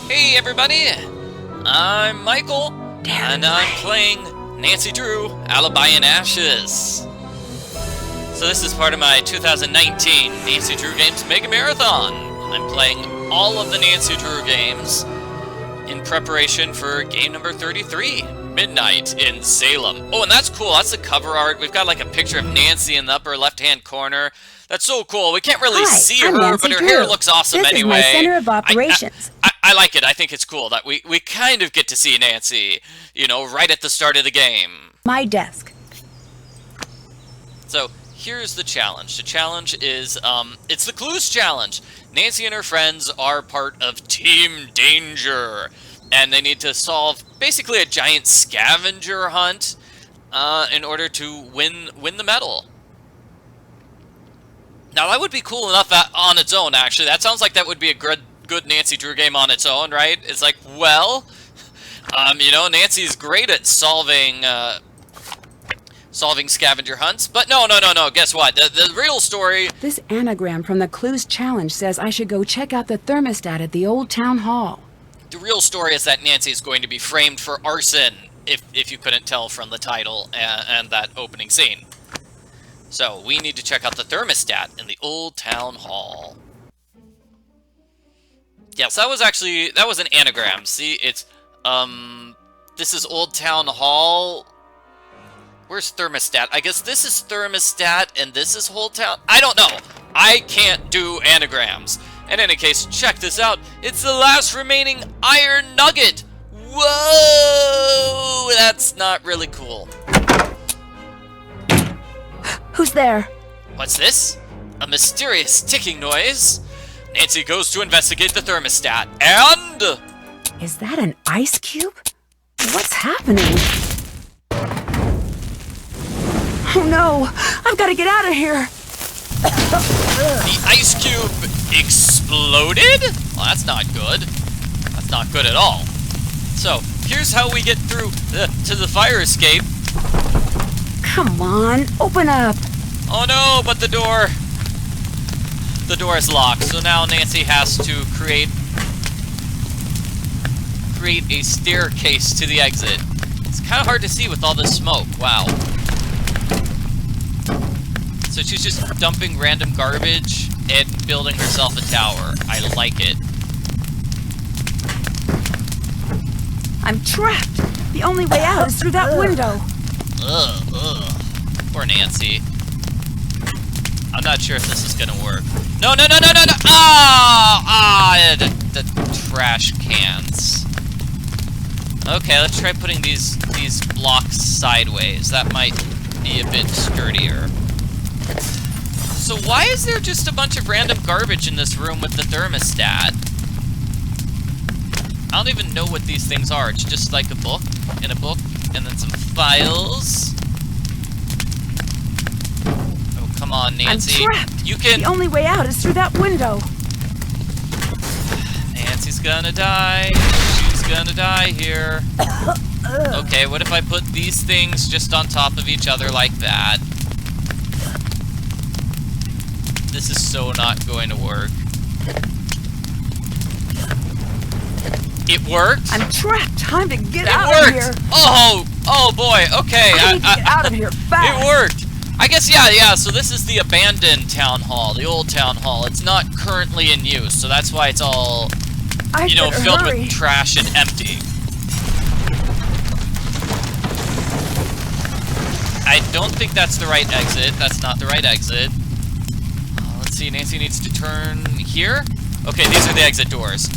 Hey everybody, I'm Michael, and I'm playing Nancy Drew, Alibi in Ashes. So this is part of my 2019 Nancy Drew Games Mega Marathon. I'm playing all of the Nancy Drew games in preparation for game number 33, Midnight in Salem. Oh, and that's cool, that's the cover art. We've got like a picture of Nancy in the upper left-hand corner. That's so cool. We can't really see her, but her hair looks awesome anyway. This is my center of operations. I like it. I think it's cool that we kind of get to see Nancy, you know, right at the start of the game. My desk. So, here's the challenge. The challenge is, it's the Clues Challenge. Nancy and her friends are part of Team Danger, and they need to solve basically a giant scavenger hunt in order to win the medal. Now, that would be cool enough on its own, actually. That sounds like that would be a good Nancy Drew game on its own, right? It's like, well, you know, Nancy's great at solving scavenger hunts. But no, guess what? The real story... This anagram from the Clues Challenge says I should go check out the thermostat at the old town hall. The real story is that Nancy is going to be framed for arson, if you couldn't tell from the title and that opening scene. So, we need to check out the thermostat in the old town hall. Yes, that was an anagram. See, it's, this is old town hall. Where's thermostat? I guess this is thermostat and this is whole town. I don't know. I can't do anagrams. In any case, check this out. It's the last remaining iron nugget. Whoa! That's not really cool. Who's there? What's this? A mysterious ticking noise. Nancy goes to investigate the thermostat, and... Is that an ice cube? What's happening? Oh no! I've got to get out of here! The ice cube exploded? Well, that's not good. That's not good at all. So, here's how we get through to the fire escape. Come on, open up! Oh no, but the door is locked, so now Nancy has to create a staircase to the exit. It's kind of hard to see with all this smoke, wow. So she's just dumping random garbage and building herself a tower. I like it. I'm trapped! The only way out is through that window! Ugh. Poor Nancy. I'm not sure if this is gonna work. No! The trash cans. Okay, let's try putting these blocks sideways. That might be a bit sturdier. So why is there just a bunch of random garbage in this room with the thermostat? I don't even know what these things are. It's just like a book, and then some files. Oh, come on, Nancy. I'm trapped. You can... The only way out is through that window. Nancy's gonna die. She's gonna die here. Okay, what if I put these things just on top of each other like that? This is so not going to work. It worked? I'm trapped. Time to get out of here. Oh boy. Okay. I need to get out of here fast. It worked. I guess, yeah. So this is the abandoned town hall, the old town hall. It's not currently in use, so that's why it's all, you know, filled with trash and empty. I don't think that's the right exit. That's not the right exit. Let's see. Nancy needs to turn here. Okay, these are the exit doors.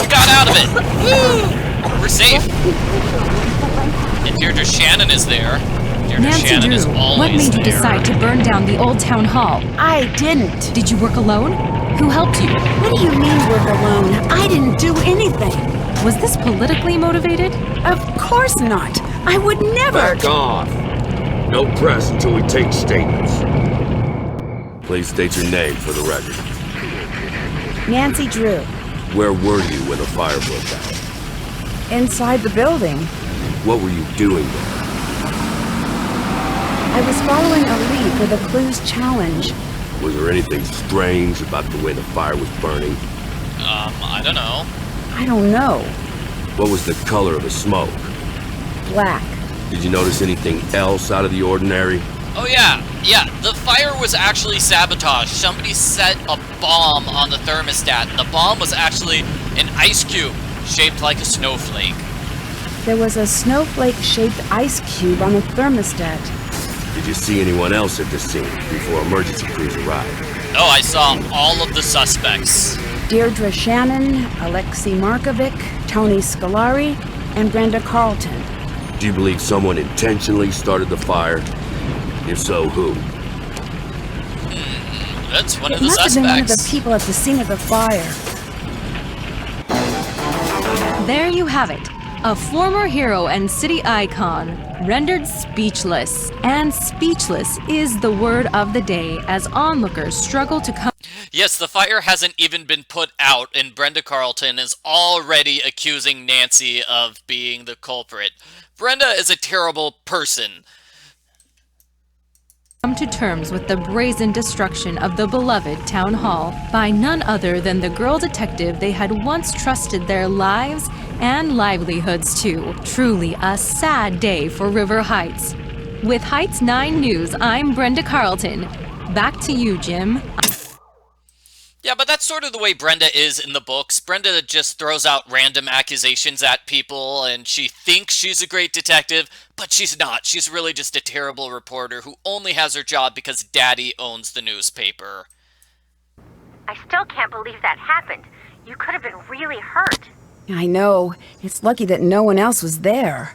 Got out of it! Woo! We're safe. And Deirdre Shannon is there. Deirdre Nancy Shannon Drew, is always what made you there. decide to burn down the old town hall? I didn't. Did you work alone? Who helped you? What do you mean work alone? I didn't do anything. Was this politically motivated? Of course not. I would never. Back off. No press until we take statements. Please state your name for the record. Nancy Drew. Where were you when the fire broke out? Inside the building. What were you doing there? I was following a lead for the Clues Challenge. Was there anything strange about the way the fire was burning? I don't know. I don't know. What was the color of the smoke? Black. Did you notice anything else out of the ordinary? Oh yeah, the fire was actually sabotage. Somebody set a bomb on the thermostat. The bomb was actually an ice cube shaped like a snowflake. There was a snowflake-shaped ice cube on the thermostat. Did you see anyone else at the scene before emergency crews arrived? Oh, I saw all of the suspects. Deirdre Shannon, Alexei Markovic, Tony Scolari, and Brenda Carlton. Do you believe someone intentionally started the fire? If so, who? That's one of It the must have suspects. been one of the people at the scene of the fire. There you have it. A former hero and city icon, rendered speechless. And speechless is the word of the day as onlookers struggle to come. Yes, the fire hasn't even been put out, and Brenda Carlton is already accusing Nancy of being the culprit. Brenda is a terrible person. Come to terms with the brazen destruction of the beloved town hall by none other than the girl detective they had once trusted their lives and livelihoods to. Truly a sad day for River Heights. With Heights 9 News, I'm Brenda Carlton. Back to you, Jim. Yeah, but that's sort of the way Brenda is in the books. Brenda just throws out random accusations at people, and she thinks she's a great detective, but she's not. She's really just a terrible reporter who only has her job because Daddy owns the newspaper. I still can't believe that happened. You could have been really hurt. I know. It's lucky that no one else was there.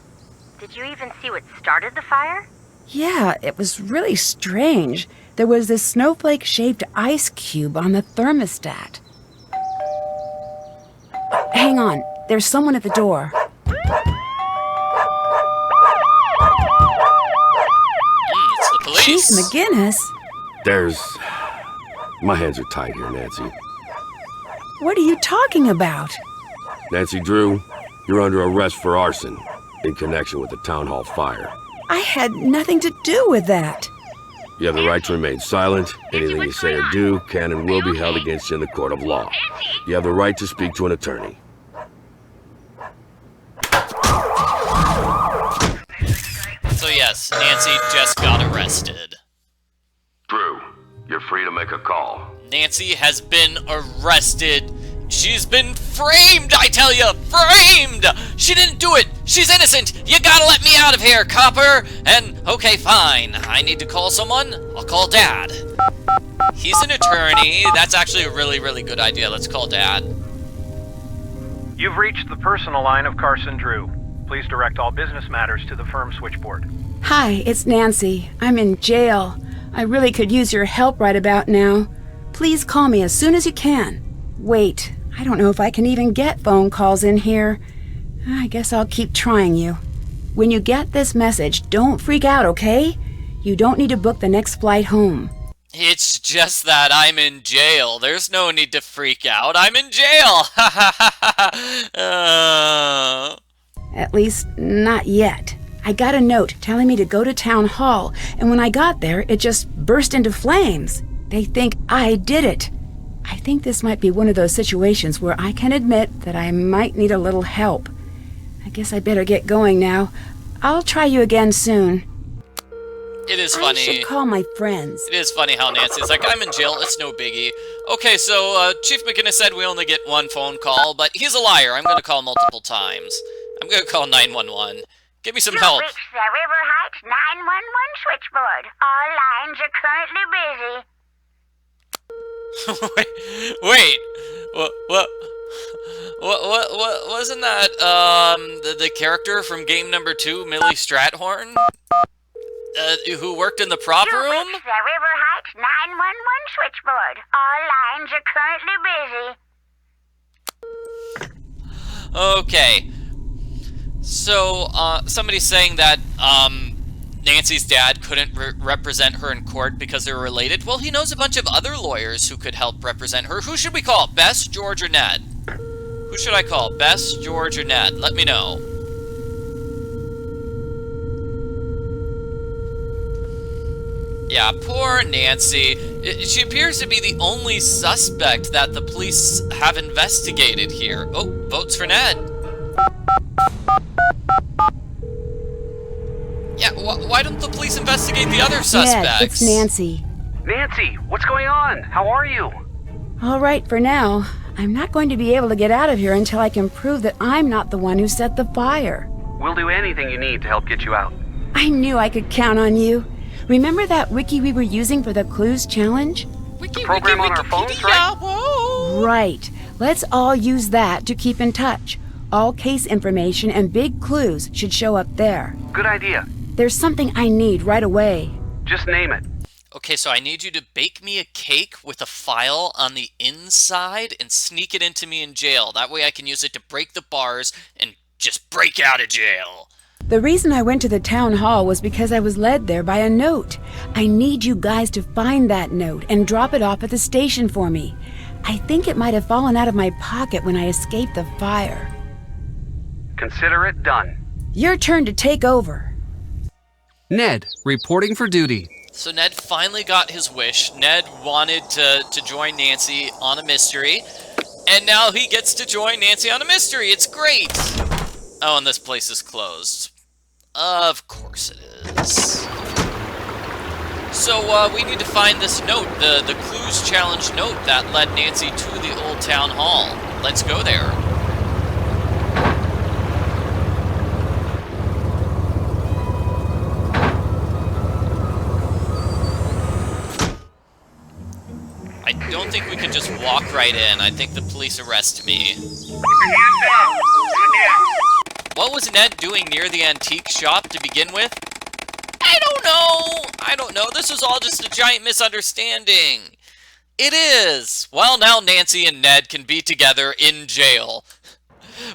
Did you even see what started the fire? Yeah, it was really strange. There was this snowflake-shaped ice cube on the thermostat. Hang on. There's someone at the door. It's the police. Chief McGinnis? My hands are tied here, Nancy. What are you talking about? Nancy Drew, you're under arrest for arson in connection with the town hall fire. I had nothing to do with that. You have the right to remain silent. Anything you say or do can and will be held against you in the court of law. You have the right to speak to an attorney. So yes, Nancy just got arrested. Drew, you're free to make a call. Nancy has been arrested. She's been framed, I tell you! Framed! She didn't do it! She's innocent! You gotta let me out of here, copper! And, okay, fine. I need to call someone? I'll call Dad. He's an attorney. That's actually a really, really good idea. Let's call Dad. You've reached the personal line of Carson Drew. Please direct all business matters to the firm switchboard. Hi, it's Nancy. I'm in jail. I really could use your help right about now. Please call me as soon as you can. Wait, I don't know if I can even get phone calls in here. I guess I'll keep trying you. When you get this message, don't freak out, okay? You don't need to book the next flight home. It's just that I'm in jail. There's no need to freak out. I'm in jail! Ha ha ha ha! At least, not yet. I got a note telling me to go to town hall, and when I got there, it just burst into flames. They think I did it. I think this might be one of those situations where I can admit that I might need a little help. I guess I better get going now. I'll try you again soon. It is I funny. should call my friends. It is funny how Nancy's like, I'm in jail, it's no biggie. Okay, so Chief McGinnis said we only get one phone call, but he's a liar. I'm going to call multiple times. I'm going to call 911. Give me some help. You've reached the River Heights 911 switchboard. All lines are currently busy. Wait, what, wasn't that, the character from game number 2, Millie Strathorn? Who worked in the prop room? You've reached the River Heights 911 switchboard. All lines are currently busy. Okay. So, somebody's saying that, Nancy's dad couldn't represent her in court because they were related. Well, he knows a bunch of other lawyers who could help represent her. Who should we call? Bess, George, or Ned? Who should I call? Bess, George, or Ned? Let me know. Yeah, poor Nancy. She appears to be the only suspect that the police have investigated here. Oh, votes for Ned. Yeah, why don't the police investigate the other suspects? Ned, it's Nancy. Nancy, what's going on? How are you? All right, for now. I'm not going to be able to get out of here until I can prove that I'm not the one who set the fire. We'll do anything you need to help get you out. I knew I could count on you. Remember that wiki we were using for the clues challenge? Wiki, program on our phones, right? Whoa. Right. Let's all use that to keep in touch. All case information and big clues should show up there. Good idea. There's something I need right away. Just name it. Okay, so I need you to bake me a cake with a file on the inside and sneak it into me in jail. That way I can use it to break the bars and just break out of jail. The reason I went to the town hall was because I was led there by a note. I need you guys to find that note and drop it off at the station for me. I think it might have fallen out of my pocket when I escaped the fire. Consider it done. Your turn to take over. Ned, reporting for duty. So Ned finally got his wish. Ned wanted to join Nancy on a mystery, and now he gets to join Nancy on a mystery. It's great! Oh, and this place is closed. Of course it is. So, we need to find this note, the Clues Challenge note that led Nancy to the old town hall. Let's go there. I don't think we can just walk right in. I think the police arrest me. What was Ned doing near the antique shop to begin with? I don't know. This was all just a giant misunderstanding. It is. Well, now Nancy and Ned can be together in jail.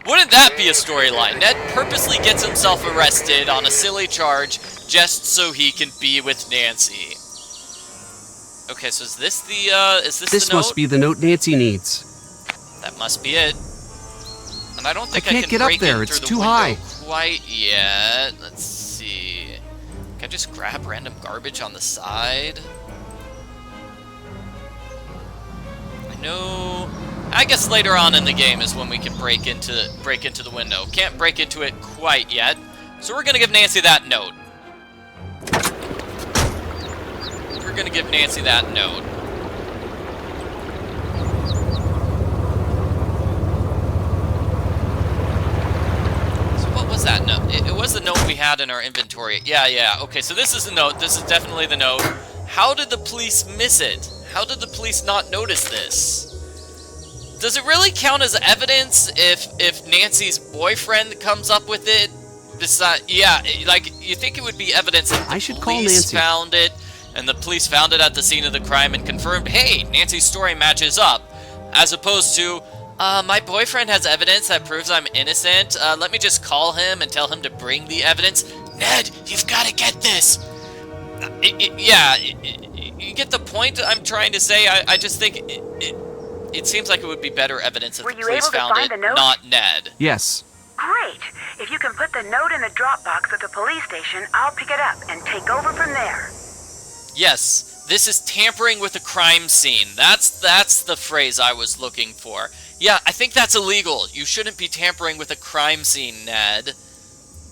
Wouldn't that be a storyline? Ned purposely gets himself arrested on a silly charge just so he can be with Nancy. Okay, so is this the note? This must be the note Nancy needs. That must be it. And I don't think I can't get up there. It's too high. Quite yet. Let's see. Can I just grab random garbage on the side? I know. I guess later on in the game is when we can break into the window. Can't break into it quite yet. So we're gonna give Nancy that note. We're gonna give Nancy that note. So what was that note? It was the note we had in our inventory. Yeah. Okay, so this is the note. This is definitely the note. How did the police miss it? How did the police not notice this? Does it really count as evidence if Nancy's boyfriend comes up with it? Yeah, like, you think it would be evidence if the police found it, and the police found it at the scene of the crime and confirmed, hey, Nancy's story matches up, as opposed to, my boyfriend has evidence that proves I'm innocent, let me just call him and tell him to bring the evidence. Ned, you've got to get this! You get the point I'm trying to say. I just think it seems like it would be better evidence if the police found it, not Ned. Yes. Great. If you can put the note in the Dropbox at the police station, I'll pick it up and take over from there. Yes, this is tampering with a crime scene. That's the phrase I was looking for. Yeah, I think that's illegal. You shouldn't be tampering with a crime scene, Ned.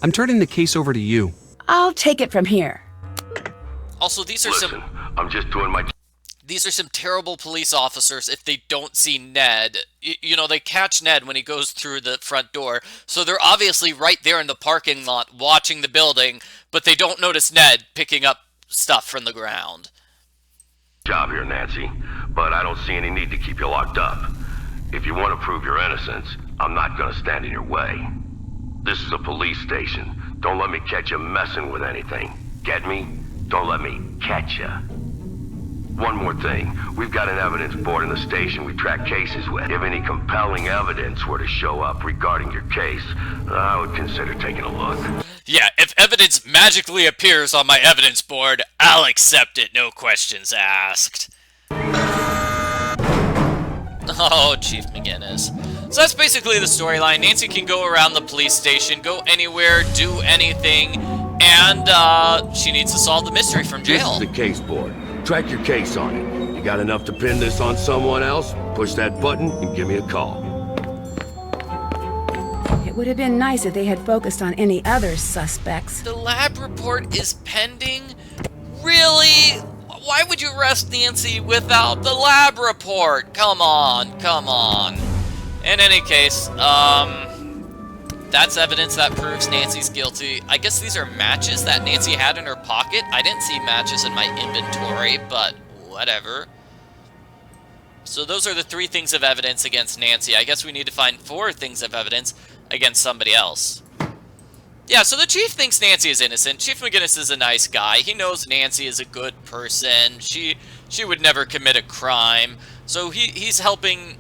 I'm turning the case over to you. I'll take it from here. Also, these are I'm just doing my... These are some terrible police officers if they don't see Ned. You know, they catch Ned when he goes through the front door, so they're obviously right there in the parking lot watching the building, but they don't notice Ned picking up stuff from the ground. Job here, Nancy, but I don't see any need to keep you locked up. If you want to prove your innocence, I'm not going to stand in your way. This is a police station. Don't let me catch you messing with anything. Get me? Don't let me catch you. One more thing. We've got an evidence board in the station we track cases with. If any compelling evidence were to show up regarding your case, I would consider taking a look. Yeah, if evidence magically appears on my evidence board, I'll accept it, no questions asked. Oh, Chief McGinnis. So that's basically the storyline. Nancy can go around the police station, go anywhere, do anything. And she needs to solve the mystery from This jail. is the case board. Track your case on it. You got enough to pin this on someone else? Push that button and give me a call. It would have been nice if they had focused on any other suspects. The lab report is pending? Really? Why would you arrest Nancy without the lab report? Come on, come on. In any case, that's evidence that proves Nancy's guilty. I guess these are matches that Nancy had in her pocket. I didn't see matches in my inventory, but whatever. So those are the 3 things of evidence against Nancy. I guess we need to find 4 things of evidence against somebody else. Yeah, so the chief thinks Nancy is innocent. Chief McGinnis is a nice guy. He knows Nancy is a good person. She would never commit a crime. So he's helping,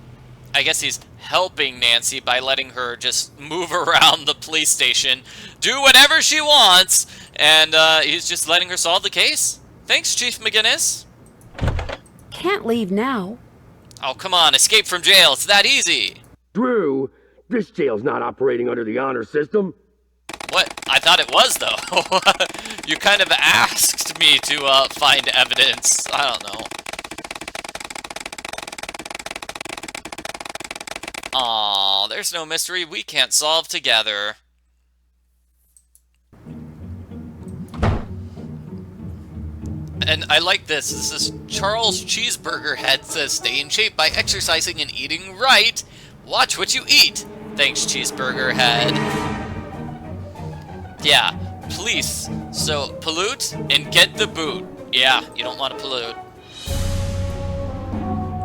I guess he's helping Nancy by letting her just move around the police station, do whatever she wants, and he's just letting her solve the case. Thanks, Chief McGinnis. Can't leave now. Oh, come on, escape from jail. It's that easy. Drew, this jail's not operating under the honor system. What? I thought it was, though. You kind of asked me to find evidence. I don't know. Aw, there's no mystery we can't solve together. And I like this. This is Charles Cheeseburger Head says, stay in shape by exercising and eating right. Watch what you eat. Thanks, Cheeseburger Head. Yeah, police. So, pollute and get the boot. Yeah, you don't want to pollute.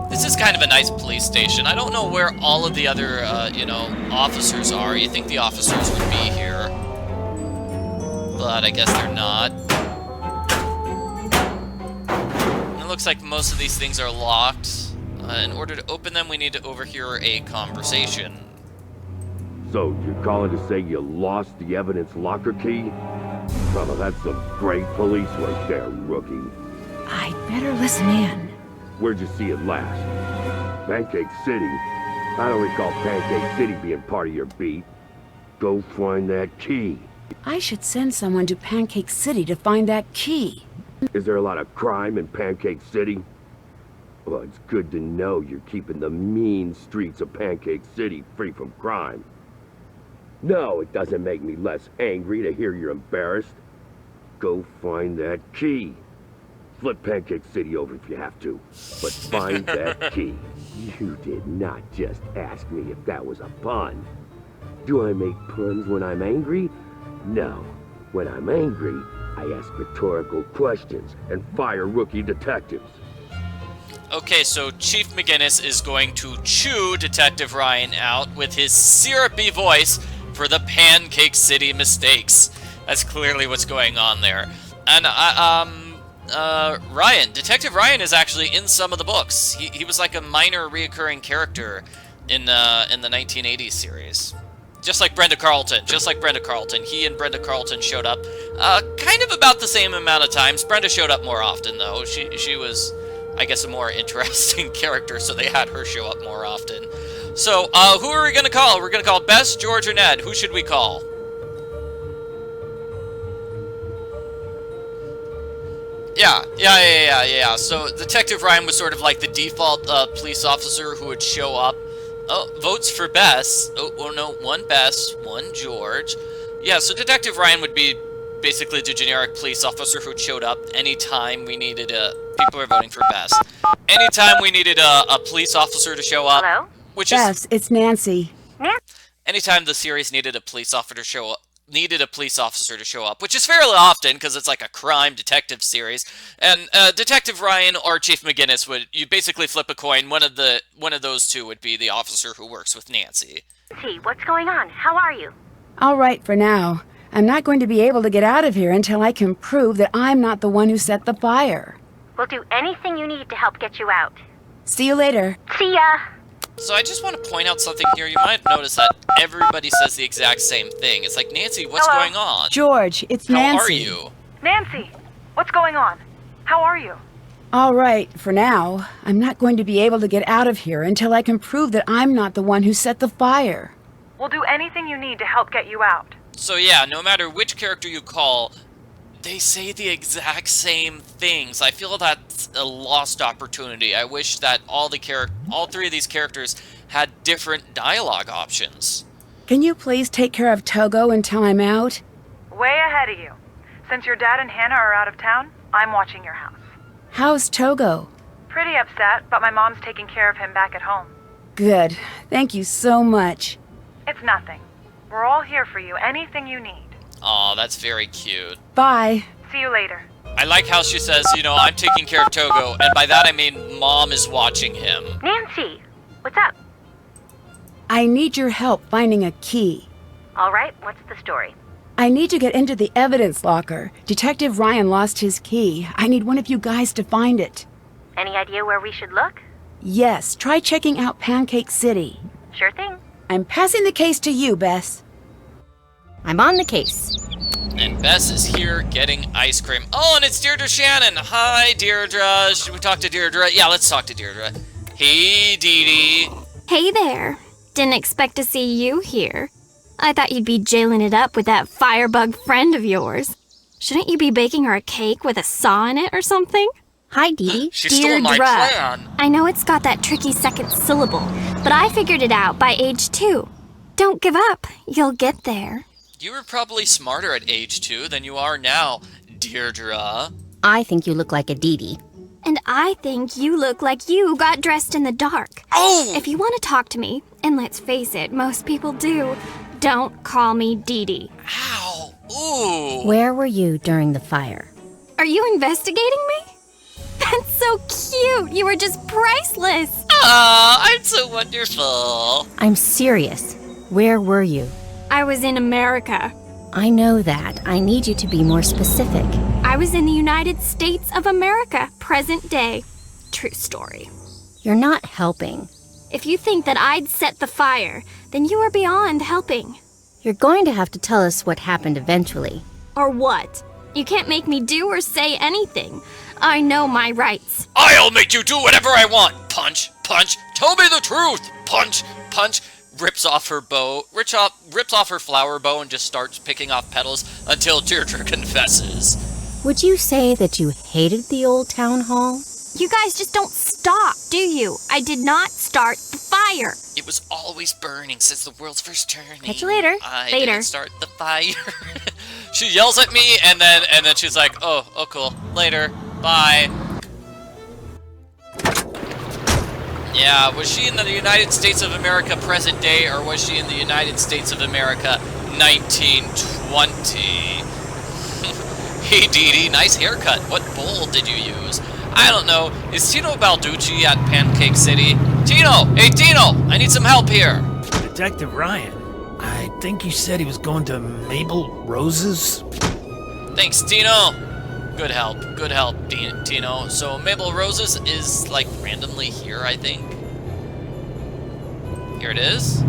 This is kind of a nice police station. I don't know where all of the other, officers are. You think the officers would be here. But I guess they're not. It looks like most of these things are locked. In order to open them, we need to overhear a conversation. So, you're calling to say you lost the evidence locker key? Well, that's some great police work there, rookie. I'd better listen in. Where'd you see it last? Pancake City? I don't recall Pancake City being part of your beat. Go find that key. I should send someone to Pancake City to find that key. Is there a lot of crime in Pancake City? Well, it's good to know you're keeping the mean streets of Pancake City free from crime. No, it doesn't make me less angry to hear you're embarrassed. Go find that key. Flip Pancake City over if you have to, but find that key. You did not just ask me if that was a pun. Do I make puns when I'm angry? No. When I'm angry, I ask rhetorical questions and fire rookie detectives. Okay, so Chief McGinnis is going to chew Detective Ryan out with his syrupy voice for the Pancake City mistakes. That's clearly what's going on there. And, Ryan, Detective Ryan is actually in some of the books. He was like a minor reoccurring character in the 1980s series. Just like Brenda Carlton. He and Brenda Carlton showed up kind of about the same amount of times. Brenda showed up more often, though. She was, I guess, a more interesting character, so they had her show up more often. So, who are we going to call? We're going to call Bess, George, or Ned. Who should we call? Yeah. So, Detective Ryan was sort of like the default police officer who would show up. Oh, votes for Bess. Oh, no, one Bess, one George. Yeah, so Detective Ryan would be basically the generic police officer who showed up anytime we needed people are voting for Bess. Anytime we needed a police officer to show up. Hello? Bess, it's Nancy. Anytime the series needed a police officer to show up, which is fairly often because it's like a crime detective series. And Detective Ryan or Chief McGinnis you basically flip a coin. One of those two would be the officer who works with Nancy. T, what's going on? How are you? All right for now. I'm not going to be able to get out of here until I can prove that I'm not the one who set the fire. We'll do anything you need to help get you out. See you later. See ya! So I just want to point out something here. You might have noticed that everybody says the exact same thing. It's like, Nancy, what's Hello? going on? George, it's Nancy. How are you? Nancy, what's going on? How are you? All right, for now. I'm not going to be able to get out of here until I can prove that I'm not the one who set the fire. We'll do anything you need to help get you out. So yeah, no matter which character you call, They say the exact same things. I feel that's a lost opportunity. I wish that all three of these characters had different dialogue options. Can you please take care of Togo until I'm out? Way ahead of you. Since your dad and Hannah are out of town, I'm watching your house. How's Togo? Pretty upset, but my mom's taking care of him back at home. Good. Thank you so much. It's nothing. We're all here for you, anything you need. Aw, that's very cute. Bye. See you later. I like how she says, I'm taking care of Togo, and by that I mean Mom is watching him. Nancy, what's up? I need your help finding a key. All right, what's the story? I need to get into the evidence locker. Detective Ryan lost his key. I need one of you guys to find it. Any idea where we should look? Yes, try checking out Pancake City. Sure thing. I'm passing the case to you, Bess. I'm on the case. And Bess is here getting ice cream. Oh, and it's Deirdre Shannon. Hi, Deirdre. Should we talk to Deirdre? Yeah, let's talk to Deirdre. Hey, Dee Dee. Hey there. Didn't expect to see you here. I thought you'd be jailing it up with that firebug friend of yours. Shouldn't you be baking her a cake with a saw in it or something? Hi, Dee Dee. She stole my plan. I know it's got that tricky second syllable, but I figured it out by age 2. Don't give up. You'll get there. You were probably smarter at age 2 than you are now, Deirdre. I think you look like a Dee Dee. And I think you look like you got dressed in the dark. Oh! If you want to talk to me, and let's face it, most people do, don't call me Dee Dee. Ow! Ooh! Where were you during the fire? Are you investigating me? That's so cute! You were just priceless! Aw, I'm so wonderful. I'm serious. Where were you? I was in America. I know that. I need you to be more specific. I was in the United States of America, present day. True story. You're not helping. If you think that I'd set the fire, then you are beyond helping. You're going to have to tell us what happened eventually. Or what? You can't make me do or say anything. I know my rights. I'll make you do whatever I want. Punch, punch, tell me the truth. Punch, punch. Rips off her bow, rips off her flower bow and just starts picking off petals until Deirdre confesses. Would you say that you hated the old town hall? You guys just don't stop, do you? I did not start the fire. It was always burning since the world's first turning. Catch you later. I Later. didn't start the fire. She yells at me and then she's like, oh cool. Later. Bye. Yeah, was she in the United States of America present day, or was she in the United States of America 1920? Hey, Dee Dee, nice haircut. What bowl did you use? I don't know. Is Tino Balducci at Pancake City? Tino! Hey, Tino! I need some help here. Detective Ryan, I think you said he was going to Mabel Rose's? Thanks, Tino. Good help, Tino. So Mabel Roses is, like, randomly here, I think. Here it is.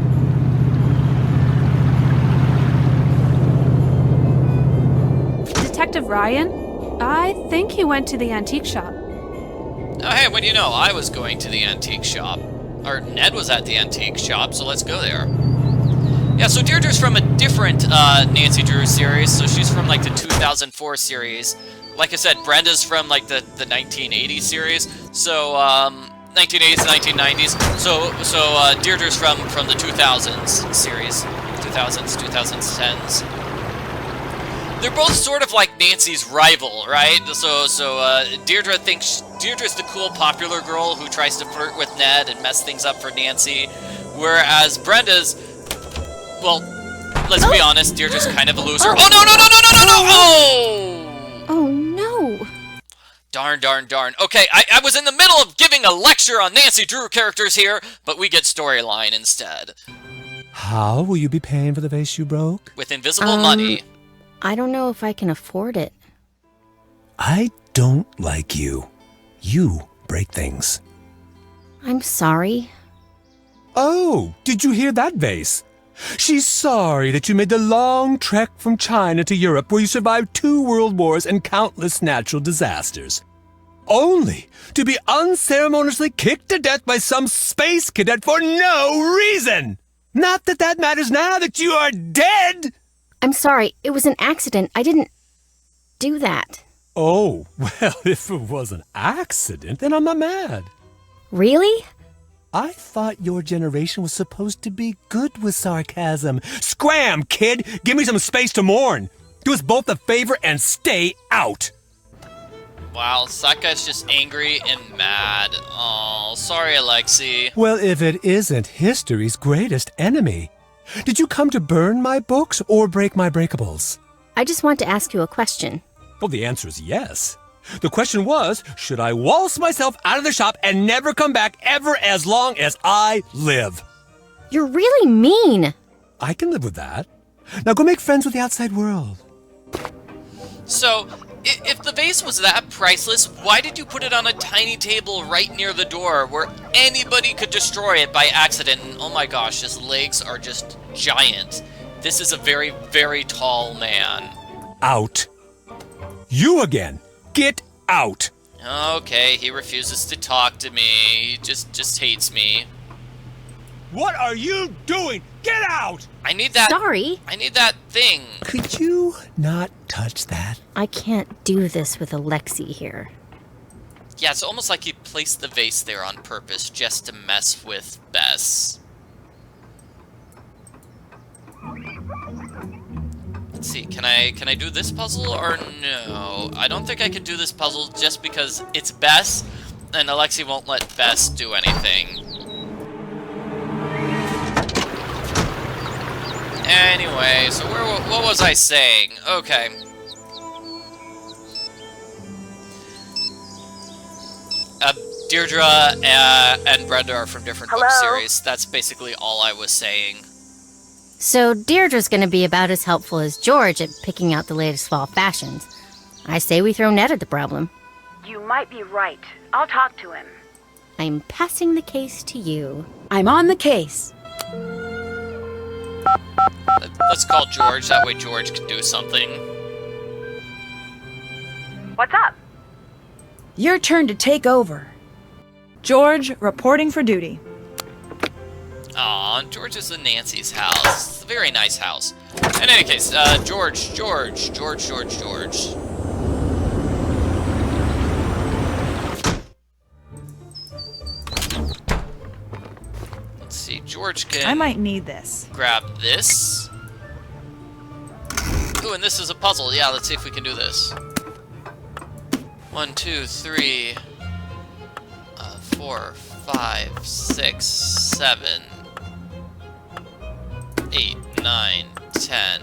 Detective Ryan? I think he went to the antique shop. Oh, hey, what do you know? I was going to the antique shop. Or Ned was at the antique shop, so let's go there. Yeah, so Deirdre's from a different Nancy Drew series, so she's from, like, the 2004 series. Like I said, Brenda's from, like, the 1980s series, so, 1980s to 1990s. So Deirdre's from the 2000s series. 2000s, 2010s. They're both sort of like Nancy's rival, right? So Deirdre thinks Deirdre's the cool, popular girl who tries to flirt with Ned and mess things up for Nancy, whereas Brenda's, well, let's be honest, Deirdre's kind of a loser. Oh, no! Oh! Oh, no. Darn. Okay, I was in the middle of giving a lecture on Nancy Drew characters here, but we get storyline instead. How will you be paying for the vase you broke? With invisible money. I don't know if I can afford it. I don't like you. You break things. I'm sorry. Oh, did you hear that, Vase? She's sorry that you made the long trek from China to Europe where you survived 2 world wars and countless natural disasters. Only to be unceremoniously kicked to death by some space cadet for no reason! Not that that matters now that you are dead! I'm sorry. It was an accident. I didn't... do that? Oh, well, if it was an accident, then I'm not mad. Really? I thought your generation was supposed to be good with sarcasm. Scram, kid! Give me some space to mourn! Do us both a favor and stay out! Wow, that guy's just angry and mad. Oh, sorry, Alexei. Well, if it isn't history's greatest enemy. Did you come to burn my books or break my breakables? I just want to ask you a question. Well, the answer is yes. The question was, should I waltz myself out of the shop and never come back ever as long as I live? You're really mean. I can live with that. Now go make friends with the outside world. So, if the vase was that priceless, why did you put it on a tiny table right near the door where anybody could destroy it by accident? And oh my gosh, his legs are just giant. This is a very, very tall man. Out. You again. Get out. Okay, he refuses to talk to me. He just hates me. What are you doing? Get out! I need that. Sorry. I need that thing. Could you not touch that? I can't do this with Alexei here. Yeah, it's almost like he placed the vase there on purpose just to mess with Bess. Let's see, can I do this puzzle or no? I don't think I can do this puzzle just because it's Bess, and Alexei won't let Bess do anything. Anyway, so what was I saying? Okay. Deirdre and Brenda are from different book series. That's basically all I was saying. So Deirdre's gonna be about as helpful as George at picking out the latest fall fashions. I say we throw Ned at the problem. You might be right. I'll talk to him. I'm passing the case to you. I'm on the case. Let's call George, that way George can do something. What's up? Your turn to take over. George, reporting for duty. Aw, George is in Nancy's house. It's a very nice house. In any case, George. Let's see, George can... I might need this. Grab this. Ooh, and this is a puzzle. Yeah, let's see if we can do this. 1, 2, 3, 4, 5, 6, 7, 8, 9, 10,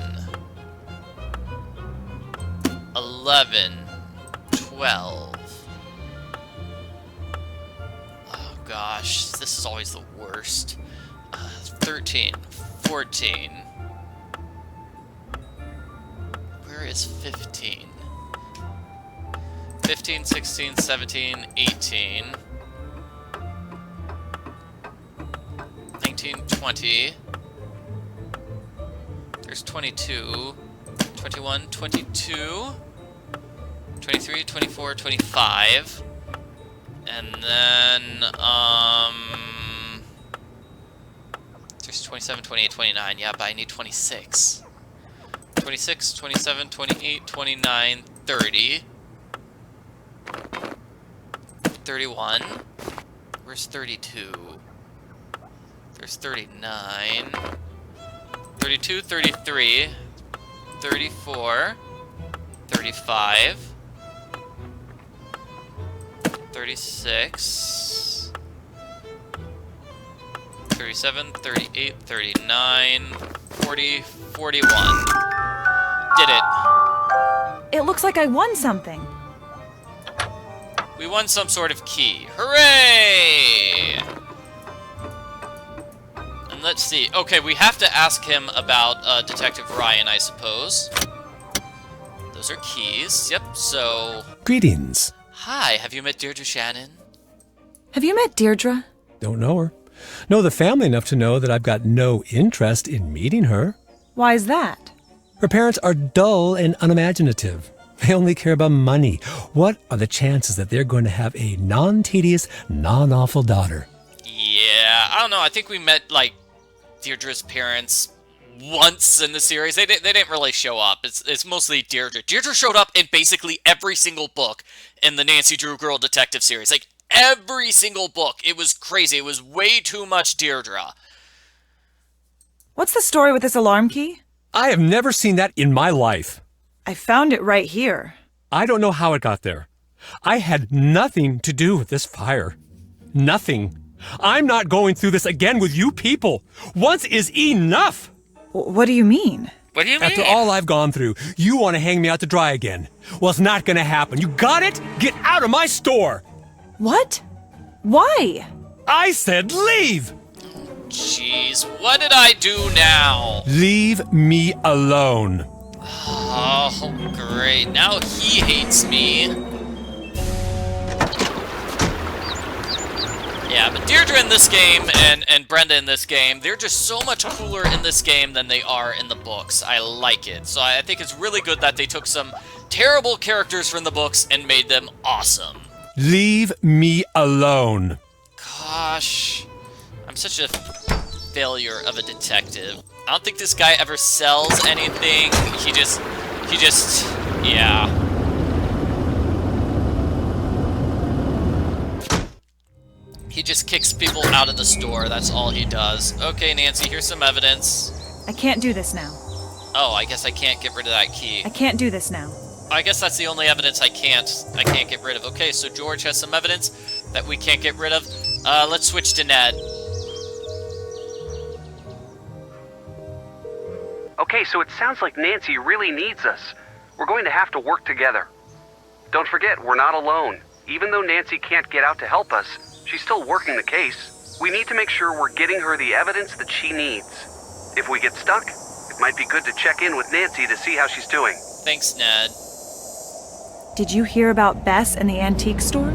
11, 12. Oh gosh, this is always the worst. 13, 14. Where is 15? 15, 16, 17, 18, 19, 20. There's 22, 21, 22, 23, 24, 25. And then, there's 27, 28, 29. Yeah, but I need 26. 26, 27, 28, 29, 30. 31. Where's 32? There's 39. 32, 33. 34. 35. 36. 37, 38, 39, 40, 41. Did it. It looks like I won something. We won some sort of key. Hooray! And let's see. Okay, we have to ask him about Detective Ryan, I suppose. Those are keys. Yep, so... Greetings. Hi, have you met Deirdre Shannon? Have you met Deirdre? Don't know her. Know the family enough to know that I've got no interest in meeting her. Why is that? Her parents are dull and unimaginative. They only care about money. What are the chances that they're going to have a non-tedious, non-awful daughter? Yeah, I don't know. I think we met, like, Deirdre's parents once in the series. They didn't really show up. It's mostly Deirdre. Deirdre showed up in basically every single book in the Nancy Drew Girl Detective series. Like, every single book. It was crazy. It was way too much Deirdre. What's the story with this alarm key? I have never seen that in my life. I found it right here. I don't know how it got there. I had nothing to do with this fire. Nothing. I'm not going through this again with you people. Once is enough. What do you mean? What do you mean? After all I've gone through, you want to hang me out to dry again. Well, it's not going to happen. You got it? Get out of my store. What? Why? I said leave. Jeez, what did I do now? Leave me alone. Oh, great. Now he hates me. Yeah, but Deirdre in this game and Brenda in this game, they're just so much cooler in this game than they are in the books. I like it. So I think it's really good that they took some terrible characters from the books and made them awesome. Leave me alone. Gosh, I'm such a failure of a detective. I don't think this guy ever sells anything. He just, yeah. He just kicks people out of the store. That's all he does. Okay, Nancy, here's some evidence. I can't do this now. Oh, I guess I can't get rid of that key. I can't do this now. I guess that's the only evidence I can't get rid of. Okay, so George has some evidence that we can't get rid of. Let's switch to Ned. Okay, so it sounds like Nancy really needs us. We're going to have to work together. Don't forget, we're not alone. Even though Nancy can't get out to help us, she's still working the case. We need to make sure we're getting her the evidence that she needs. If we get stuck, it might be good to check in with Nancy to see how she's doing. Thanks, Ned. Did you hear about Bess and the antique store?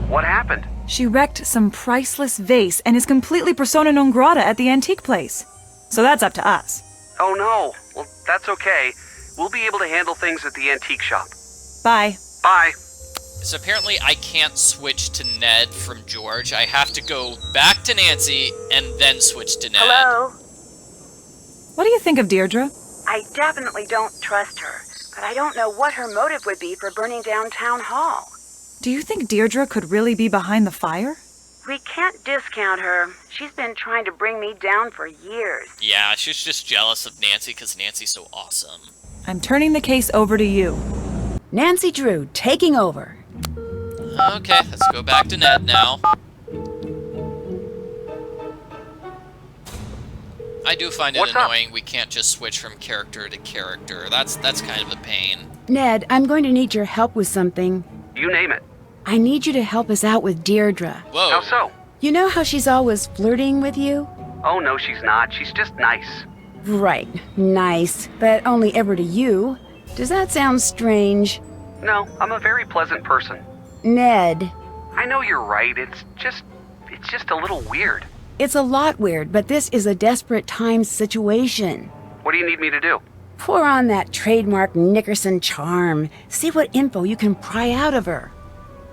What happened? She wrecked some priceless vase and is completely persona non grata at the antique place. So that's up to us. Oh no. Well, that's okay. We'll be able to handle things at the antique shop. Bye. Bye. So apparently I can't switch to Ned from George. I have to go back to Nancy and then switch to Ned. Hello? What do you think of Deirdre? I definitely don't trust her, but I don't know what her motive would be for burning down Town Hall. Do you think Deirdre could really be behind the fire? We can't discount her. She's been trying to bring me down for years. Yeah, she's just jealous of Nancy because Nancy's so awesome. I'm turning the case over to you. Nancy Drew, taking over. Okay, let's go back to Ned now. I do find it annoying we can't just switch from character to character. That's kind of a pain. Ned, I'm going to need your help with something. You name it. I need you to help us out with Deirdre. Whoa. How so? You know how she's always flirting with you? Oh no, she's not. She's just nice. Right, nice, but only ever to you. Does that sound strange? No, I'm a very pleasant person. Ned. I know you're right. It's just a little weird. It's a lot weird, but this is a desperate times situation. What do you need me to do? Pour on that trademark Nickerson charm. See what info you can pry out of her.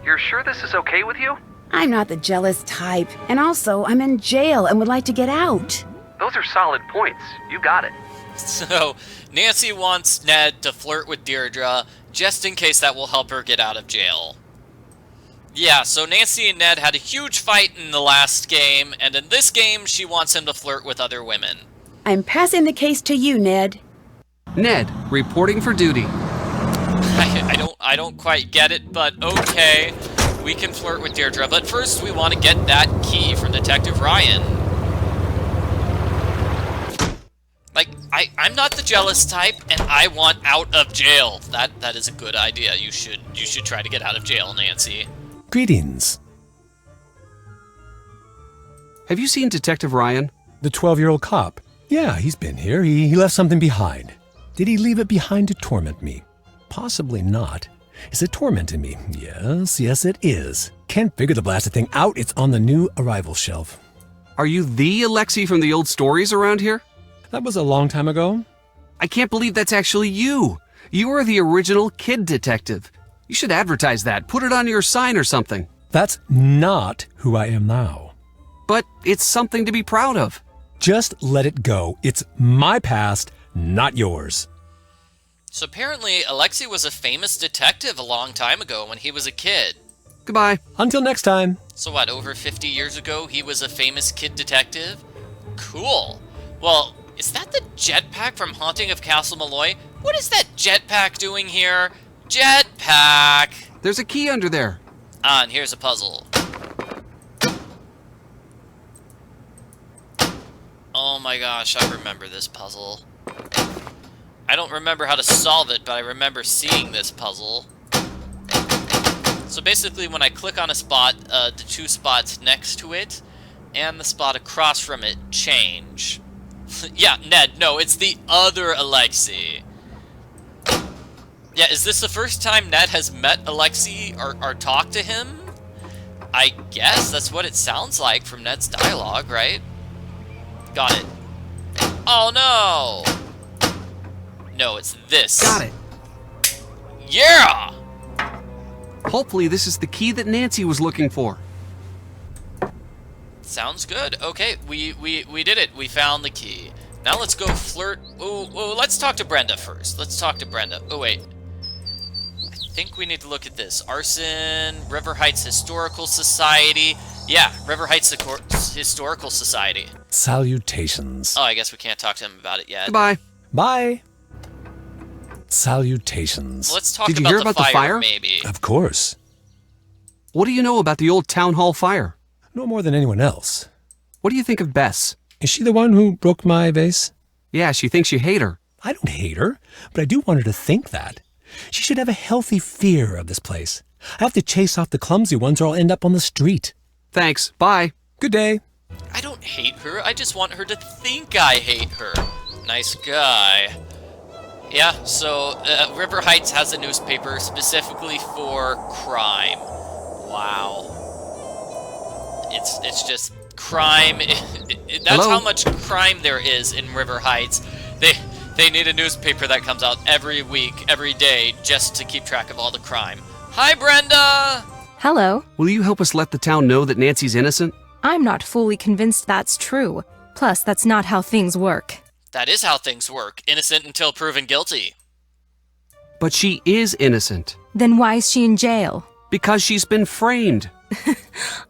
You're sure this is okay with you? I'm not the jealous type, and also I'm in jail and would like to get out. Those are solid points. You got it. So, Nancy wants Ned to flirt with Deirdre, just in case that will help her get out of jail. Yeah, so Nancy and Ned had a huge fight in the last game, and in this game, she wants him to flirt with other women. I'm passing the case to you, Ned. Ned, reporting for duty. I don't quite get it, but okay. We can flirt with Deirdre, but first we want to get that key from Detective Ryan. Like, I'm not the jealous type, and I want out of jail. That is a good idea. You should try to get out of jail, Nancy. Greetings. Have you seen Detective Ryan? The 12-year-old cop. Yeah, he's been here. He left something behind. Did he leave it behind to torment me? Possibly not. Is it tormenting me? Yes, it is. Can't figure the blasted thing out. It's on the new arrival shelf. Are you the Alexei from the old stories around here? That was a long time ago. I can't believe that's actually you. You are the original kid detective. You should advertise that. Put it on your sign or something. That's not who I am now. But it's something to be proud of. Just let it go. It's my past, not yours. So apparently, Alexei was a famous detective a long time ago when he was a kid. Goodbye. Until next time. So what, over 50 years ago, he was a famous kid detective? Cool. Well, is that the jetpack from Haunting of Castle Malloy? What is that jetpack doing here? Jetpack! There's a key under there. Ah, and here's a puzzle. Oh my gosh, I remember this puzzle. I don't remember how to solve it, but I remember seeing this puzzle. So basically, when I click on a spot, the two spots next to it and the spot across from it change. Yeah, Ned, no, it's the other Alexei. Yeah, is this the first time Ned has met Alexei or talked to him? I guess that's what it sounds like from Ned's dialogue, right? Got it. Oh no! No, it's this. Got it. Yeah! Hopefully this is the key that Nancy was looking for. Sounds good. Okay, we did it. We found the key. Now let's go flirt. Ooh, let's talk to Brenda first. Let's talk to Brenda. Oh, wait. I think we need to look at this. Arson, River Heights Historical Society. Yeah, River Heights Historical Society. Salutations. Oh, I guess we can't talk to him about it yet. Goodbye. Bye. Salutations. Let's talk Did you about, hear about the fire? Maybe. Of course. What do you know about the old town hall fire? No more than anyone else. What do you think of Bess? Is she the one who broke my vase? Yeah, she thinks you hate her. I don't hate her, but I do want her to think that. She should have a healthy fear of this place. I have to chase off the clumsy ones or I'll end up on the street. Thanks. Bye. Good day. I don't hate her. I just want her to think I hate her. Nice guy. Yeah, so River Heights has a newspaper specifically for crime. Wow. It's just crime. That's Hello? how much crime there is in River Heights. They need a newspaper that comes out every week, every day, just to keep track of all the crime. Hi, Brenda! Hello. Will you help us let the town know that Nancy's innocent? I'm not fully convinced that's true. Plus, that's not how things work. That is how things work. Innocent until proven guilty. But she is innocent. Then why is she in jail? Because she's been framed.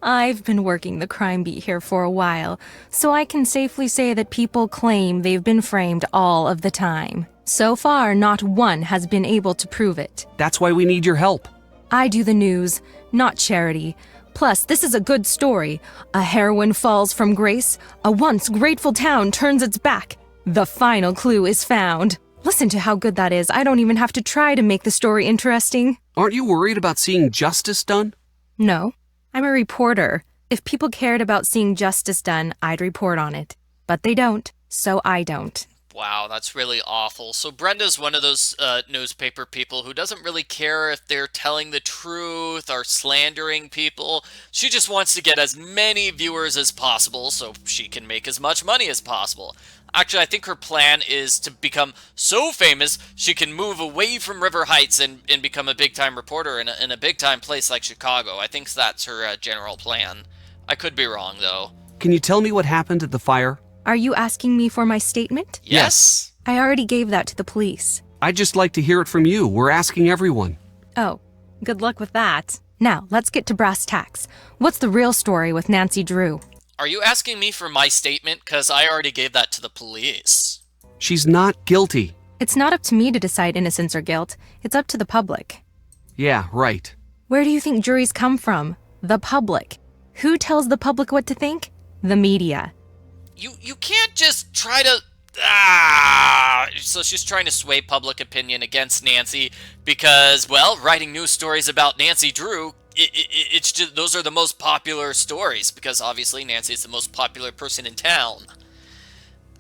I've been working the crime beat here for a while, so I can safely say that people claim they've been framed all of the time. So far, not one has been able to prove it. That's why we need your help. I do the news, not charity. Plus, this is a good story. A heroine falls from grace. A once grateful town turns its back. The final clue is found. Listen to how good that is. I don't even have to try to make the story interesting. Aren't you worried about seeing justice done? No. I'm a reporter. If people cared about seeing justice done, I'd report on it. But they don't, so I don't. Wow, that's really awful. So Brenda's one of those newspaper people who doesn't really care if they're telling the truth or slandering people. She just wants to get as many viewers as possible so she can make as much money as possible. Actually, I think her plan is to become so famous she can move away from River Heights and become a big-time reporter in a big-time place like Chicago. I think that's her general plan. I could be wrong, though. Can you tell me what happened at the fire? Are you asking me for my statement? Yes. I already gave that to the police. I'd just like to hear it from you. We're asking everyone. Oh, good luck with that. Now, let's get to brass tacks. What's the real story with Nancy Drew? Are you asking me for my statement? Because I already gave that to the police. She's not guilty. It's not up to me to decide innocence or guilt. It's up to the public. Yeah, right. Where do you think juries come from? The public. Who tells the public what to think? The media. You can't just try to... So she's trying to sway public opinion against Nancy because, well, writing news stories about Nancy Drew, it's just, those are the most popular stories because obviously Nancy is the most popular person in town.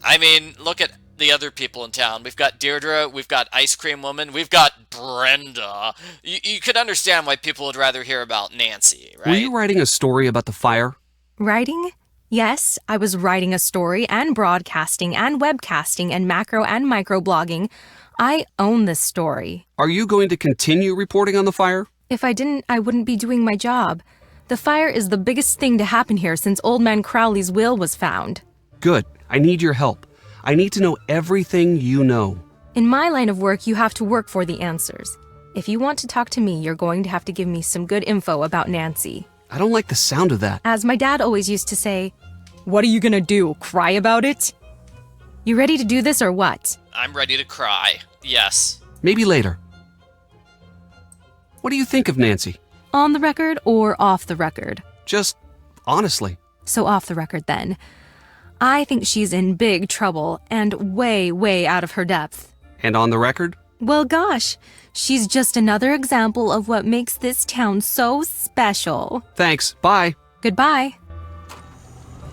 I mean, look at the other people in town. We've got Deirdre, we've got Ice Cream Woman, we've got Brenda. You could understand why people would rather hear about Nancy, right? Were you writing a story about the fire? Writing? Yes, I was writing a story and broadcasting and webcasting and macro and micro blogging. I own this story. Are you going to continue reporting on the fire? If I didn't, I wouldn't be doing my job. The fire is the biggest thing to happen here since Old Man Crowley's will was found. Good. I need your help. I need to know everything you know. In my line of work, you have to work for the answers. If you want to talk to me, you're going to have to give me some good info about Nancy. I don't like the sound of that. As my dad always used to say, "What are you gonna do, cry about it?" You ready to do this or what? I'm ready to cry. Yes. Maybe later. What do you think of Nancy? On the record or off the record? Just honestly. So off the record then. I think she's in big trouble and way, way out of her depth. And on the record? Well, gosh, she's just another example of what makes this town so special. Thanks. Bye. Goodbye.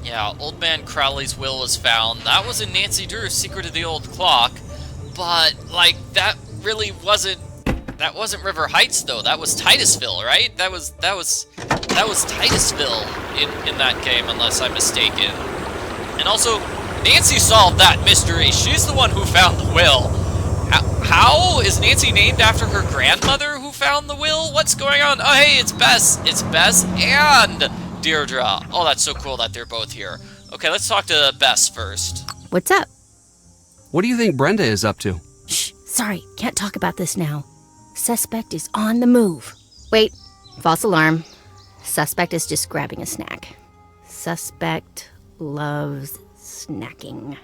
Yeah, Old Man Crowley's will was found. That was in Nancy Drew's Secret of the Old Clock. But, like, that really wasn't... That wasn't River Heights, though. That was Titusville, right? That was Titusville in that game, unless I'm mistaken. And also, Nancy solved that mystery. She's the one who found the will. How? Is Nancy named after her grandmother who found the will? What's going on? Oh, hey, it's Bess. It's Bess and Deirdre. Oh, that's so cool that they're both here. Okay, let's talk to Bess first. What's up? What do you think Brenda is up to? Shh, sorry, can't talk about this now. Suspect is on the move. Wait, false alarm. Suspect is just grabbing a snack. Suspect loves snacking.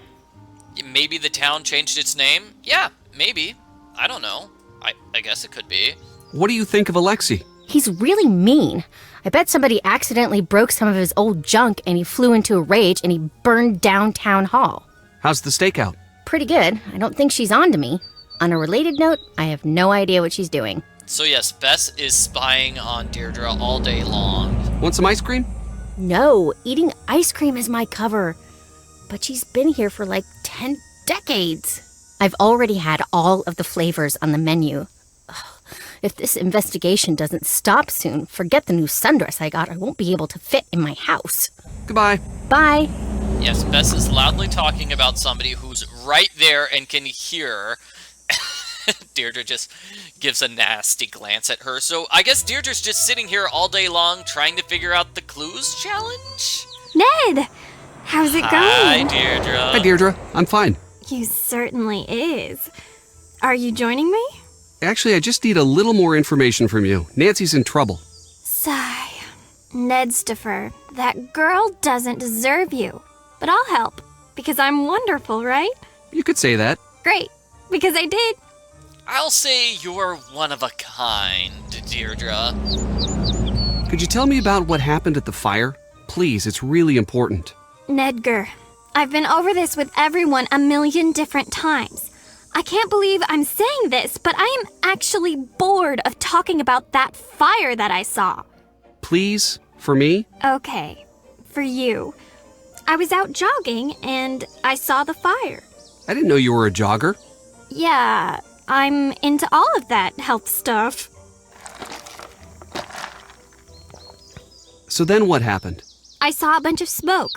Maybe the town changed its name? Yeah, maybe. I don't know. I guess it could be. What do you think of Alexei? He's really mean. I bet somebody accidentally broke some of his old junk and he flew into a rage and he burned down Town Hall. How's the stakeout? Pretty good. I don't think she's on to me. On a related note, I have no idea what she's doing. So yes, Bess is spying on Deirdre all day long. Want some ice cream? No, eating ice cream is my cover. But she's been here for like 10 decades. I've already had all of the flavors on the menu. Ugh, if this investigation doesn't stop soon, forget the new sundress I got. I won't be able to fit in my house. Goodbye. Bye. Yes, Bess is loudly talking about somebody who's right there and can hear. Deirdre just gives a nasty glance at her. So I guess Deirdre's just sitting here all day long trying to figure out the clues challenge? Ned! How's it going? Hi, Deirdre. Hi, Deirdre. I'm fine. You certainly is. Are you joining me? Actually, I just need a little more information from you. Nancy's in trouble. Sigh. Nedstifer, that girl doesn't deserve you. But I'll help, because I'm wonderful, right? You could say that. Great, because I did. I'll say you're one of a kind, Deirdre. Could you tell me about what happened at the fire? Please, it's really important. Nedgar, I've been over this with everyone a million different times. I can't believe I'm saying this, but I am actually bored of talking about that fire that I saw. Please, for me? Okay, for you. I was out jogging and I saw the fire. I didn't know you were a jogger. Yeah, I'm into all of that health stuff. So then what happened? I saw a bunch of smoke.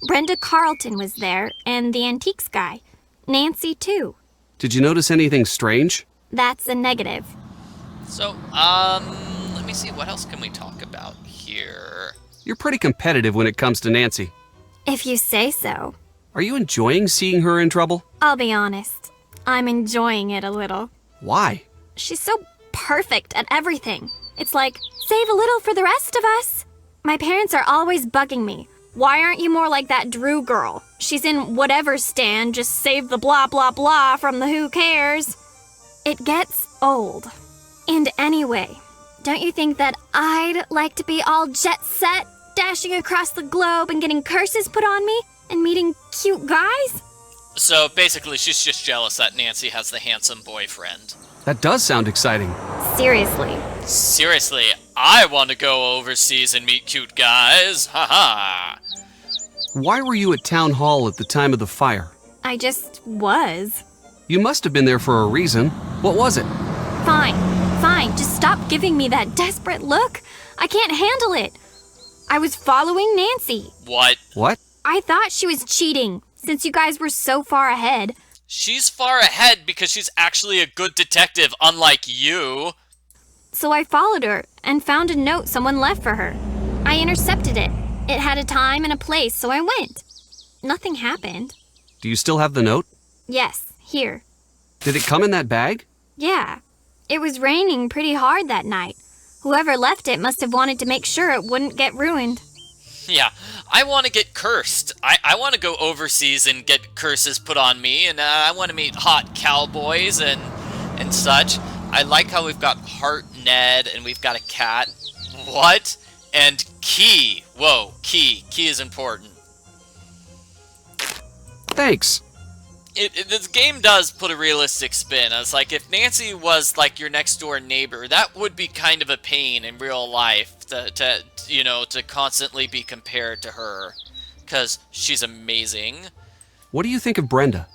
Brenda Carlton was there, and the antiques guy. Nancy, too. Did you notice anything strange? That's a negative. So, let me see, what else can we talk about here? You're pretty competitive when it comes to Nancy. If you say so. Are you enjoying seeing her in trouble? I'll be honest. I'm enjoying it a little. Why? She's so perfect at everything. It's like, save a little for the rest of us. My parents are always bugging me. Why aren't you more like that Drew girl? She's in whatever stand, just save the blah blah blah from the who cares. It gets old. And anyway, don't you think that I'd like to be all jet set, dashing across the globe and getting curses put on me and meeting cute guys? So basically, she's just jealous that Nancy has the handsome boyfriend. That does sound exciting. Seriously. Seriously, I want to go overseas and meet cute guys. Haha. Why were you at Town Hall at the time of the fire? I just was. You must have been there for a reason. What was it? Fine. Just stop giving me that desperate look. I can't handle it. I was following Nancy. What? What? I thought she was cheating, since you guys were so far ahead. She's far ahead because she's actually a good detective, unlike you. So I followed her and found a note someone left for her. I intercepted it. It had a time and a place, so I went. Nothing happened. Do you still have the note? Yes, here. Did it come in that bag? Yeah. It was raining pretty hard that night. Whoever left it must have wanted to make sure it wouldn't get ruined. Yeah, I want to get cursed. I want to go overseas and get curses put on me, and I want to meet hot cowboys and such. I like how we've got Heart Ned, and we've got a cat. What? And Key. Whoa, Key. Key is important. Thanks. This game does put a realistic spin. It's like, if Nancy was like your next door neighbor, that would be kind of a pain in real life to constantly be compared to her, because she's amazing. What do you think of Brenda?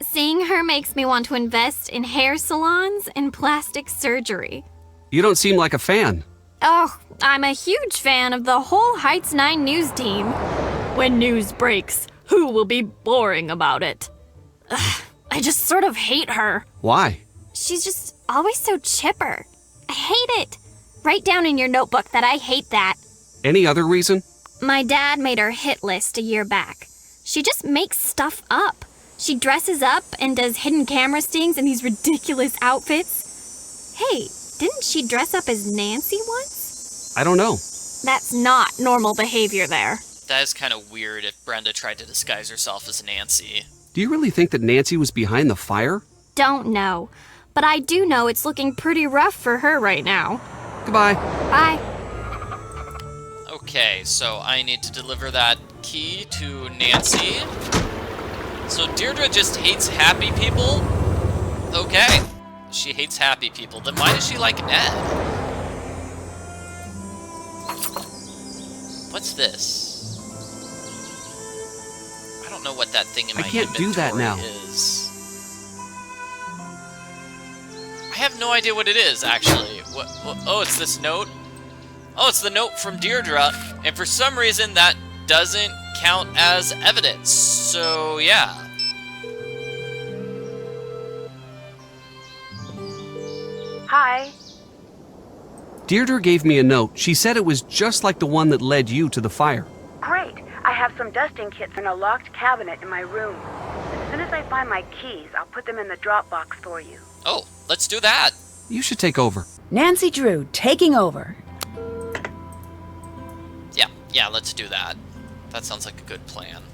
Seeing her makes me want to invest in hair salons and plastic surgery. You don't seem like a fan. Oh, I'm a huge fan of the whole Heights 9 news team. When news breaks, who will be boring about it? Ugh, I just sort of hate her. Why? She's just always so chipper. I hate it. Write down in your notebook that I hate that. Any other reason? My dad made her hit list a year back. She just makes stuff up. She dresses up and does hidden camera stings in these ridiculous outfits. Hey, didn't she dress up as Nancy once? I don't know. That's not normal behavior there. That is kind of weird if Brenda tried to disguise herself as Nancy. Do you really think that Nancy was behind the fire? Don't know. But I do know it's looking pretty rough for her right now. Goodbye. Bye. Okay, so I need to deliver that key to Nancy. So Deirdre just hates happy people? Okay. She hates happy people. Then why does she like Ned? What's this? I don't know what that thing in my inventory do that now. is. I have no idea what it is, actually. What? Oh, it's this note? Oh, it's the note from Deirdre, and for some reason that doesn't count as evidence. So, yeah. Hi. Deirdre gave me a note. She said it was just like the one that led you to the fire. Great. I have some dusting kits in a locked cabinet in my room. As soon as I find my keys, I'll put them in the Dropbox for you. Oh, let's do that. You should take over. Nancy Drew, taking over. Yeah, let's do that. That sounds like a good plan.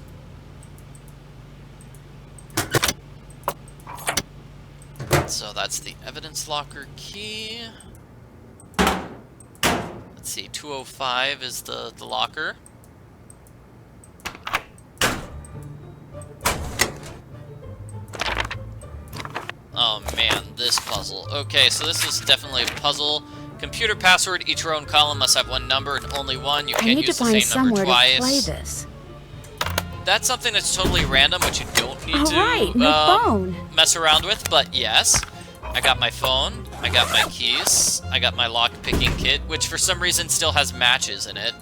So that's the evidence locker key. Let's see, 205 is the locker. Oh man, this puzzle. Okay, so this is definitely a puzzle. Computer password, each row and column must have one number and only one. You can't use the same number twice. To play this. That's something that's totally random, which you don't need my phone. Mess around with, but yes. I got my phone, I got my keys, I got my lock-picking kit, which for some reason still has matches in it.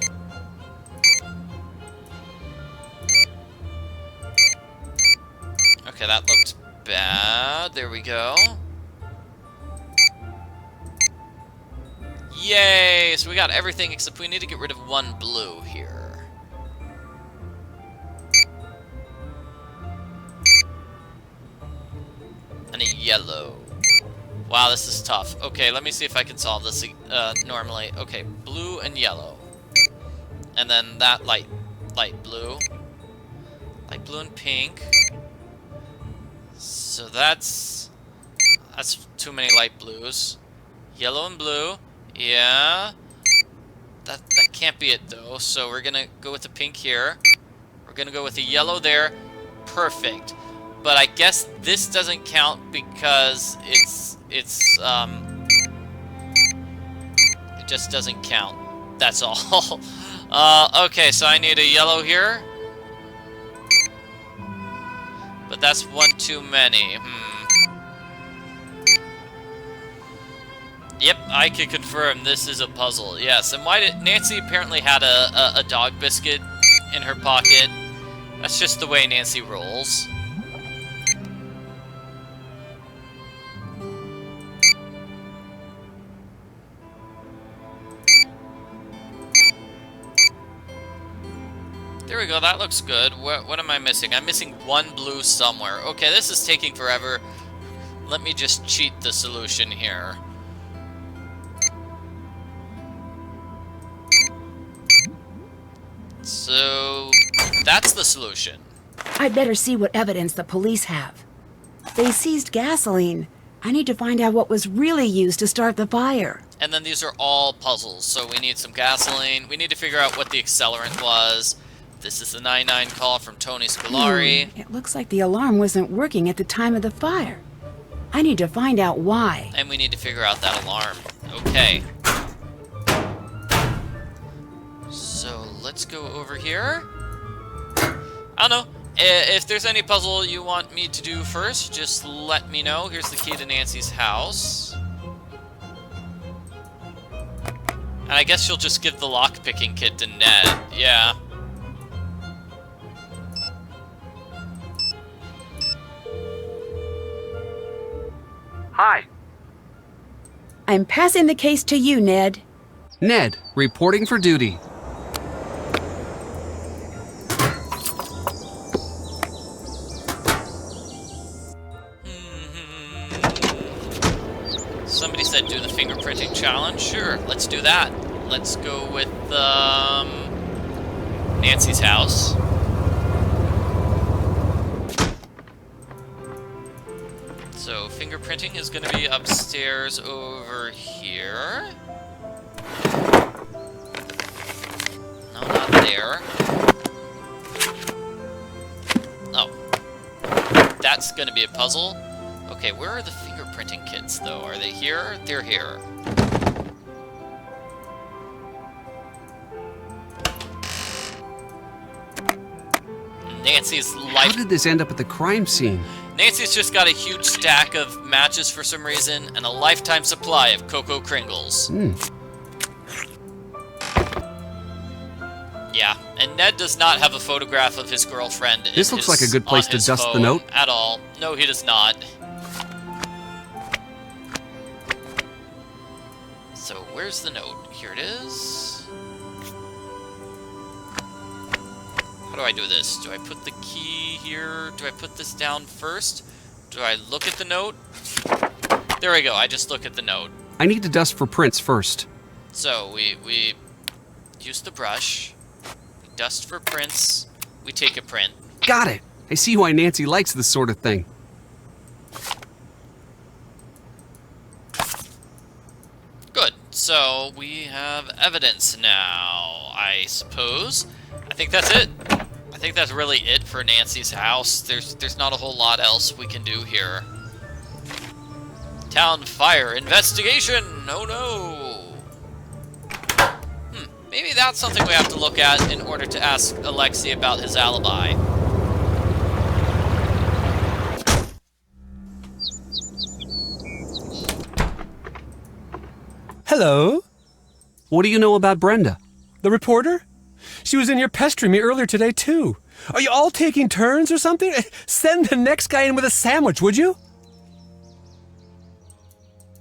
Okay, that looked bad. There we go. Yay! So we got everything except we need to get rid of one blue here. And a yellow. Wow, this is tough. Okay, let me see if I can solve this normally. Okay, blue and yellow. And then that light blue. Light blue and pink. So that's too many light blues. Yellow and blue. Yeah. That can't be it though. So we're gonna go with the pink here. We're gonna go with the yellow there. Perfect. But I guess this doesn't count because it just doesn't count. That's all. Okay, so I need a yellow here. But that's one too many. Yep, I can confirm this is a puzzle. Yes, and why did Nancy apparently had a dog biscuit in her pocket? That's just the way Nancy rolls. There we go, that looks good. What am I missing? I'm missing one blue somewhere. Okay, this is taking forever. Let me just cheat the solution here. So, that's the solution. I'd better see what evidence the police have. They seized gasoline. I need to find out what was really used to start the fire. And then these are all puzzles, so we need some gasoline. We need to figure out what the accelerant was. This is the 99 call from Tony Scolari. It looks like the alarm wasn't working at the time of the fire. I need to find out why. And we need to figure out that alarm. Okay. So let's go over here. I don't know. If there's any puzzle you want me to do first, just let me know. Here's the key to Nancy's house. And I guess she'll just give the lock-picking kit to Ned. Yeah. Hi. I'm passing the case to you, Ned. Ned, reporting for duty. Somebody said do the fingerprinting challenge. Sure, let's do that. Let's go with Nancy's house. So fingerprinting is going to be upstairs over here. No, not there. Oh. That's going to be a puzzle. Okay, where are the fingerprinting kits, though? Are they here? They're here. Nancy's life... How did this end up at the crime scene? Nancy's just got a huge stack of matches for some reason, and a lifetime supply of Cocoa Kringles. Yeah, and Ned does not have a photograph of his girlfriend. This looks like a good place to dust the note. At all. No, he does not. So, where's the note? Here it is. How do I do this? Do I put the key here? Do I put this down first? Do I look at the note? There we go, I just look at the note. I need to dust for prints first. So, we use the brush, we dust for prints, we take a print. Got it! I see why Nancy likes this sort of thing. Good, so we have evidence now, I suppose. I think that's it. I think that's really it for Nancy's house. There's not a whole lot else we can do here. Town fire investigation! Oh no! Maybe that's something we have to look at in order to ask Alexei about his alibi. Hello? What do you know about Brenda? The reporter? She was in here pestering me earlier today, too. Are you all taking turns or something? Send the next guy in with a sandwich, would you?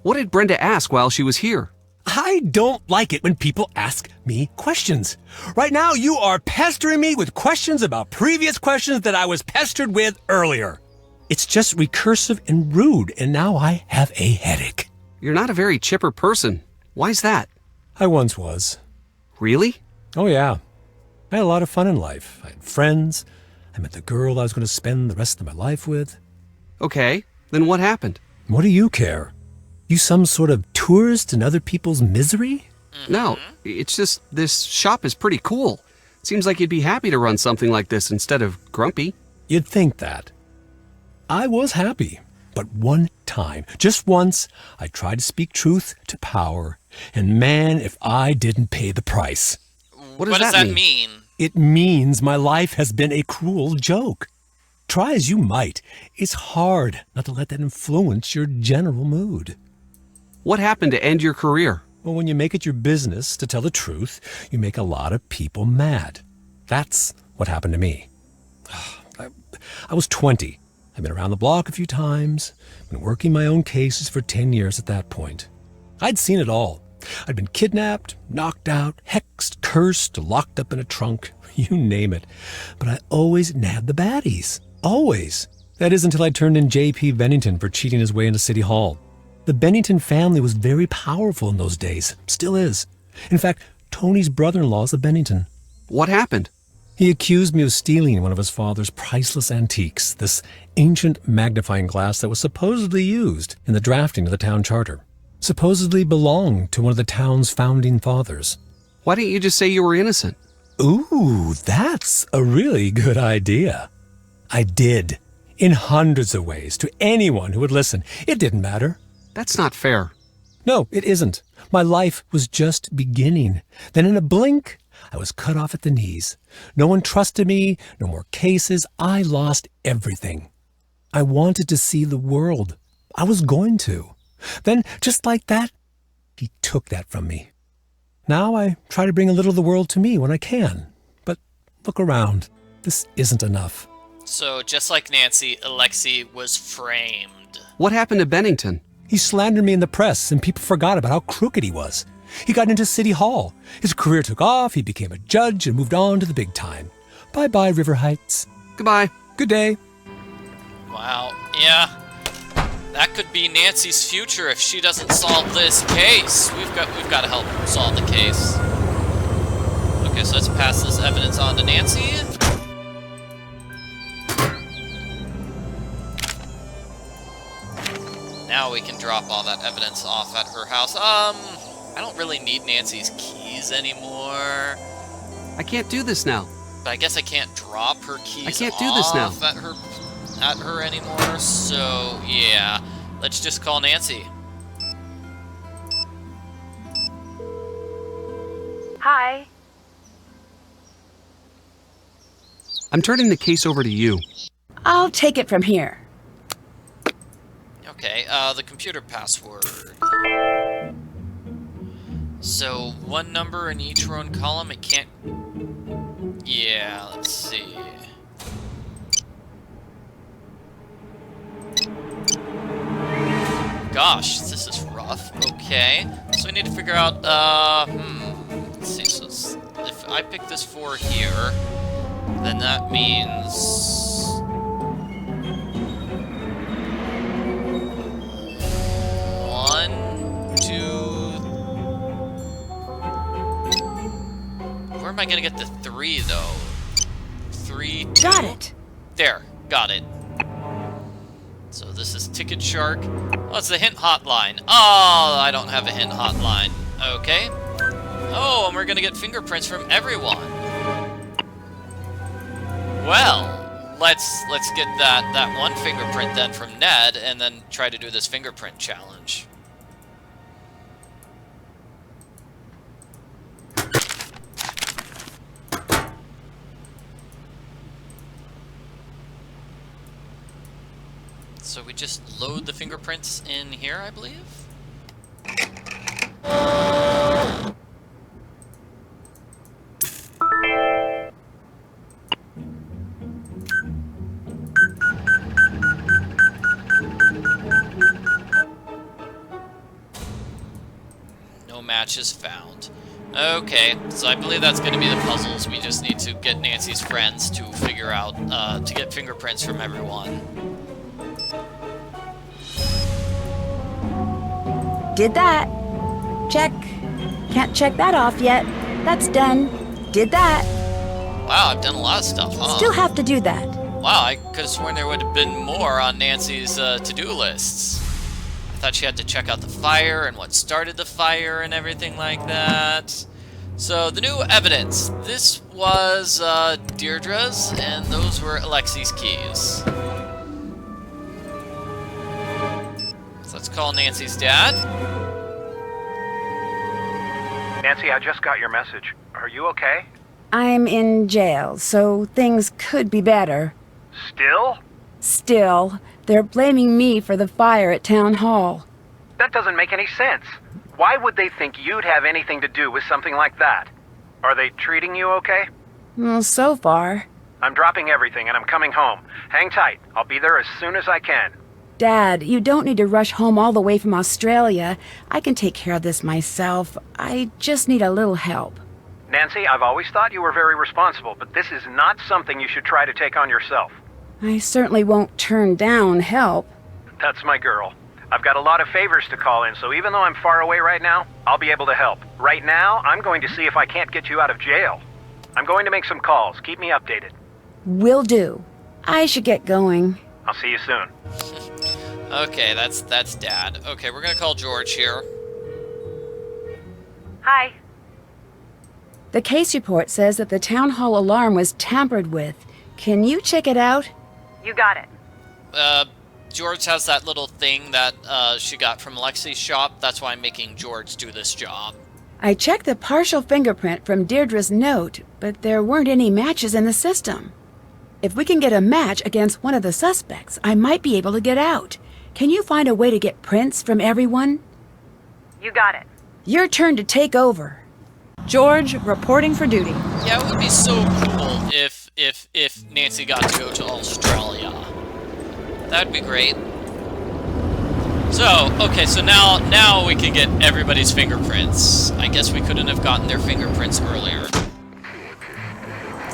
What did Brenda ask while she was here? I don't like it when people ask me questions. Right now, you are pestering me with questions about previous questions that I was pestered with earlier. It's just recursive and rude, and now I have a headache. You're not a very chipper person. Why's that? I once was. Really? Oh, yeah. I had a lot of fun in life. I had friends. I met the girl I was going to spend the rest of my life with. Okay, then what happened? What do you care? You some sort of tourist in other people's misery? No, it's just this shop is pretty cool. Seems like you'd be happy to run something like this instead of grumpy. You'd think that. I was happy, but one time, just once, I tried to speak truth to power, and man, if I didn't pay the price. What does that mean? It means my life has been a cruel joke. Try as you might, it's hard not to let that influence your general mood. What happened to end your career? Well, when you make it your business to tell the truth, you make a lot of people mad. That's what happened to me. I was 20. I've been around the block a few times, been working my own cases for 10 years at that point. I'd seen it all. I'd been kidnapped, knocked out, hexed, cursed, locked up in a trunk, you name it. But I always nabbed the baddies. Always. That is until I turned in J.P. Bennington for cheating his way into City Hall. The Bennington family was very powerful in those days. Still is. In fact, Tony's brother-in-law is a Bennington. What happened? He accused me of stealing one of his father's priceless antiques, this ancient magnifying glass that was supposedly used in the drafting of the town charter. Supposedly belonged to one of the town's founding fathers. Why didn't you just say you were innocent? Ooh, that's a really good idea. I did. In hundreds of ways, to anyone who would listen. It didn't matter. That's not fair. No, it isn't. My life was just beginning. Then in a blink, I was cut off at the knees. No one trusted me, no more cases. I lost everything. I wanted to see the world. I was going to. Then, just like that, he took that from me. Now I try to bring a little of the world to me when I can. But look around. This isn't enough. So, just like Nancy, Alexei was framed. What happened to Bennington? He slandered me in the press, and people forgot about how crooked he was. He got into City Hall. His career took off, he became a judge, and moved on to the big time. Bye-bye, River Heights. Goodbye. Good day. Wow, yeah. That could be Nancy's future if she doesn't solve this case. We've got to help solve the case. Okay, so let's pass this evidence on to Nancy. Now we can drop all that evidence off at her house. I don't really need Nancy's keys anymore. I can't do this now. But I guess I can't drop her keys I can't do this now. At her anymore, so yeah. Let's just call Nancy. Hi. I'm turning the case over to you. I'll take it from here. Okay, the computer password. So, one number in each row and column, it can't... Yeah, let's see. Gosh, this is rough. Okay, so we need to figure out, let's see, so if I pick this 4 here, then that means... 1, 2... Where am I gonna get the 3, though? 3, 2... Got it! There, got it. So this is Ticket Shark. Oh, it's the hint hotline. Oh, I don't have a hint hotline. Okay. Oh, and we're gonna get fingerprints from everyone. Well, let's get that one fingerprint then from Ned, and then try to do this fingerprint challenge. So we just load the fingerprints in here, I believe? No matches found. Okay, so I believe that's going to be the puzzles. We just need to get Nancy's friends to figure out, to get fingerprints from everyone. Did that. Check. Can't check that off yet. That's done. Did that. Wow, I've done a lot of stuff, huh? Still have to do that. Wow, I could have sworn there would have been more on Nancy's to-do lists. I thought she had to check out the fire and what started the fire and everything like that. So, the new evidence. This was Deirdre's, and those were Alexei's keys. Let's call Nancy's dad. Nancy, I just got your message. Are you okay? I'm in jail, so things could be better. Still? Still, they're blaming me for the fire at Town Hall. That doesn't make any sense. Why would they think you'd have anything to do with something like that? Are they treating you okay? Well, so far. I'm dropping everything and I'm coming home. Hang tight. I'll be there as soon as I can. Dad, you don't need to rush home all the way from Australia. I can take care of this myself. I just need a little help. Nancy, I've always thought you were very responsible, but this is not something you should try to take on yourself. I certainly won't turn down help. That's my girl. I've got a lot of favors to call in, so even though I'm far away right now, I'll be able to help. Right now, I'm going to see if I can't get you out of jail. I'm going to make some calls. Keep me updated. Will do. I should get going. I'll see you soon. Okay, that's Dad. Okay, we're gonna call George here. Hi. The case report says that the town hall alarm was tampered with. Can you check it out? You got it. George has that little thing that she got from Alexei's shop. That's why I'm making George do this job. I checked the partial fingerprint from Deirdre's note, but there weren't any matches in the system. If we can get a match against one of the suspects, I might be able to get out. Can you find a way to get prints from everyone? You got it. Your turn to take over. George, reporting for duty. Yeah, it would be so cool if Nancy got to go to Australia. That'd be great. So, okay, so now we can get everybody's fingerprints. I guess we couldn't have gotten their fingerprints earlier.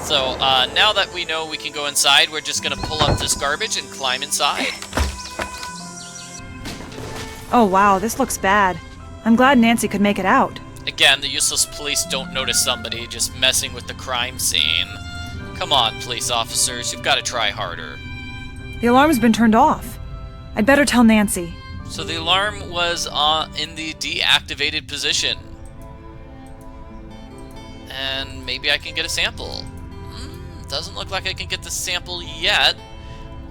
So, now that we know we can go inside, we're just gonna pull up this garbage and climb inside. Oh wow, this looks bad. I'm glad Nancy could make it out. Again, the useless police don't notice somebody just messing with the crime scene. Come on, police officers, you've got to try harder. The alarm's been turned off. I'd better tell Nancy. So the alarm was in the deactivated position. And maybe I can get a sample. Doesn't look like I can get the sample yet.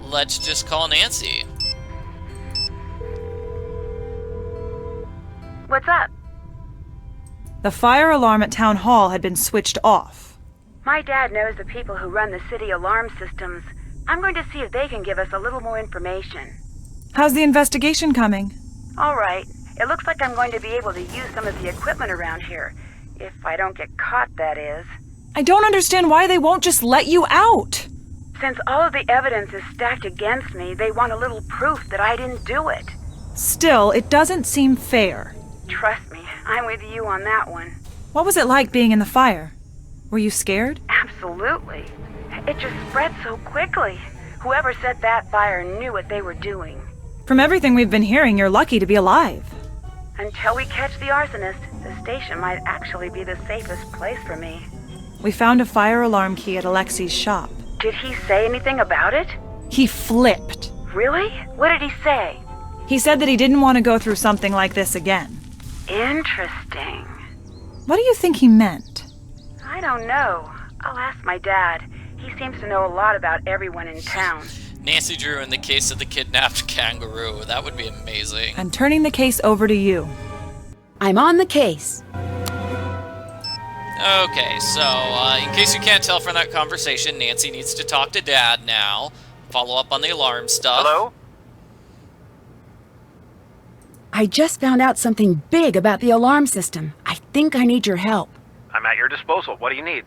Let's just call Nancy. What's up? The fire alarm at Town Hall had been switched off. My dad knows the people who run the city alarm systems. I'm going to see if they can give us a little more information. How's the investigation coming? All right. It looks like I'm going to be able to use some of the equipment around here. If I don't get caught, that is. I don't understand why they won't just let you out. Since all of the evidence is stacked against me, they want a little proof that I didn't do it. Still, it doesn't seem fair. Trust me, I'm with you on that one. What was it like being in the fire? Were you scared? Absolutely. It just spread so quickly. Whoever set that fire knew what they were doing. From everything we've been hearing, you're lucky to be alive. Until we catch the arsonist, the station might actually be the safest place for me. We found a fire alarm key at Alexei's shop. Did he say anything about it? He flipped. Really? What did he say? He said that he didn't want to go through something like this again. Interesting. What do you think he meant? I don't know. I'll ask my dad. He seems to know a lot about everyone in town. Nancy Drew in the case of the kidnapped kangaroo. That would be amazing. I'm turning the case over to you. I'm on the case. Okay, so, in case you can't tell from that conversation, Nancy needs to talk to Dad now. Follow up on the alarm stuff. Hello? I just found out something big about the alarm system. I think I need your help. I'm at your disposal. What do you need?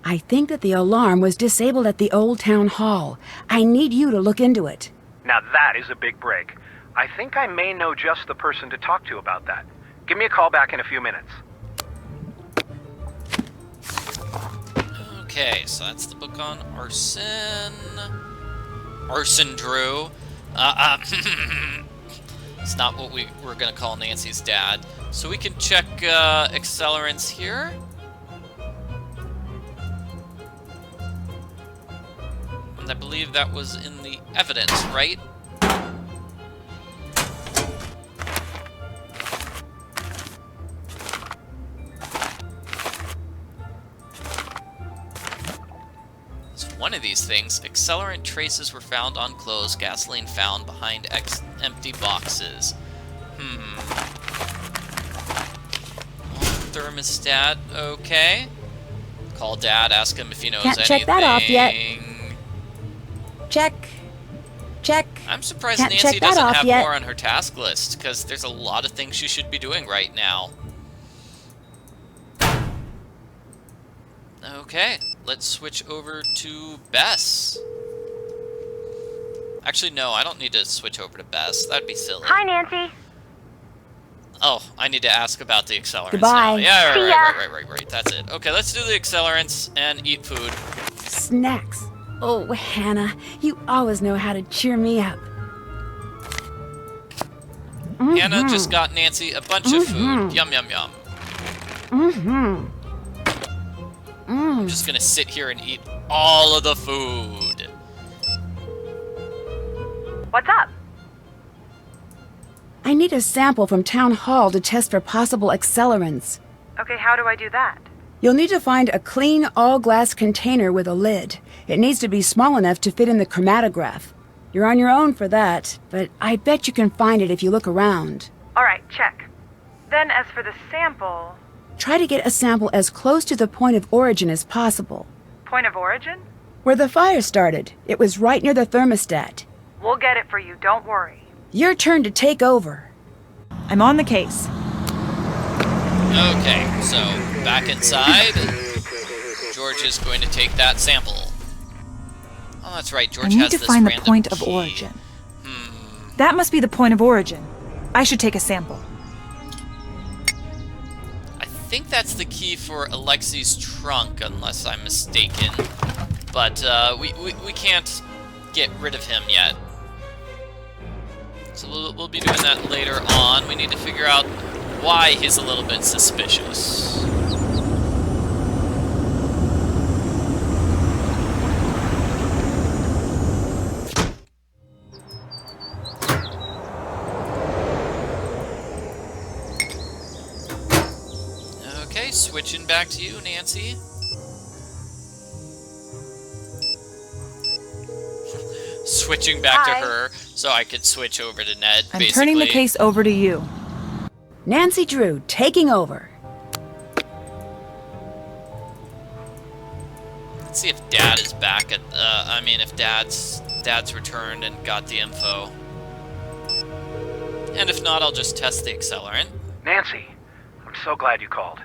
I think that the alarm was disabled at the old town hall. I need you to look into it. Now that is a big break. I think I may know just the person to talk to about that. Give me a call back in a few minutes. Okay, so that's the book on arson. Arson Drew. It's not what we were going to call Nancy's dad. So we can check accelerants here. And I believe that was in the evidence, right? One of these things, accelerant traces were found on clothes, gasoline found behind empty boxes. Thermostat, okay. Call Dad, ask him if he knows anything. Can't check that off yet. Check. Check. I'm surprised Can't Nancy check that doesn't off have yet. more on her task list, because there's a lot of things she should be doing right now. Okay, let's switch over to Bess. Actually, no, I don't need to switch over to Bess. That'd be silly. Hi, Nancy. Oh, I need to ask about the accelerants Goodbye. now. Yeah, See right. That's it. Okay, let's do the accelerants and eat food. Snacks. Oh, Hannah, you always know how to cheer me up. Hannah just got Nancy a bunch of food. Yum, yum, yum. I'm just gonna sit here and eat all of the food. What's up? I need a sample from Town Hall to test for possible accelerants. Okay, how do I do that? You'll need to find a clean, all-glass container with a lid. It needs to be small enough to fit in the chromatograph. You're on your own for that, but I bet you can find it if you look around. Alright, check. Then as for the sample... Try to get a sample as close to the point of origin as possible. Point of origin? Where the fire started. It was right near the thermostat. We'll get it for you, don't worry. Your turn to take over. I'm on the case. Okay, so back inside. George is going to take that sample. Oh, that's right. George I need has to this find the random point of key. origin. That must be the point of origin. I should take a sample. I think that's the key for Alexei's trunk, unless I'm mistaken. But we can't get rid of him yet. So we'll be doing that later on. We need to figure out why he's a little bit suspicious. Okay, switching back to you, Nancy. Switching back to her so I could switch over to Ned, I'm turning the case over to you. Nancy Drew, taking over. Let's see if Dad is back at, if Dad's returned and got the info. And if not, I'll just test the accelerant. Nancy, I'm so glad you called.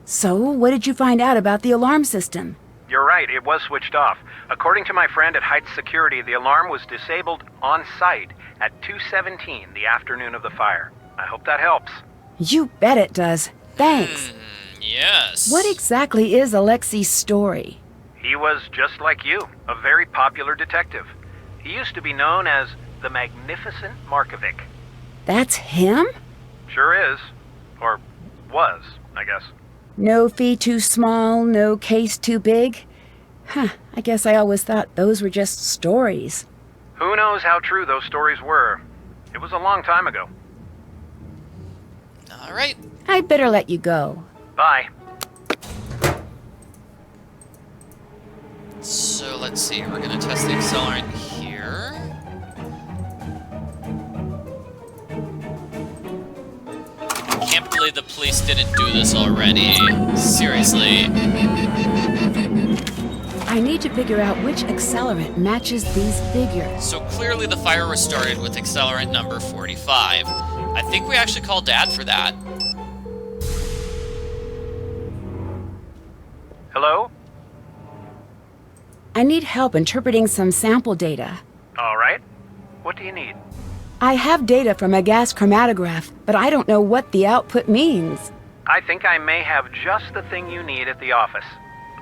So, what did you find out about the alarm system? You're right, it was switched off. According to my friend at Heights Security, the alarm was disabled on site at 2:17 the afternoon of the fire. I hope that helps. You bet it does. Thanks. Yes. What exactly is Alexei's story? He was just like you, a very popular detective. He used to be known as the Magnificent Markovic. That's him? Sure is. Or was, I guess. No fee too small, no case too big? Huh, I guess I always thought those were just stories. Who knows how true those stories were? It was a long time ago. All right. I'd better let you go. Bye. So let's see, we're gonna test the accelerant here. Can't believe the police didn't do this already. Seriously. I need to figure out which accelerant matches these figures. So clearly the fire was started with accelerant number 45. I think we actually called Dad for that. Hello? I need help interpreting some sample data. All right. What do you need? I have data from a gas chromatograph, but I don't know what the output means. I think I may have just the thing you need at the office.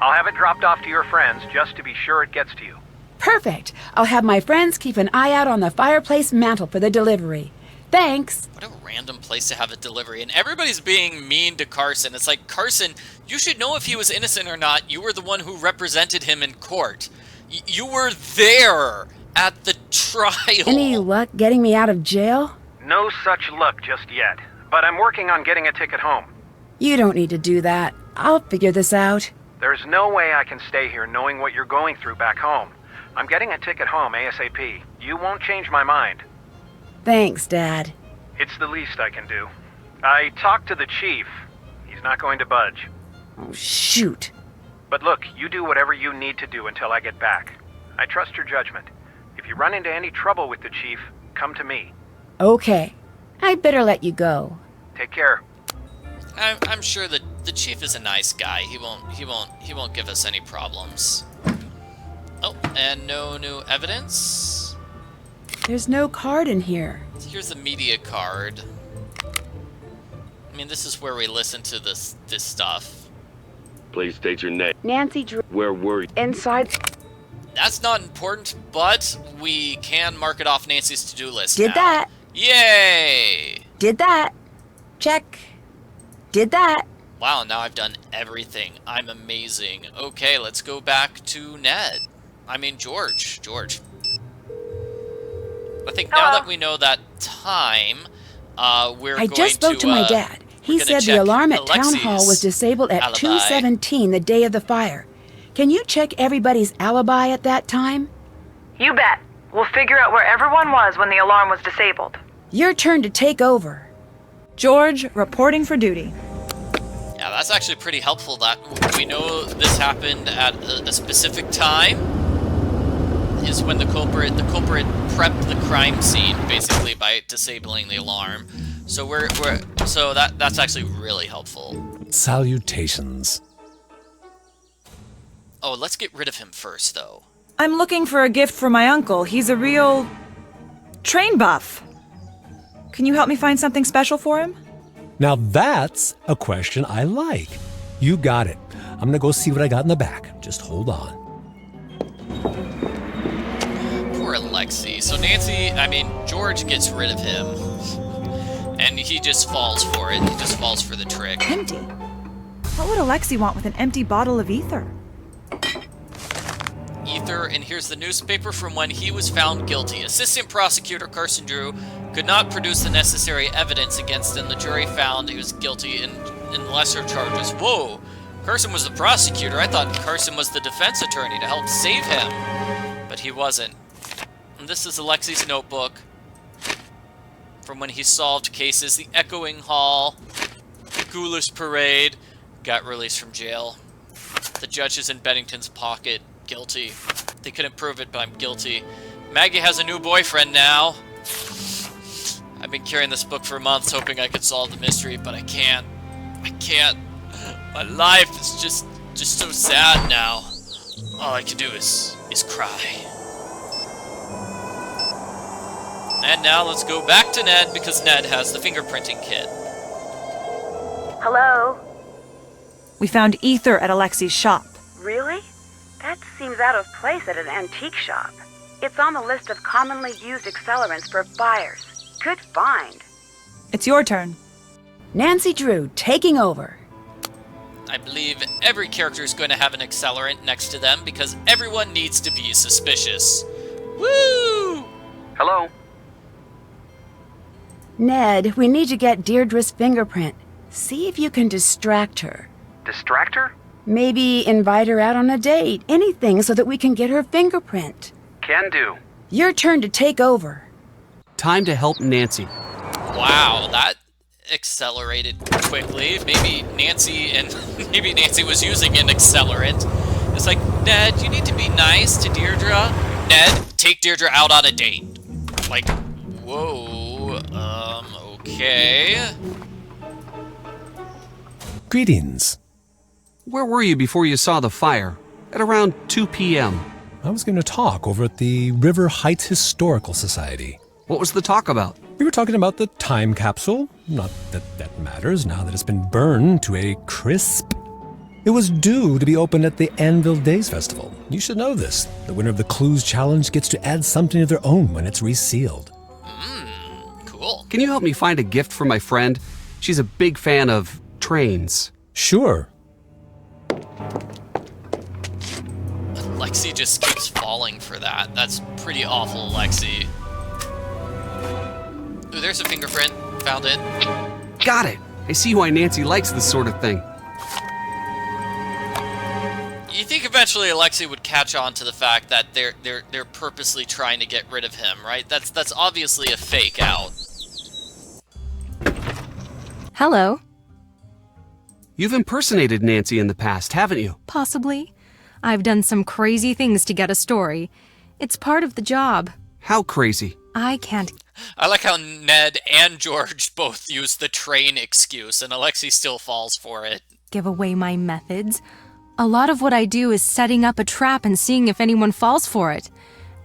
I'll have it dropped off to your friends just to be sure it gets to you. Perfect. I'll have my friends keep an eye out on the fireplace mantle for the delivery. Thanks. What a random place to have a delivery. And everybody's being mean to Carson. It's like, Carson, you should know if he was innocent or not. You were the one who represented him in court. You were there at the trial. Any luck getting me out of jail? No such luck just yet, but I'm working on getting a ticket home. You don't need to do that. I'll figure this out. There's no way I can stay here knowing what you're going through back home. I'm getting a ticket home ASAP. You won't change my mind. Thanks, Dad. It's the least I can do. I talked to the chief. He's not going to budge. Oh, shoot. But look, you do whatever you need to do until I get back. I trust your judgment. If you run into any trouble with the chief, come to me. Okay. I'd better let you go. Take care. I'm sure that the chief is a nice guy. He won't give us any problems. Oh, and no new evidence. There's no card in here. Here's the media card. I mean, this is where we listen to this stuff. Please state your name. Nancy Drew. Where were you? Inside. That's not important, but we can mark it off Nancy's to-do list Did now. that. Yay! Did that. Check. Did that. Wow, now I've done everything. I'm amazing. Okay, let's go back to George. I think now that we know that time, we're going to... I just spoke to my dad. He said the alarm at Town Hall was disabled at alibi. 2:17 the day of the fire. Can you check everybody's alibi at that time? You bet. We'll figure out where everyone was when the alarm was disabled. Your turn to take over. George, reporting for duty. Yeah, that's actually pretty helpful that we know this happened at a specific time. Is when the culprit prepped the crime scene basically by disabling the alarm. So that's actually really helpful. Salutations. Oh, let's get rid of him first though. I'm looking for a gift for my uncle. He's a real train buff. Can you help me find something special for him? Now that's a question I like. You got it. I'm gonna go see what I got in the back. Just hold on. Poor Alexei. So George gets rid of him. And he just falls for it. He just falls for the trick. Empty? What would Alexei want with an empty bottle of ether? Ether, and here's the newspaper from when he was found guilty. Assistant Prosecutor Carson Drew could not produce the necessary evidence against him. The jury found he was guilty in lesser charges. Whoa! Carson was the prosecutor. I thought Carson was the defense attorney to help save him. But he wasn't. And this is Alexei's notebook from when he solved cases. The Echoing Hall, the Ghoulish Parade, got released from jail. The judges in Bennington's pocket, guilty. They couldn't prove it, but I'm guilty. Maggie has a new boyfriend now. I've been carrying this book for months, hoping I could solve the mystery, but I can't. My life is just so sad now. All I can do is cry. And now let's go back to Ned, because Ned has the fingerprinting kit. Hello? We found ether at Alexei's shop. Really? That seems out of place at an antique shop. It's on the list of commonly used accelerants for fires. Good find. It's your turn. Nancy Drew, taking over. I believe every character is going to have an accelerant next to them because everyone needs to be suspicious. Woo! Hello? Ned, we need to get Deirdre's fingerprint. See if you can distract her. Distract her? Maybe invite her out on a date. Anything so that we can get her fingerprint. Can do. Your turn to take over. Time to help Nancy. Wow, that accelerated quickly. Maybe Nancy was using an accelerant. It's like, Ned, you need to be nice to Deirdre. Ned, take Deirdre out on a date. Like, whoa, okay. Greetings. Where were you before you saw the fire? At around 2 p.m. I was going to talk over at the River Heights Historical Society. What was the talk about? We were talking about the time capsule. Not that that matters now that it's been burned to a crisp. It was due to be opened at the Anvil Days Festival. You should know this. The winner of the Clues Challenge gets to add something of their own when it's resealed. Cool. Can you help me find a gift for my friend? She's a big fan of trains. Sure. Alexei just keeps falling for that. That's pretty awful, Alexei. Ooh, there's a fingerprint. Found it. Got it. I see why Nancy likes this sort of thing. You think eventually Alexei would catch on to the fact that they're purposely trying to get rid of him, right? That's obviously a fake out. Hello. You've impersonated Nancy in the past, haven't you? Possibly. I've done some crazy things to get a story. It's part of the job. How crazy? I can't. I like how Ned and George both use the train excuse, and Alexei still falls for it. Give away my methods. A lot of what I do is setting up a trap and seeing if anyone falls for it.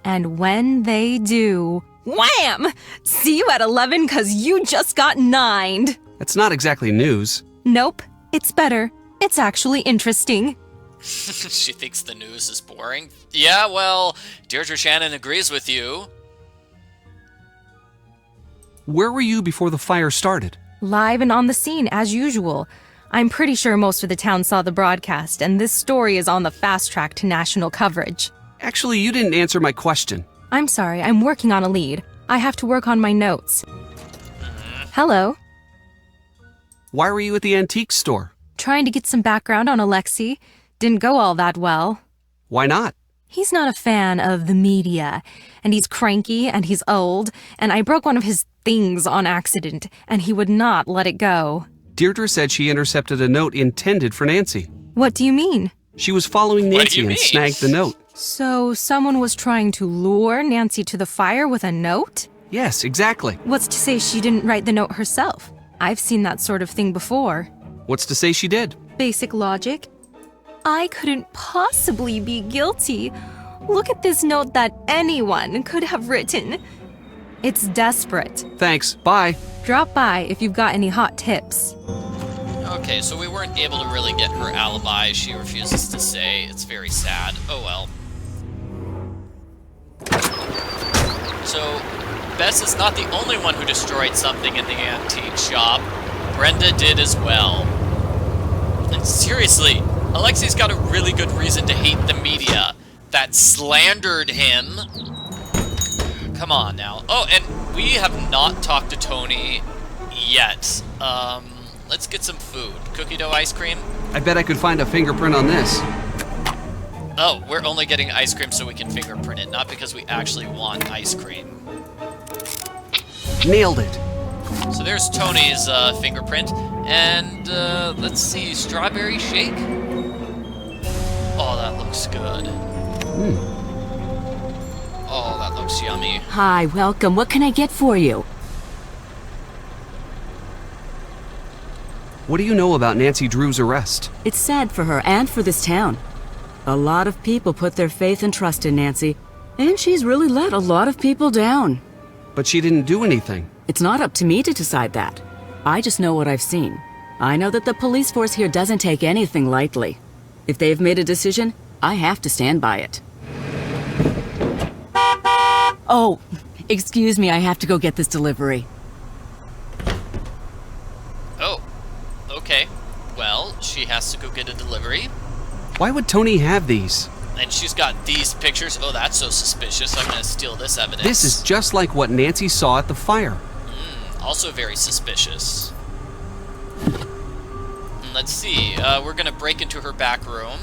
And when they do, Wham! See you at 11 'cause you just got 9'd. That's not exactly news. Nope, it's better. It's actually interesting. She thinks the news is boring. Yeah, well, Deirdre Shannon agrees with you. Where were you before the fire started? Live and on the scene, as usual. I'm pretty sure most of the town saw the broadcast, and this story is on the fast track to national coverage. Actually, you didn't answer my question. I'm sorry, I'm working on a lead. I have to work on my notes. Hello. Why were you at the antique store? Trying to get some background on Alexei. Didn't go all that well. Why not? He's not a fan of the media, and he's cranky, and he's old, and I broke one of his things on accident, and he would not let it go. Deirdre said she intercepted a note intended for Nancy. What do you mean? She was following Nancy and snagged the note. So someone was trying to lure Nancy to the fire with a note? Yes, exactly. What's to say she didn't write the note herself? I've seen that sort of thing before. What's to say she did? Basic logic. I couldn't possibly be guilty. Look at this note that anyone could have written. It's desperate. Thanks, bye. Drop by if you've got any hot tips. Okay, so we weren't able to really get her alibi. She refuses to say. It's very sad. Oh well. So, Bess is not the only one who destroyed something in the antique shop. Brenda did as well. And seriously, Alexei's got a really good reason to hate the media that slandered him. Come on now. Oh, and we have not talked to Tony yet. Let's get some food. Cookie dough ice cream? I bet I could find a fingerprint on this. Oh, we're only getting ice cream so we can fingerprint it, not because we actually want ice cream. Nailed it. So there's Tony's fingerprint, and let's see, strawberry shake? Oh, that looks good. Oh, that looks yummy. Hi, welcome. What can I get for you? What do you know about Nancy Drew's arrest? It's sad for her and for this town. A lot of people put their faith and trust in Nancy, and she's really let a lot of people down. But she didn't do anything. It's not up to me to decide that. I just know what I've seen. I know that the police force here doesn't take anything lightly. If they've made a decision, I have to stand by it. Oh, excuse me, I have to go get this delivery. Oh, okay. Well, she has to go get a delivery. Why would Tony have these? And she's got these pictures. Oh, that's so suspicious. I'm going to steal this evidence. This is just like what Nancy saw at the fire. Also very suspicious. Let's see. We're going to break into her back room.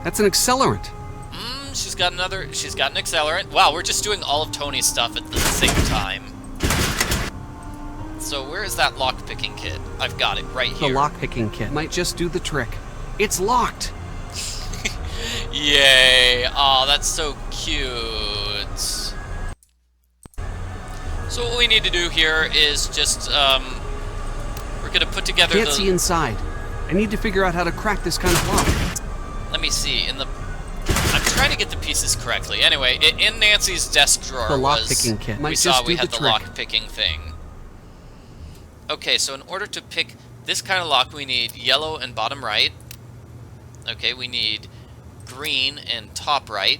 That's an accelerant. She's got an accelerant. Wow, we're just doing all of Tony's stuff at the same time. So where is that lockpicking kit? I've got it right here. The lockpicking kit might just do the trick. It's locked. Yay. Aw, that's so cute. So what we need to do here is just, we're gonna put together Can't see inside. I need to figure out how to crack this kind of lock. Let me see, I'm trying to get the pieces correctly. Anyway, in Nancy's desk drawer the lockpicking kit. We saw we had the lockpicking thing. Okay, so in order to pick this kind of lock, we need yellow and bottom right. Okay, we need green and top right.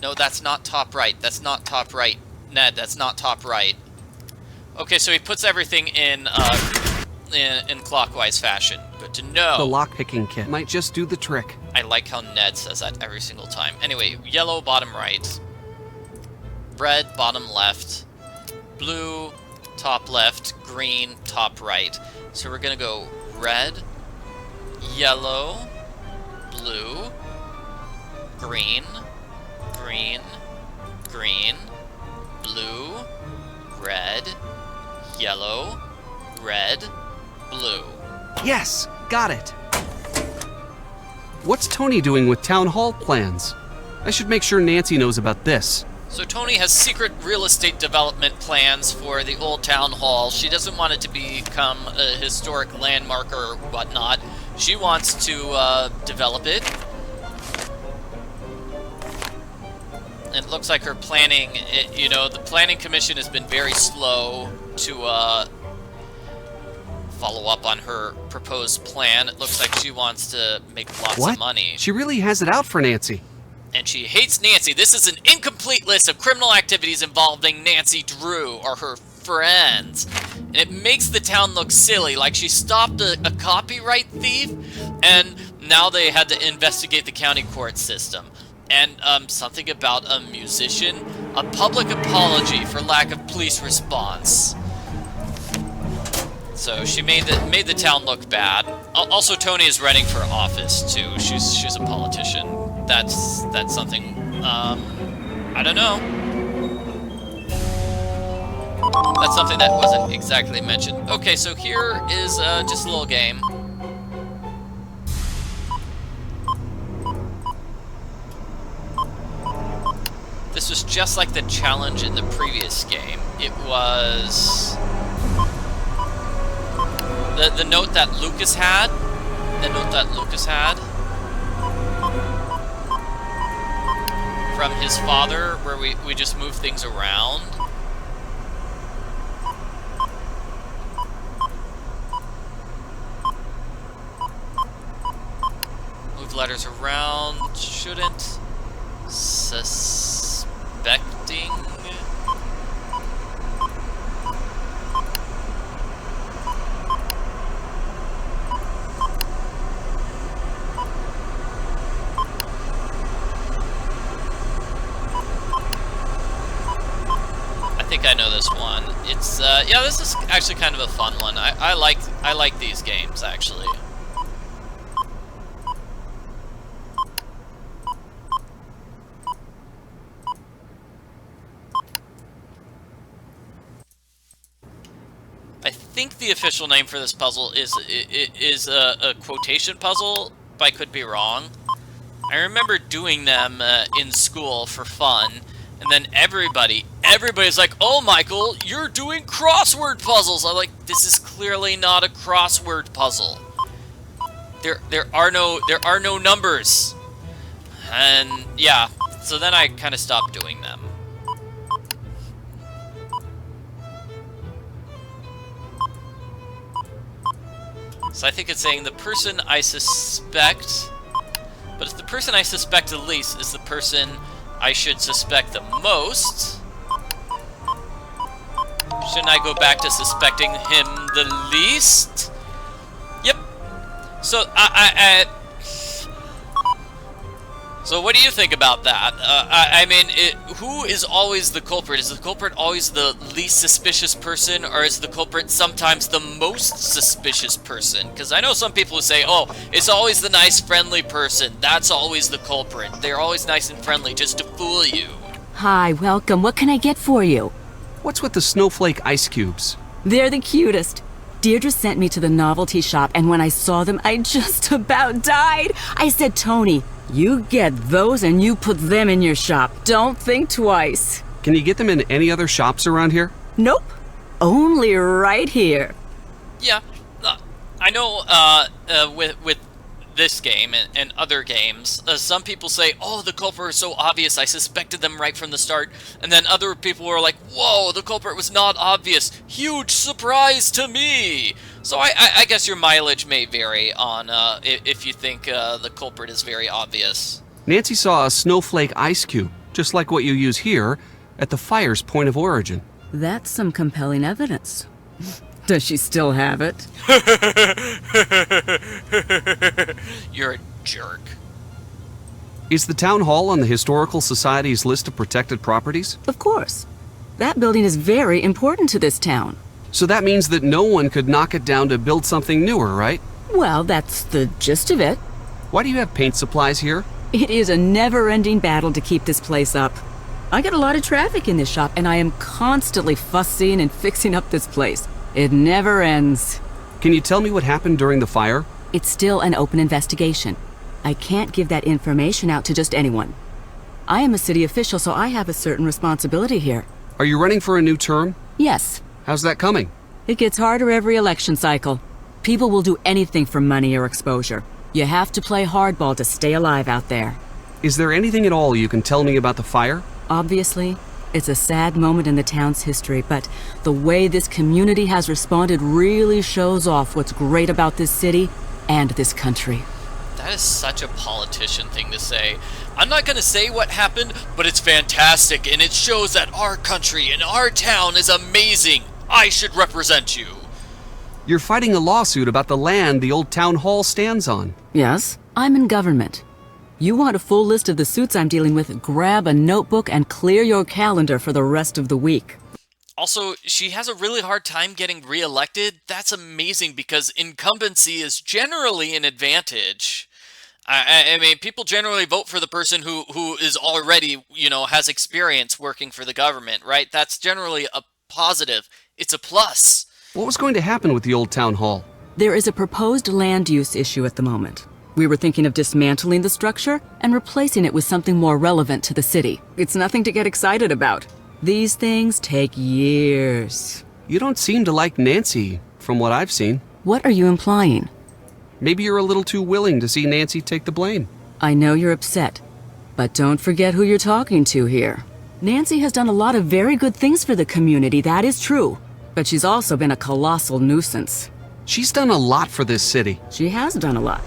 No, that's not top right. That's not top right. Ned, that's not top right. Okay, so he puts everything in clockwise fashion. Good to know. The lockpicking kit might just do the trick. I like how Ned says that every single time. Anyway, yellow bottom right. Red bottom left. Blue top left. Green top right. So we're gonna go red, yellow, blue, green, green, green, blue, red, yellow, red, blue. Yes, got it. What's Tony doing with town hall plans? I should make sure Nancy knows about this. So Tony has secret real estate development plans for the old town hall. She doesn't want it to become a historic landmark or whatnot. She wants to develop it. It looks like her planning, the planning commission has been very slow to follow up on her proposed plan. It looks like she wants to make lots of money. She really has it out for Nancy. And she hates Nancy. This is an incomplete list of criminal activities involving Nancy Drew or her friends. And it makes the town look silly, like she stopped a copyright thief, and now they had to investigate the county court system. And something about a musician, a public apology for lack of police response. So she made the town look bad. Also, Tony is running for office too. She's a politician. That's something. I don't know. That's something that wasn't exactly mentioned. Okay, so here is just a little game. This was just like the challenge in the previous game. It was the note that Lucas had. From his father, where we just move things around. Move letters around. Shouldn't. Suspecting. I think I know this one. It's yeah, this is actually kind of a fun one. I like these games actually. I think the official name for this puzzle is a quotation puzzle, but I could be wrong. I remember doing them in school for fun, and then everybody's like, "Oh, Michael, you're doing crossword puzzles." I'm like, "This is clearly not a crossword puzzle. There are no numbers." And yeah, so then I kind of stopped doing them. So I think it's saying the person I suspect, but if the person I suspect the least is the person I should suspect the most, shouldn't I go back to suspecting him the least? Yep. So so what do you think about that? I mean, who is always the culprit? Is the culprit always the least suspicious person, or is the culprit sometimes the most suspicious person? Because I know some people who say, oh, it's always the nice, friendly person. That's always the culprit. They're always nice and friendly just to fool you. Hi, welcome. What can I get for you? What's with the snowflake ice cubes? They're the cutest. Deirdre sent me to the novelty shop, and when I saw them, I just about died. I said, Tony, you get those and you put them in your shop. Don't think twice. Can you get them in any other shops around here? Nope. Only right here. Yeah, I know with this game and other games, some people say, oh, the culprit is so obvious, I suspected them right from the start. And then other people were like, whoa, the culprit was not obvious. Huge surprise to me. So I guess your mileage may vary on if you think the culprit is very obvious. Nancy saw a snowflake ice cube, just like what you use here, at the fire's point of origin. That's some compelling evidence. Does she still have it? You're a jerk. Is the town hall on the Historical Society's list of protected properties? Of course. That building is very important to this town. So that means that no one could knock it down to build something newer, right? Well, that's the gist of it. Why do you have paint supplies here? It is a never-ending battle to keep this place up. I get a lot of traffic in this shop, and I am constantly fussing and fixing up this place. It never ends. Can you tell me what happened during the fire? It's still an open investigation. I can't give that information out to just anyone. I am a city official, so I have a certain responsibility here. Are you running for a new term? Yes. How's that coming? It gets harder every election cycle. People will do anything for money or exposure. You have to play hardball to stay alive out there. Is there anything at all you can tell me about the fire? Obviously, it's a sad moment in the town's history, but the way this community has responded really shows off what's great about this city and this country. That is such a politician thing to say. I'm not going to say what happened, but it's fantastic, and it shows that our country and our town is amazing. I should represent you. You're fighting a lawsuit about the land the old town hall stands on. Yes, I'm in government. You want a full list of the suits I'm dealing with, grab a notebook and clear your calendar for the rest of the week. Also, she has a really hard time getting reelected. That's amazing because incumbency is generally an advantage. I mean, people generally vote for the person who is already, has experience working for the government, right? That's generally a positive. It's a plus. What was going to happen with the old town hall? There is a proposed land use issue at the moment. We were thinking of dismantling the structure and replacing it with something more relevant to the city. It's nothing to get excited about. These things take years. You don't seem to like Nancy, from what I've seen. What are you implying? Maybe you're a little too willing to see Nancy take the blame. I know you're upset, but don't forget who you're talking to here. Nancy has done a lot of very good things for the community, that is true. But she's also been a colossal nuisance. She's done a lot for this city. She has done a lot.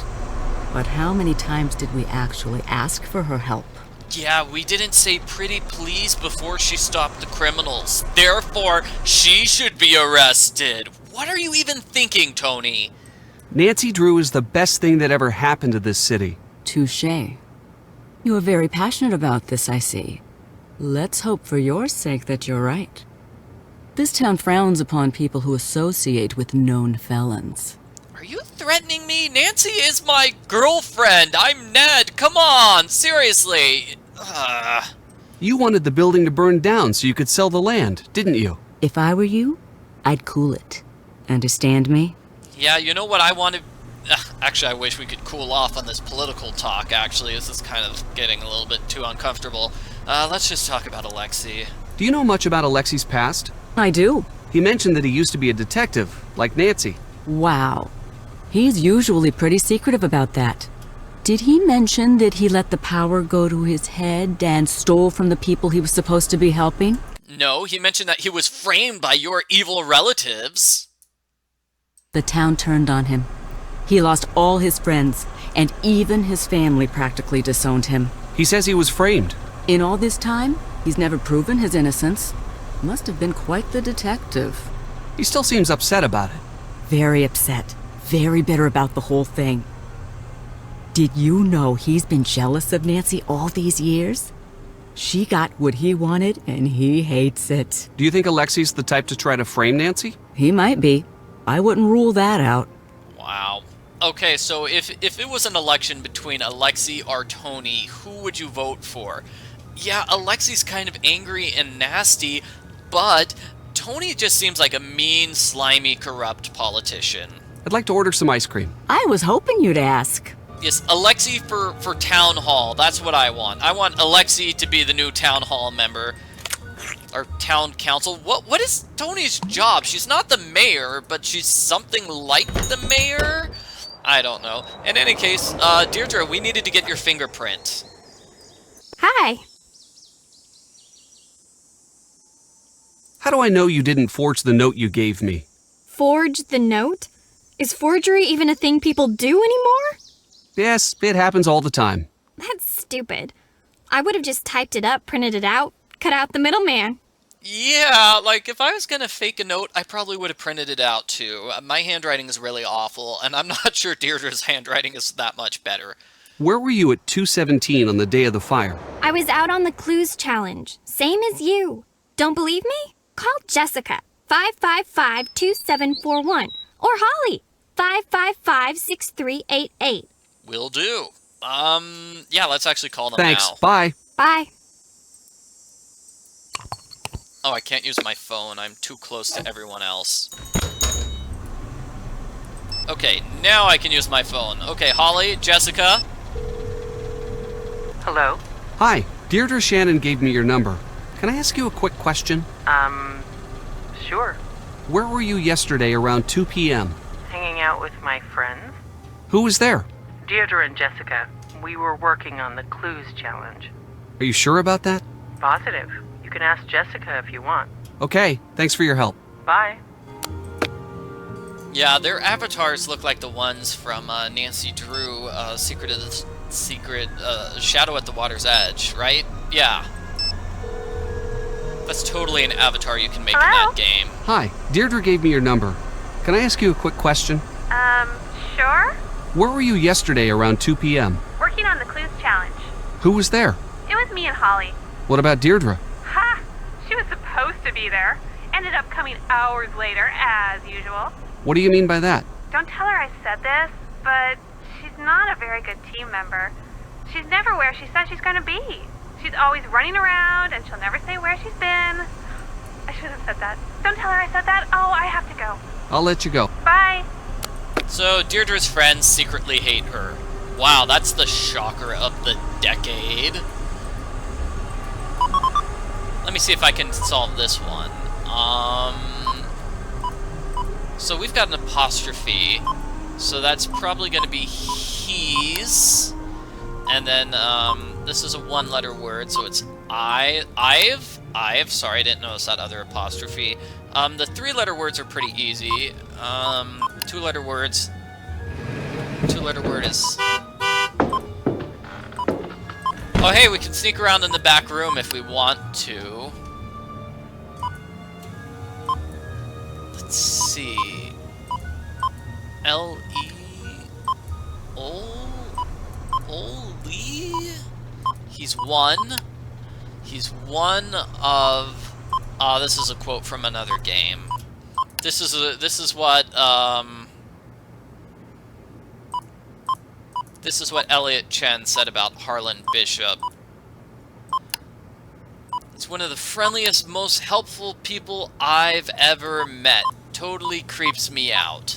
But how many times did we actually ask for her help? Yeah, we didn't say pretty please before she stopped the criminals. Therefore, she should be arrested. What are you even thinking, Tony? Nancy Drew is the best thing that ever happened to this city. Touché. You are very passionate about this, I see. Let's hope for your sake that you're right. This town frowns upon people who associate with known felons. Are you threatening me? Nancy is my girlfriend. I'm Ned. Come on, seriously. You wanted the building to burn down so you could sell the land, didn't you? If I were you, I'd cool it. Understand me? Yeah, you know what I wanted? Actually, I wish we could cool off on this political talk, actually. This is kind of getting a little bit too uncomfortable. Let's just talk about Alexei. Do you know much about Alexei's past? I do. He mentioned that he used to be a detective, like Nancy. Wow. He's usually pretty secretive about that. Did he mention that he let the power go to his head and stole from the people he was supposed to be helping? No, he mentioned that he was framed by your evil relatives. The town turned on him. He lost all his friends, and even his family practically disowned him. He says he was framed. In all this time, he's never proven his innocence. Must have been quite the detective. He still seems upset about it. Very upset. Very bitter about the whole thing. Did you know he's been jealous of Nancy all these years? She got what he wanted, and he hates it. Do you think Alexei's the type to try to frame Nancy? He might be. I wouldn't rule that out. Wow. Okay, so if it was an election between Alexei or Tony, who would you vote for? Yeah, Alexei's kind of angry and nasty, but Tony just seems like a mean, slimy, corrupt politician. I'd like to order some ice cream. I was hoping you'd ask. Yes, Alexei for town hall. That's what I want. I want Alexei to be the new town hall member. Or town council. What is Tony's job? She's not the mayor, but she's something like the mayor? I don't know. In any case, Deirdre, we needed to get your fingerprint. Hi. How do I know you didn't forge the note you gave me? Forge the note? Is forgery even a thing people do anymore? Yes, it happens all the time. That's stupid. I would have just typed it up, printed it out, cut out the middleman. Yeah, like if I was gonna fake a note, I probably would have printed it out too. My handwriting is really awful, and I'm not sure Deirdre's handwriting is that much better. Where were you at 2:17 on the day of the fire? I was out on the clues challenge, same as you. Don't believe me? Call Jessica, 555-2741, or Holly, 555-6388. Will do. Yeah, let's actually call them Thanks. now. Bye. Bye. Oh, I can't use my phone. I'm too close to everyone else. Okay, now I can use my phone. Okay, Holly, Jessica. Hello? Hi, Deirdre Shannon gave me your number. Can I ask you a quick question? Sure. Where were you yesterday around 2 p.m.? Hanging out with my friends. Who was there? Deirdre and Jessica. We were working on the clues challenge. Are you sure about that? Positive. You can ask Jessica if you want. Okay, thanks for your help. Bye. Yeah, their avatars look like the ones from Nancy Drew, Shadow at the Water's Edge, right? Yeah. That's totally an avatar you can make in that game. Hi, Deirdre gave me your number. Can I ask you a quick question? Sure? Where were you yesterday around 2 p.m.? Working on the clues challenge. Who was there? It was me and Holly. What about Deirdre? Ha! She was supposed to be there. Ended up coming hours later, as usual. What do you mean by that? Don't tell her I said this, but she's not a very good team member. She's never where she says she's going to be. She's always running around, and she'll never say where she's been. I should have said that. Don't tell her I said that. Oh, I have to go. I'll let you go. Bye. So, Deirdre's friends secretly hate her. Wow, that's the shocker of the decade. Let me see if I can solve this one. So we've got an apostrophe. So that's probably going to be he's. And then, this is a one-letter word, so it's I've. Sorry, I didn't notice that other apostrophe. The three-letter words are pretty easy. Two-letter words. Two-letter word is... Oh, hey, we can sneak around in the back room if we want to. Let's see. L-E... Oli? He's one. He's one of... this is a quote from another game. This is what Elliot Chen said about Harlan Bishop. It's one of the friendliest, most helpful people I've ever met. Totally creeps me out.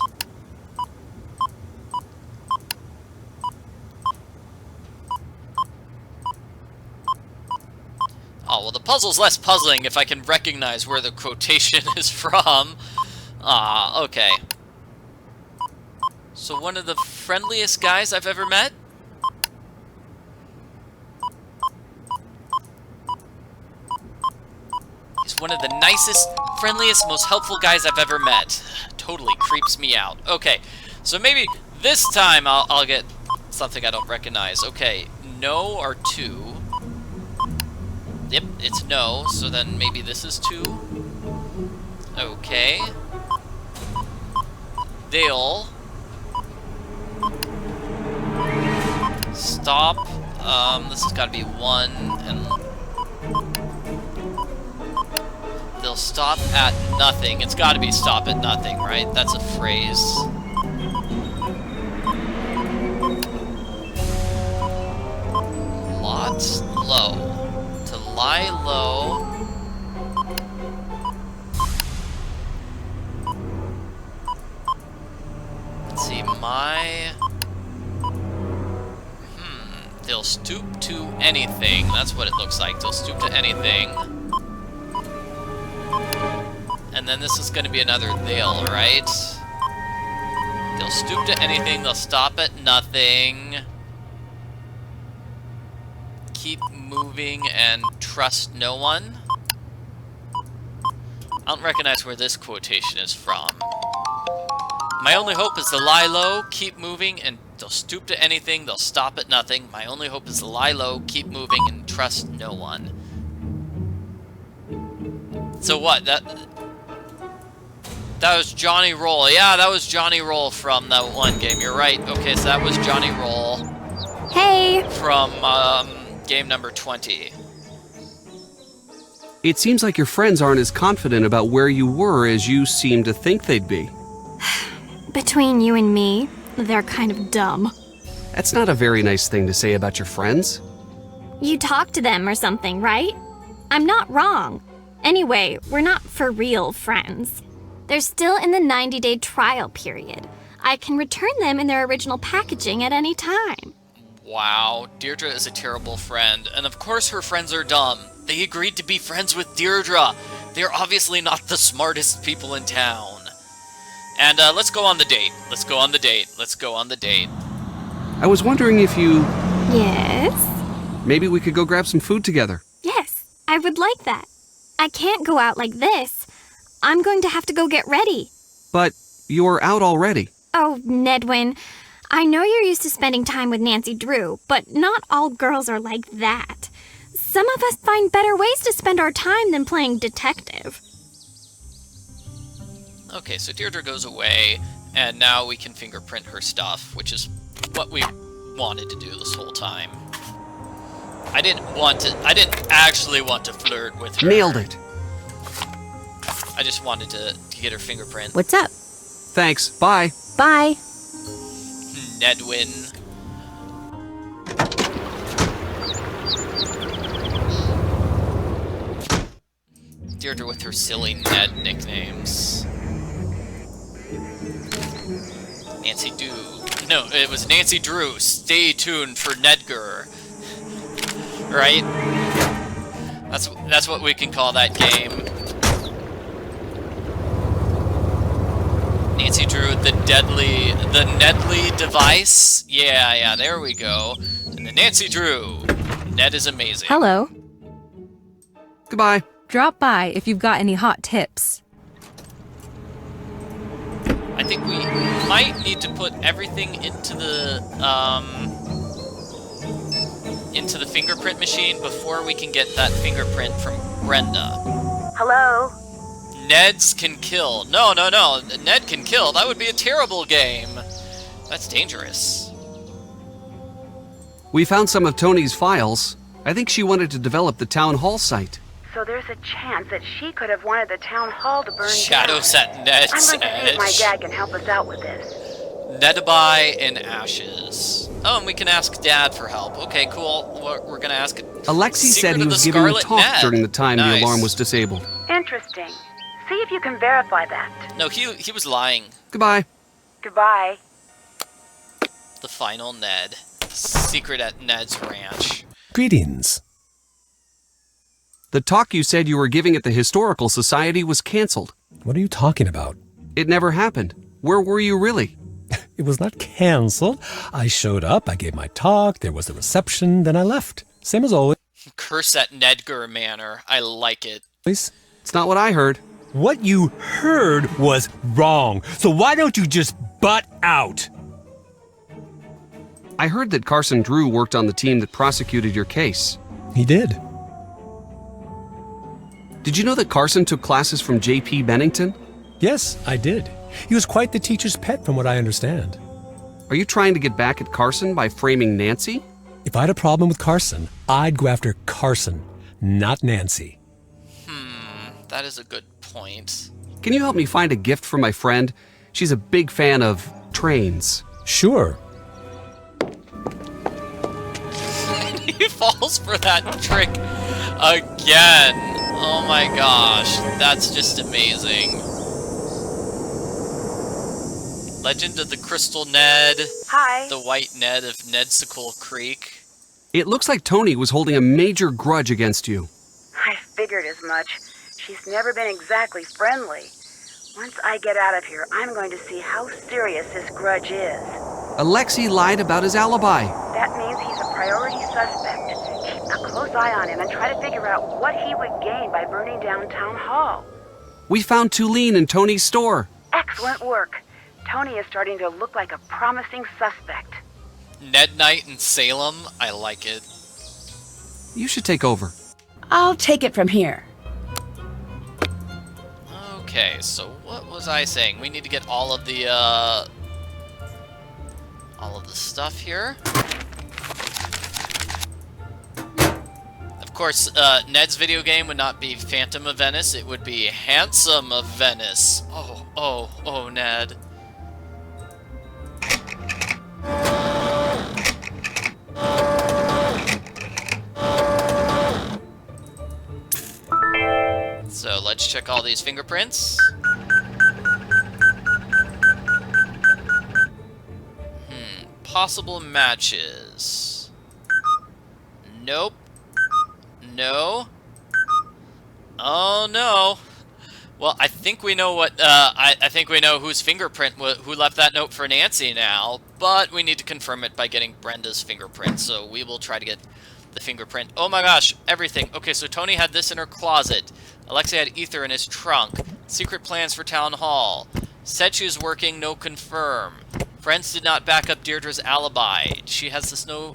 Oh, well, the puzzle's less puzzling if I can recognize where the quotation is from. Okay. So one of the friendliest guys I've ever met? He's one of the nicest, friendliest, most helpful guys I've ever met. Totally creeps me out. Okay, so maybe this time I'll get something I don't recognize. Okay, no or two. Yep, it's no, so then maybe this is two. Okay. They'll stop. This has got to be one, and they'll stop at nothing. It's got to be stop at nothing, right? That's a phrase. Lots low. To lie low. Let's see, they'll stoop to anything. That's what it looks like. They'll stoop to anything. And then this is going to be another they'll, right? They'll stoop to anything. They'll stop at nothing. Keep moving and trust no one. I don't recognize where this quotation is from. My only hope is to lie low, keep moving, and they'll stoop to anything, they'll stop at nothing. My only hope is to lie low, keep moving, and trust no one. So what? That was Johnny Roll. Yeah, that was Johnny Roll from that one game. You're right. Okay, so that was Johnny Roll. Hey! From, game number 20. It seems like your friends aren't as confident about where you were as you seem to think they'd be. Between you and me, they're kind of dumb. That's not a very nice thing to say about your friends. You talk to them or something, right? I'm not wrong. Anyway, we're not for real friends. They're still in the 90-day trial period. I can return them in their original packaging at any time. Wow, Deirdre is a terrible friend, and of course her friends are dumb. They agreed to be friends with Deirdre. They're obviously not the smartest people in town. And let's go on the date. Let's go on the date. Let's go on the date. I was wondering if you... Yes? Maybe we could go grab some food together. Yes. I would like that. I can't go out like this. I'm going to have to go get ready. But you're out already. Oh, Nedwin, I know you're used to spending time with Nancy Drew, but not all girls are like that. Some of us find better ways to spend our time than playing detective. Okay, so Deirdre goes away, and now we can fingerprint her stuff, which is what we wanted to do this whole time. I didn't actually want to flirt with her. Nailed it. I just wanted to get her fingerprint. What's up? Thanks. Bye. Bye. Nedwin. Deirdre with her silly Ned nicknames. Nancy Drew. No, it was Nancy Drew. Stay tuned for Nedgar. Right? That's what we can call that game. Nancy Drew, the Nedley device. Yeah, there we go. And the Nancy Drew. Ned is amazing. Hello. Goodbye. Drop by if you've got any hot tips. I think we might need to put everything into the fingerprint machine before we can get that fingerprint from Brenda. Hello? Ned's can kill. No. Ned can kill. That would be a terrible game. That's dangerous. We found some of Tony's files. I think she wanted to develop the town hall site. So there's a chance that she could have wanted the town hall to burn Shadows down. at Ned's I'm going to see if my edge. dad can help us out with this. Alibi in ashes. Oh, and we can ask Dad for help. Okay, cool. We're gonna ask. Alexei said he was giving a talk during the time the alarm was disabled. Interesting. See if you can verify that. No, he was lying. Goodbye. Goodbye. The final Ned. Secret at Ned's ranch. Greetings. The talk you said you were giving at the Historical Society was canceled. What are you talking about? It never happened. Where were you really? It was not canceled. I showed up, I gave my talk, there was a reception, then I left. Same as always. Curse at Nedgar Manor. I like it. It's not what I heard. What you heard was wrong. So why don't you just butt out? I heard that Carson Drew worked on the team that prosecuted your case. He did. Did you know that Carson took classes from J.P. Bennington? Yes, I did. He was quite the teacher's pet from what I understand. Are you trying to get back at Carson by framing Nancy? If I had a problem with Carson, I'd go after Carson, not Nancy. That is a good point. Can you help me find a gift for my friend? She's a big fan of trains. Sure. He falls for that trick again. Oh my gosh, that's just amazing. Legend of the Crystal Ned. Hi. The White Ned of Nedsicle Creek. It looks like Tony was holding a major grudge against you. I figured as much. She's never been exactly friendly. Once I get out of here, I'm going to see how serious this grudge is. Alexei lied about his alibi. That means he's a priority suspect. Keep a close eye on him and try to figure out what he would gain by burning down Town Hall. We found Tulane in Tony's store. Excellent work. Tony is starting to look like a promising suspect. Ned Night in Salem. I like it. You should take over. I'll take it from here. Okay, so what was I saying? We need to get all of the stuff here. Of course, Ned's video game would not be Phantom of Venice, it would be Handsome of Venice. Oh, Ned. So let's check all these fingerprints. Possible matches. Nope. No. Oh no. Well, I think we know what, I think we know whose fingerprint, who left that note for Nancy now, but we need to confirm it by getting Brenda's fingerprint, so we will try to get the fingerprint. Oh my gosh, everything. Okay, so Tony had this in her closet. Alexei had ether in his trunk. Secret plans for town hall. Said she was working, no confirm. Friends did not back up Deirdre's alibi. She has the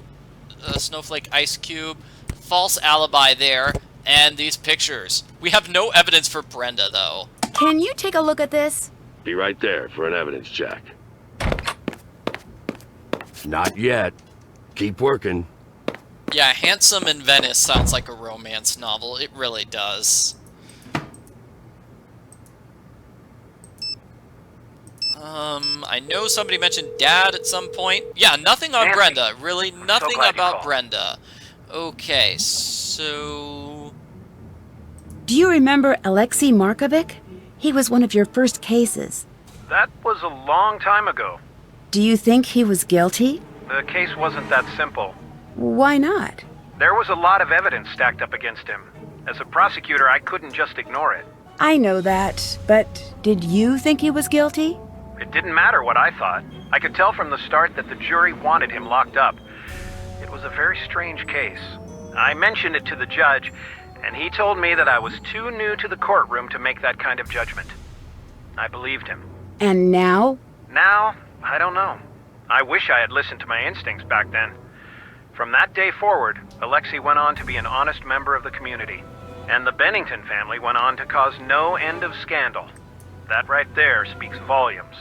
snowflake ice cube. False alibi there. And these pictures. We have no evidence for Brenda, though. Can you take a look at this? Be right there for an evidence check. Not yet. Keep working. Yeah, Handsome in Venice sounds like a romance novel. It really does. I know somebody mentioned Dad at some point. Yeah, nothing on Brenda. Really, nothing about Brenda. Okay, so... Do you remember Alexei Markovic? He was one of your first cases. That was a long time ago. Do you think he was guilty? The case wasn't that simple. Why not? There was a lot of evidence stacked up against him. As a prosecutor, I couldn't just ignore it. I know that, but did you think he was guilty? It didn't matter what I thought. I could tell from the start that the jury wanted him locked up. It was a very strange case. I mentioned it to the judge, and he told me that I was too new to the courtroom to make that kind of judgment. I believed him. And now? Now, I don't know. I wish I had listened to my instincts back then. From that day forward, Alexei went on to be an honest member of the community. And the Bennington family went on to cause no end of scandal. That right there speaks volumes.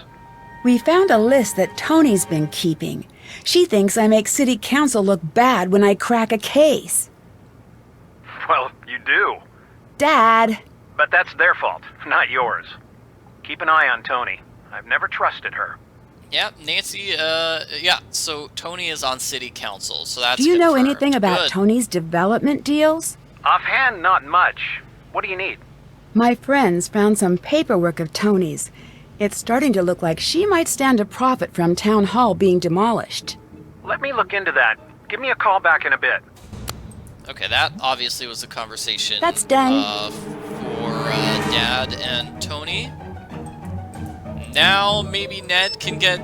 We found a list that Tony's been keeping. She thinks I make city council look bad when I crack a case. Well, you do. Dad! But that's their fault, not yours. Keep an eye on Tony. I've never trusted her. Yeah, Nancy, yeah, so Tony is on city council, so that's Do you know confirmed. anything about Good. Tony's development deals? Offhand, not much. What do you need? My friends found some paperwork of Tony's. It's starting to look like she might stand to profit from Town Hall being demolished. Let me look into that. Give me a call back in a bit. Okay, that obviously was a conversation. That's done. For Dad and Tony. Now maybe Ned can get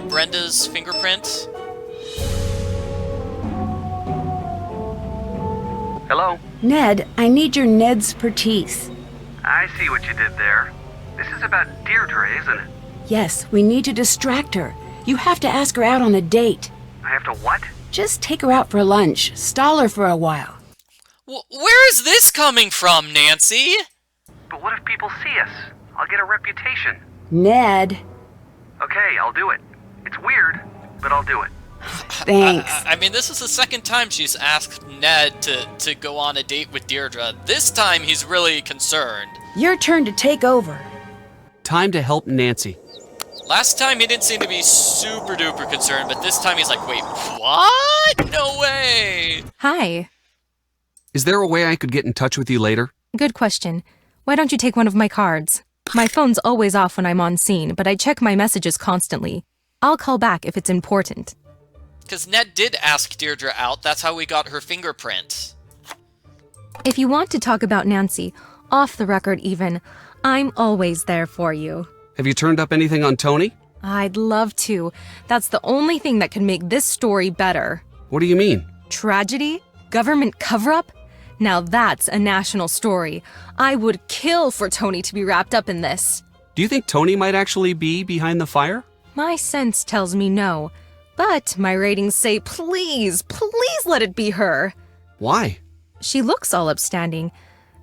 Brenda's fingerprint. Hello? Ned, I need your Ned's expertise. I see what you did there. This is about Deirdre, isn't it? Yes, we need to distract her. You have to ask her out on a date. I have to what? Just take her out for lunch. Stall her for a while. Where is this coming from, Nancy? But what if people see us? I'll get a reputation. Ned. Okay, I'll do it. It's weird, but I'll do it. Thanks. I mean, this is the second time she's asked Ned to go on a date with Deirdre. This time he's really concerned. Your turn to take over. Time to help Nancy. Last time he didn't seem to be super duper concerned, but this time he's like, wait, what? No way! Hi. Is there a way I could get in touch with you later? Good question. Why don't you take one of my cards? My phone's always off when I'm on scene, but I check my messages constantly. I'll call back if it's important. Because Ned did ask Deirdre out, that's how we got her fingerprint. If you want to talk about Nancy, off the record even, I'm always there for you. Have you turned up anything on Tony? I'd love to. That's the only thing that could make this story better. What do you mean? Tragedy? Government cover-up? Now that's a national story. I would kill for Tony to be wrapped up in this. Do you think Tony might actually be behind the fire? My sense tells me no. But my ratings say please let it be her. Why? She looks all upstanding,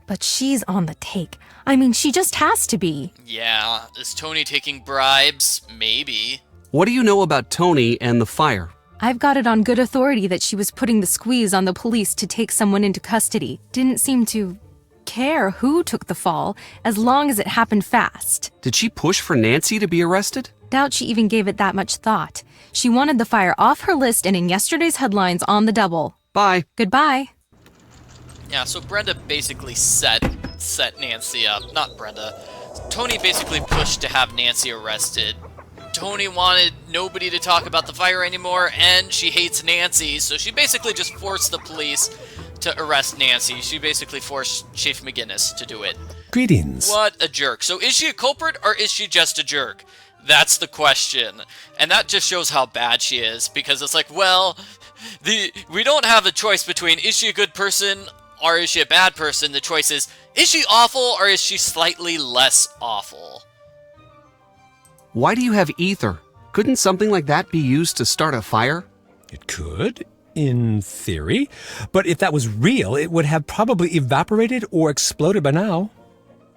but she's on the take. I mean, she just has to be. Yeah, is Tony taking bribes? Maybe. What do you know about Tony and the fire? I've got it on good authority that she was putting the squeeze on the police to take someone into custody. Didn't seem to care who took the fall, as long as it happened fast. Did she push for Nancy to be arrested? Doubt she even gave it that much thought. She wanted the fire off her list and in yesterday's headlines on the double. Bye. Goodbye. Yeah, so Brenda basically set Nancy up. Not Brenda. Tony basically pushed to have Nancy arrested. Tony wanted nobody to talk about the fire anymore, and she hates Nancy, so she basically just forced the police to arrest Nancy. She basically forced Chief McGinnis to do it. Greetings. What a jerk. So is she a culprit, or is she just a jerk? That's the question. And that just shows how bad she is, because it's like, well, We don't have a choice between is she a good person or is she a bad person. The choice is she awful or is she slightly less awful? Why do you have ether? Couldn't something like that be used to start a fire? It could, in theory. But if that was real, it would have probably evaporated or exploded by now.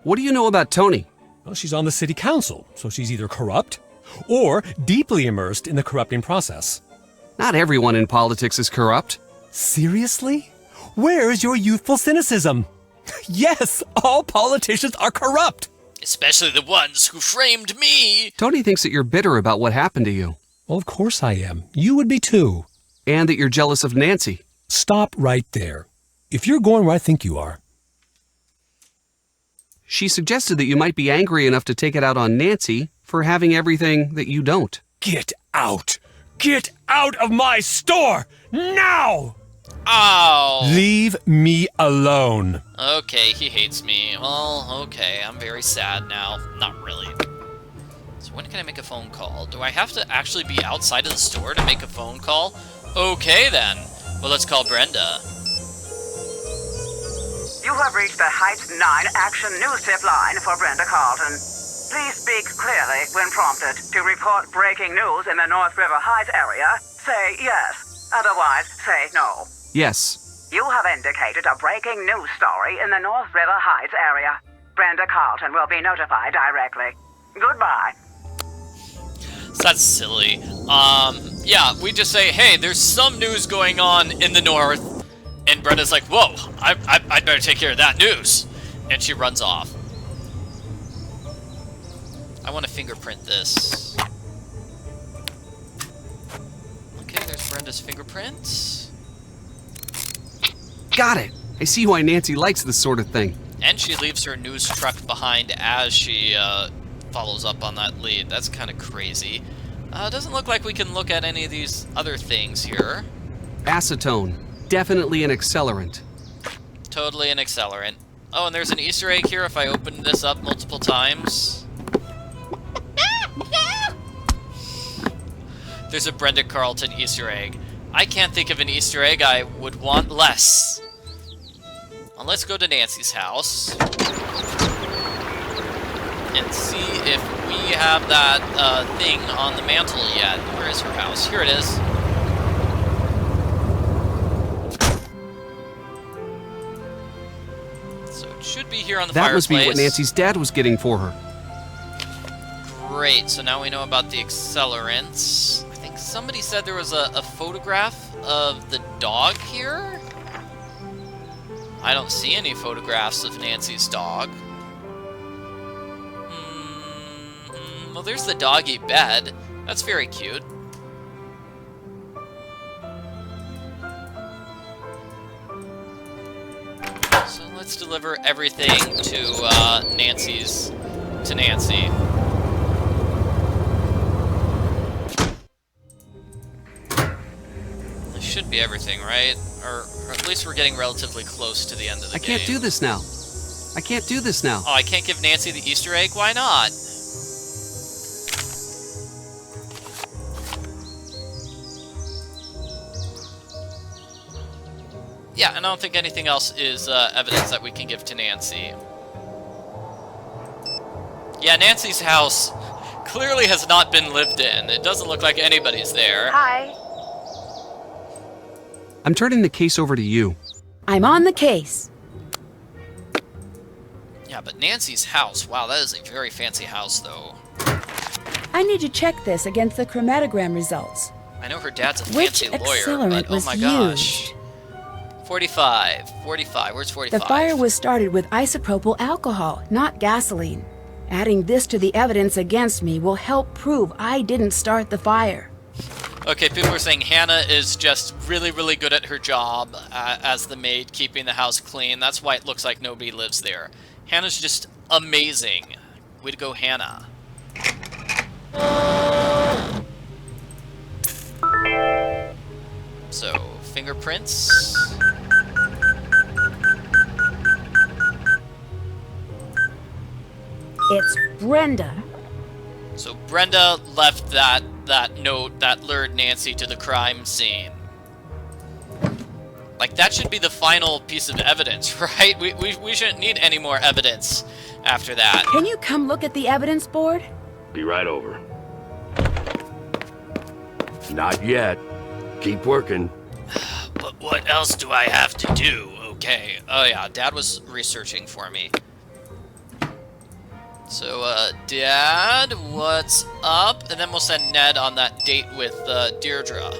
What do you know about Tony? Well, she's on the city council, so she's either corrupt or deeply immersed in the corrupting process. Not everyone in politics is corrupt. Seriously? Where's your youthful cynicism? Yes, all politicians are corrupt. Especially the ones who framed me. Tony thinks that you're bitter about what happened to you. Well, of course I am. You would be too. And that you're jealous of Nancy. Stop right there. If you're going where I think you are. She suggested that you might be angry enough to take it out on Nancy for having everything that you don't. Get out! Get out of my store! Now! Ow! Leave me alone. Okay, he hates me. Well, okay, I'm very sad now. Not really. So when can I make a phone call? Do I have to actually be outside of the store to make a phone call? Okay then. Well, let's call Brenda. You have reached the Heights 9 Action News Tip line for Brenda Carlton. Please speak clearly when prompted. To report breaking news in the North River Heights area, say yes. Otherwise, say no. Yes. You have indicated a breaking news story in the North River Heights area. Brenda Carlton will be notified directly. Goodbye. So that's silly. Yeah, we just say, hey, there's some news going on in the north. And Brenda's like, whoa, I'd better take care of that news. And she runs off. I want to fingerprint this. Okay, there's Brenda's fingerprints. Got it. I see why Nancy likes this sort of thing. And she leaves her news truck behind as she follows up on that lead. That's kind of crazy. Doesn't look like we can look at any of these other things here. Acetone. Definitely an accelerant. Totally an accelerant. Oh, and there's an Easter egg here if I open this up multiple times. There's a Brenda Carlton Easter egg. I can't think of an Easter egg I would want less. Well, let's go to Nancy's house. And see if we have that thing on the mantle yet. Where is her house? Here it is. So it should be here on the fireplace. That must be what Nancy's dad was getting for her. Great, so now we know about the accelerants. I think somebody said there was a photograph of the dog here? I don't see any photographs of Nancy's dog. Well, there's the doggy bed. That's very cute. So let's deliver everything to Nancy. This should be everything, right? Or at least we're getting relatively close to the end of the game. I can't do this now. I can't do this now. Oh, I can't give Nancy the Easter egg? Why not? Yeah, and I don't think anything else is evidence that we can give to Nancy. Yeah, Nancy's house clearly has not been lived in. It doesn't look like anybody's there. Hi. I'm turning the case over to you. I'm on the case. Yeah, but Nancy's house, wow, that is a very fancy house, though. I need to check this against the chromatogram results. I know her dad's a Which fancy lawyer, accelerant but was oh my gosh. used? 45. Where's 45? The fire was started with isopropyl alcohol, not gasoline. Adding this to the evidence against me will help prove I didn't start the fire. Okay, people are saying Hannah is just really, really good at her job as the maid, keeping the house clean. That's why it looks like nobody lives there. Hannah's just amazing. Way to go, Hannah. So, fingerprints. It's Brenda. So Brenda left that note that lured Nancy to the crime scene. Like, that should be the final piece of evidence, right? We shouldn't need any more evidence after that. Can you come look at the evidence board? Be right over. Not yet. Keep working. But what else do I have to do? Okay. Oh yeah, Dad was researching for me. So, Dad, what's up? And then we'll send Ned on that date with, Deirdre.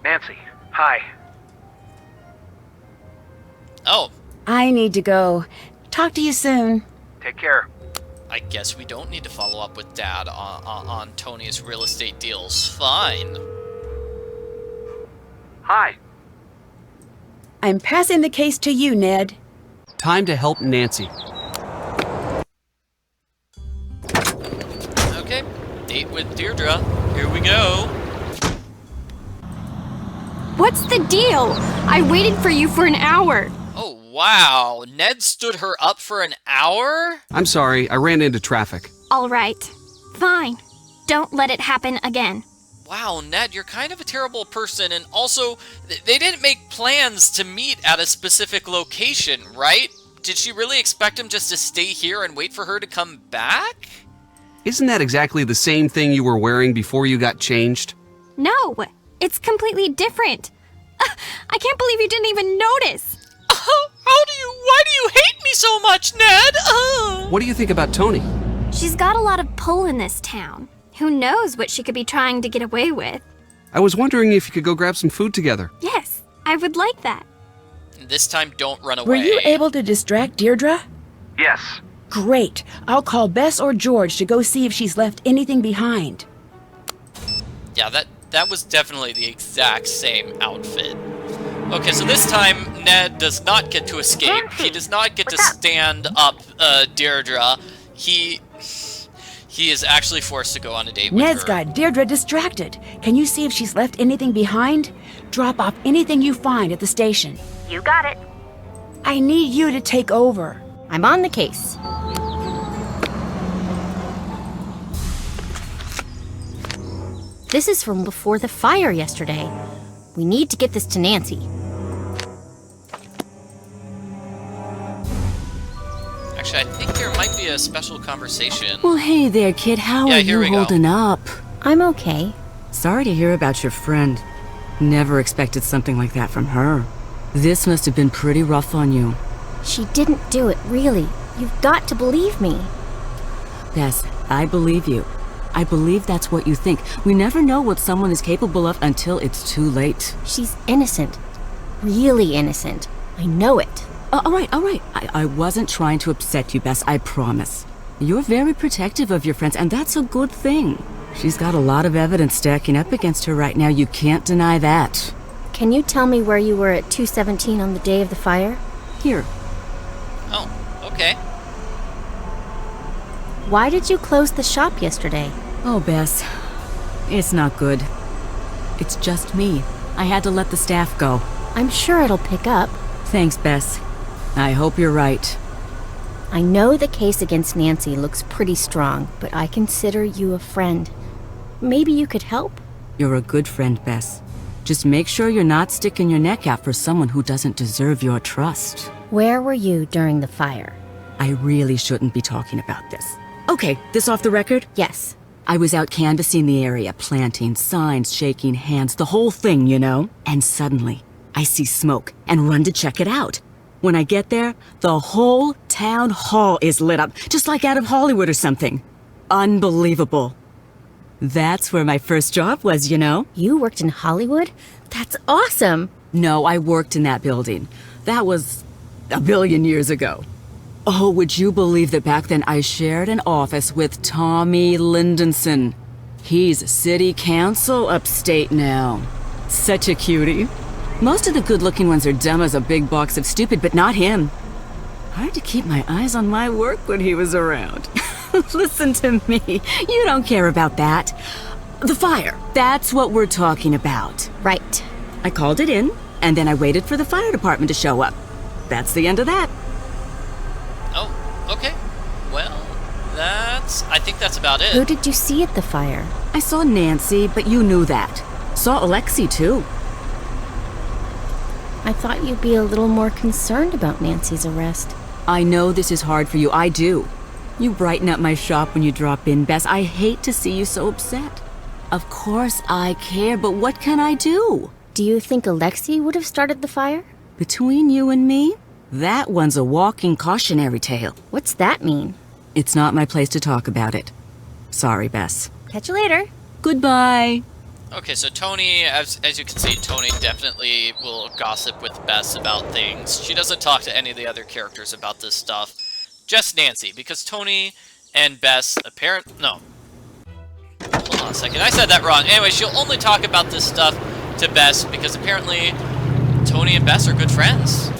Nancy, hi. Oh. I need to go. Talk to you soon. Take care. I guess we don't need to follow up with Dad on Tony's real estate deals. Fine. Hi. I'm passing the case to you, Ned. Time to help Nancy. Okay, date with Deirdre. Here we go. What's the deal? I waited for you for an hour. Oh, wow. Ned stood her up for an hour? I'm sorry, I ran into traffic. All right. Fine. Don't let it happen again. Wow, Ned, you're kind of a terrible person, and also, they didn't make plans to meet at a specific location, right? Did she really expect him just to stay here and wait for her to come back? Isn't that exactly the same thing you were wearing before you got changed? No, it's completely different. I can't believe you didn't even notice. Why do you hate me so much, Ned? What do you think about Tony? She's got a lot of pull in this town. Who knows what she could be trying to get away with? I was wondering if you could go grab some food together. Yes, I would like that. This time, don't run away. Were you able to distract Deirdre? Yes. Great. I'll call Bess or George to go see if she's left anything behind. Yeah, that was definitely the exact same outfit. Okay, so this time, Ned does not get to escape. He does not get to stand up Deirdre. He is actually forced to go on a date with her. Ned's got Deirdre distracted. Can you see if she's left anything behind? Drop off anything you find at the station. You got it. I need you to take over. I'm on the case. This is from before the fire yesterday. We need to get this to Nancy. Actually, I think there might be a special conversation. Well, hey there, kid. How are you holding up? I'm okay. Sorry to hear about your friend. Never expected something like that from her. This must have been pretty rough on you. She didn't do it, really. You've got to believe me. Bess, I believe you. I believe that's what you think. We never know what someone is capable of until it's too late. She's innocent. Really innocent. I know it. All right. I wasn't trying to upset you, Bess, I promise. You're very protective of your friends, and that's a good thing. She's got a lot of evidence stacking up against her right now. You can't deny that. Can you tell me where you were at 2:17 on the day of the fire? Here. Oh, okay. Why did you close the shop yesterday? Oh, Bess, it's not good. It's just me. I had to let the staff go. I'm sure it'll pick up. Thanks, Bess. I hope you're right. I know the case against Nancy looks pretty strong, but I consider you a friend. Maybe you could help? You're a good friend, Bess. Just make sure you're not sticking your neck out for someone who doesn't deserve your trust. Where were you during the fire? I really shouldn't be talking about this. Okay, this off the record? Yes. I was out canvassing the area, planting signs, shaking hands, the whole thing, you know? And suddenly, I see smoke and run to check it out. When I get there, the whole town hall is lit up, just like out of Hollywood or something. Unbelievable. That's where my first job was, you know? You worked in Hollywood? That's awesome. No, I worked in that building. That was a billion years ago. Oh, would you believe that back then I shared an office with Tommy Lindenson? He's city council upstate now. Such a cutie. Most of the good-looking ones are dumb as a big box of stupid, but not him. Hard to keep my eyes on my work when he was around. Listen to me. You don't care about that. The fire. That's what we're talking about. Right. I called it in, and then I waited for the fire department to show up. That's the end of that. Oh, okay. Well, I think that's about it. Who did you see at the fire? I saw Nancy, but you knew that. Saw Alexei, too. I thought you'd be a little more concerned about Nancy's arrest. I know this is hard for you, I do. You brighten up my shop when you drop in, Bess. I hate to see you so upset. Of course I care, but what can I do? Do you think Alexei would have started the fire? Between you and me, that one's a walking cautionary tale. What's that mean? It's not my place to talk about it. Sorry, Bess. Catch you later. Goodbye. Okay, so Tony, as you can see, Tony definitely will gossip with Bess about things. She doesn't talk to any of the other characters about this stuff. Just Nancy, because Tony and Bess no. Hold on a second, I said that wrong. Anyway, she'll only talk about this stuff to Bess because apparently Tony and Bess are good friends.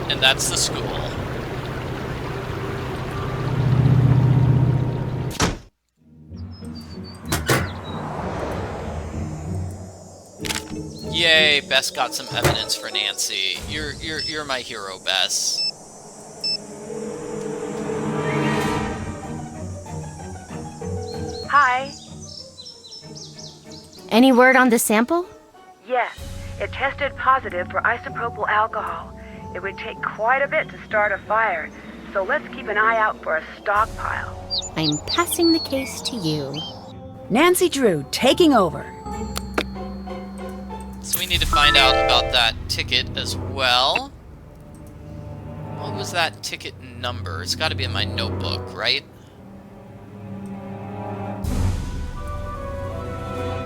And that's the school. Yay, Bess got some evidence for Nancy. You're my hero, Bess. Hi. Any word on the sample? Yes, it tested positive for isopropyl alcohol. It would take quite a bit to start a fire, so let's keep an eye out for a stockpile. I'm passing the case to you. Nancy Drew, taking over. So we need to find out about that ticket as well. What was that ticket number? It's got to be in my notebook, right?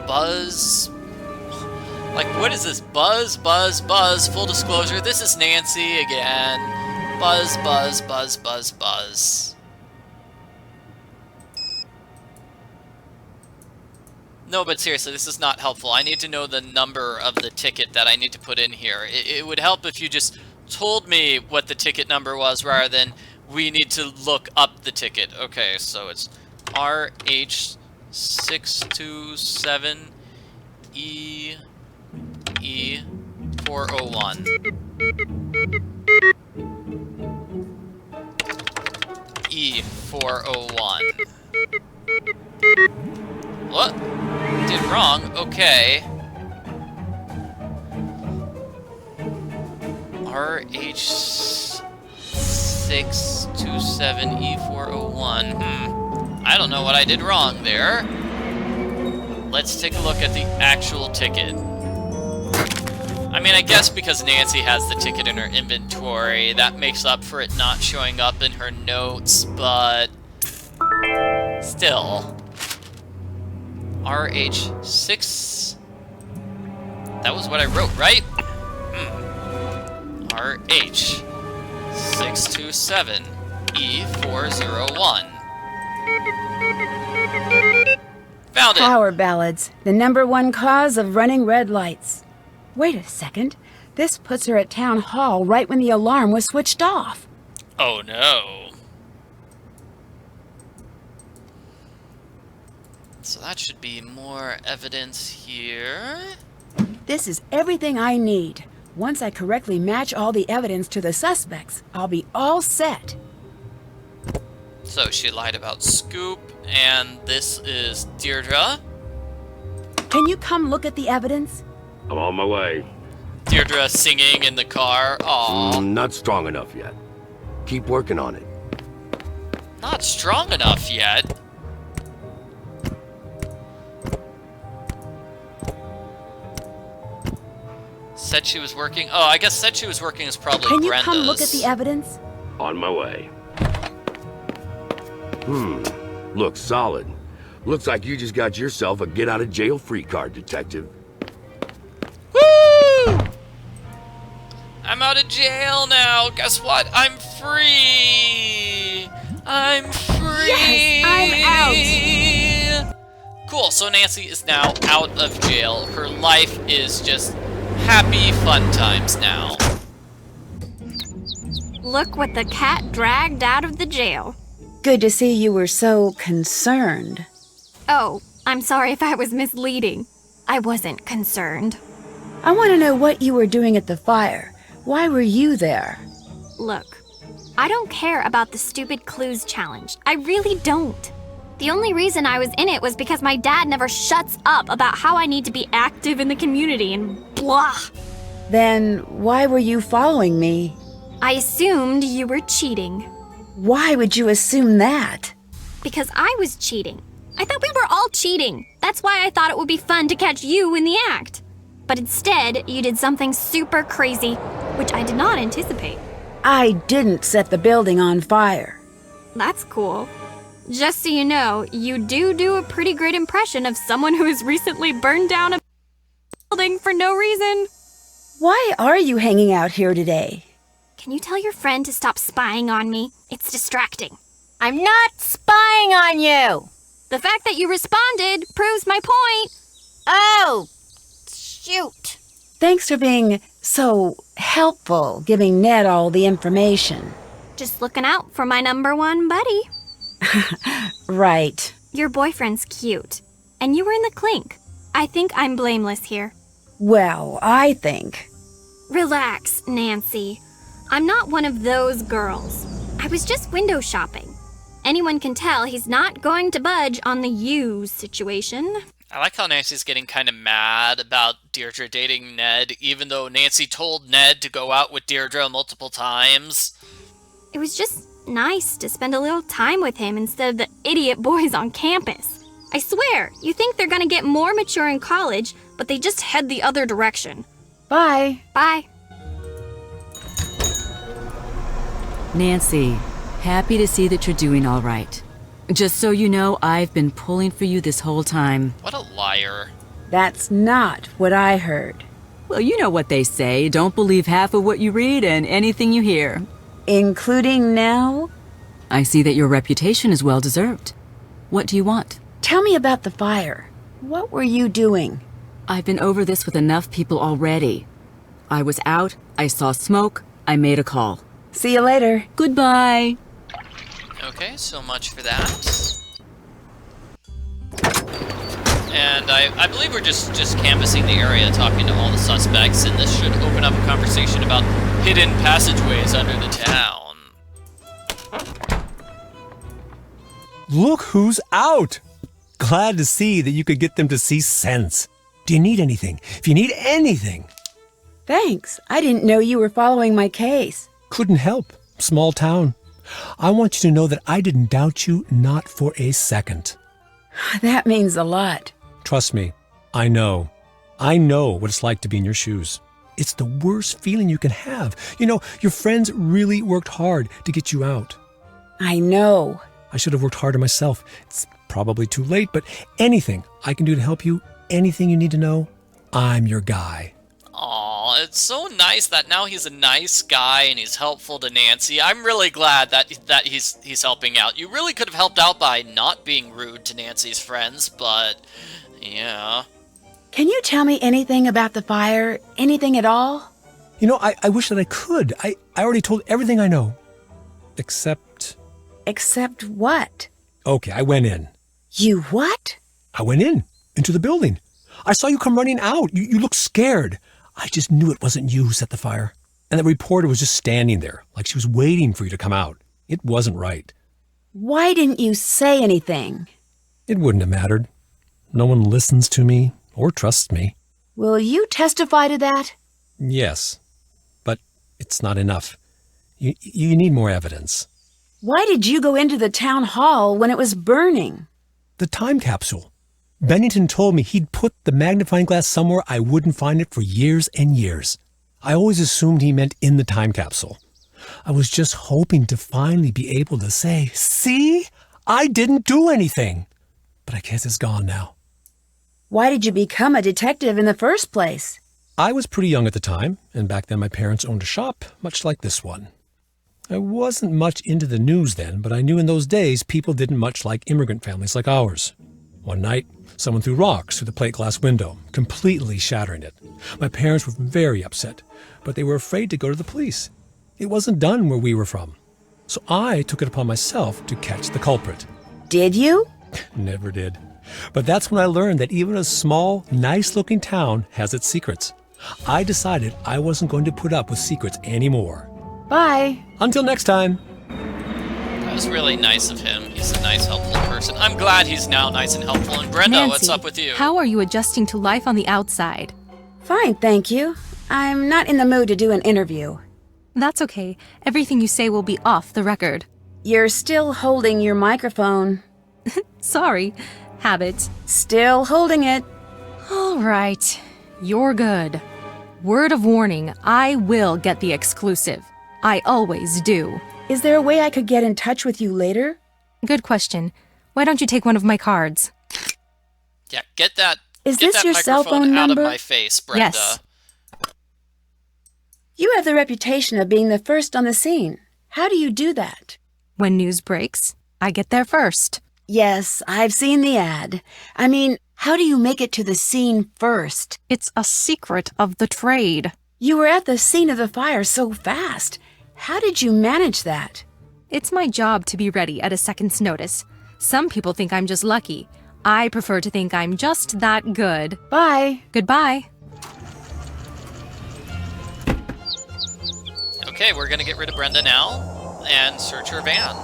Buzz. Like, what is this? Buzz, buzz, buzz. Full disclosure, this is Nancy again. Buzz, buzz, buzz, buzz, buzz. No, but seriously, this is not helpful. I need to know the number of the ticket that I need to put in here. It would help if you just told me what the ticket number was rather than we need to look up the ticket. Okay, so it's RH627E401. E401. What? Did wrong. Okay. RH627E401. I don't know what I did wrong there. Let's take a look at the actual ticket. I mean, I guess because Nancy has the ticket in her inventory, that makes up for it not showing up in her notes, but still. RH6. That was what I wrote, right? RH627E401. Found it! Power ballads, the #1 cause of running red lights. Wait a second. This puts her at town hall right when the alarm was switched off. Oh no. So that should be more evidence here. This is everything I need. Once I correctly match all the evidence to the suspects, I'll be all set. So she lied about Scoop, and this is Deirdre. Can you come look at the evidence? I'm on my way. Deirdre singing in the car. Aww. Not strong enough yet. Keep working on it. Not strong enough yet. Said she was working. Oh, I guess said she was working is probably Can you Brenda's. come look at the evidence? On my way. Looks solid. Looks like you just got yourself a get-out-of-jail-free card, Detective. Woo! I'm out of jail now. Guess what? I'm free. I'm free. Yes, I'm out. Cool. So Nancy is now out of jail. Her life is just happy fun times now. Look what the cat dragged out of the jail. Good to see you were so concerned. Oh, I'm sorry if I was misleading. I wasn't concerned. I want to know what you were doing at the fire. Why were you there? Look, I don't care about the stupid clues challenge. I really don't. The only reason I was in it was because my dad never shuts up about how I need to be active in the community and blah. Then why were you following me? I assumed you were cheating. Why would you assume that? Because I was cheating. I thought we were all cheating. That's why I thought it would be fun to catch you in the act. But instead, you did something super crazy, which I did not anticipate. I didn't set the building on fire. That's cool. Just so you know, you do a pretty great impression of someone who has recently burned down a building for no reason. Why are you hanging out here today? Can you tell your friend to stop spying on me? It's distracting. I'm not spying on you! The fact that you responded proves my point. Oh, shoot. Thanks for being so helpful, giving Ned all the information. Just looking out for my number one buddy. Right. Your boyfriend's cute, and you were in the clink. I think I'm blameless here. Well, I think... Relax, Nancy. I'm not one of those girls. I was just window shopping. Anyone can tell he's not going to budge on the you situation. I like how Nancy's getting kind of mad about Deirdre dating Ned, even though Nancy told Ned to go out with Deirdre multiple times. It was just nice to spend a little time with him instead of the idiot boys on campus. I swear, you think they're gonna get more mature in college, but they just head the other direction. Bye. Bye. Nancy, happy to see that you're doing all right. Just so you know, I've been pulling for you this whole time. What a liar. That's not what I heard. Well, you know what they say. Don't believe half of what you read and anything you hear. Including now? I see that your reputation is well deserved. What do you want? Tell me about the fire. What were you doing? I've been over this with enough people already. I was out, I saw smoke, I made a call. See you later. Goodbye. Okay, so much for that. And I believe we're just canvassing the area, talking to all the suspects, and this should open up a conversation about hidden passageways under the town. Look who's out! Glad to see that you could get them to see sense. Do you need anything? If you need anything... Thanks. I didn't know you were following my case. Couldn't help. Small town. I want you to know that I didn't doubt you, not for a second. That means a lot. Trust me, I know. I know what it's like to be in your shoes. It's the worst feeling you can have. You know, your friends really worked hard to get you out. I know. I should have worked harder myself. It's probably too late, but anything I can do to help you, anything you need to know, I'm your guy. Aw, it's so nice that now he's a nice guy and he's helpful to Nancy. I'm really glad that he's helping out. You really could have helped out by not being rude to Nancy's friends, but yeah. Can you tell me anything about the fire? Anything at all? You know, I wish that I could. I already told everything I know. Except... Except what? Okay, I went in. You what? I went in, into the building. I saw you come running out. You looked scared. I just knew it wasn't you who set the fire. And the reporter was just standing there, like she was waiting for you to come out. It wasn't right. Why didn't you say anything? It wouldn't have mattered. No one listens to me or trusts me. Will you testify to that? Yes, but it's not enough. You need more evidence. Why did you go into the town hall when it was burning? The time capsule. Bennington told me he'd put the magnifying glass somewhere I wouldn't find it for years and years. I always assumed he meant in the time capsule. I was just hoping to finally be able to say, see, I didn't do anything. But I guess it's gone now. Why did you become a detective in the first place? I was pretty young at the time, and back then my parents owned a shop, much like this one. I wasn't much into the news then, but I knew in those days people didn't much like immigrant families like ours. One night, someone threw rocks through the plate glass window, completely shattering it. My parents were very upset, but they were afraid to go to the police. It wasn't done where we were from. So I took it upon myself to catch the culprit. Did you? Never did. But that's when I learned that even a small, nice-looking town has its secrets. I decided I wasn't going to put up with secrets anymore. Bye. Until next time. It was really nice of him. He's a nice, helpful person. I'm glad he's now nice and helpful. And Brenda, Nancy, what's up with you? How are you adjusting to life on the outside? Fine, thank you. I'm not in the mood to do an interview. That's okay. Everything you say will be off the record. You're still holding your microphone. Sorry. Habit. Still holding it. All right. You're good. Word of warning, I will get the exclusive. I always do. Is there a way I could get in touch with you later? Good question. Why don't you take one of my cards? Yeah, get that. Is get this that your cell microphone phone out number? of my face, Brenda. Yes. You have the reputation of being the first on the scene. How do you do that? When news breaks, I get there first. Yes, I've seen the ad. I mean, how do you make it to the scene first? It's a secret of the trade. You were at the scene of the fire so fast. How did you manage that? It's my job to be ready at a second's notice. Some people think I'm just lucky. I prefer to think I'm just that good. Bye. Goodbye. Okay, we're gonna get rid of Brenda now and search her van.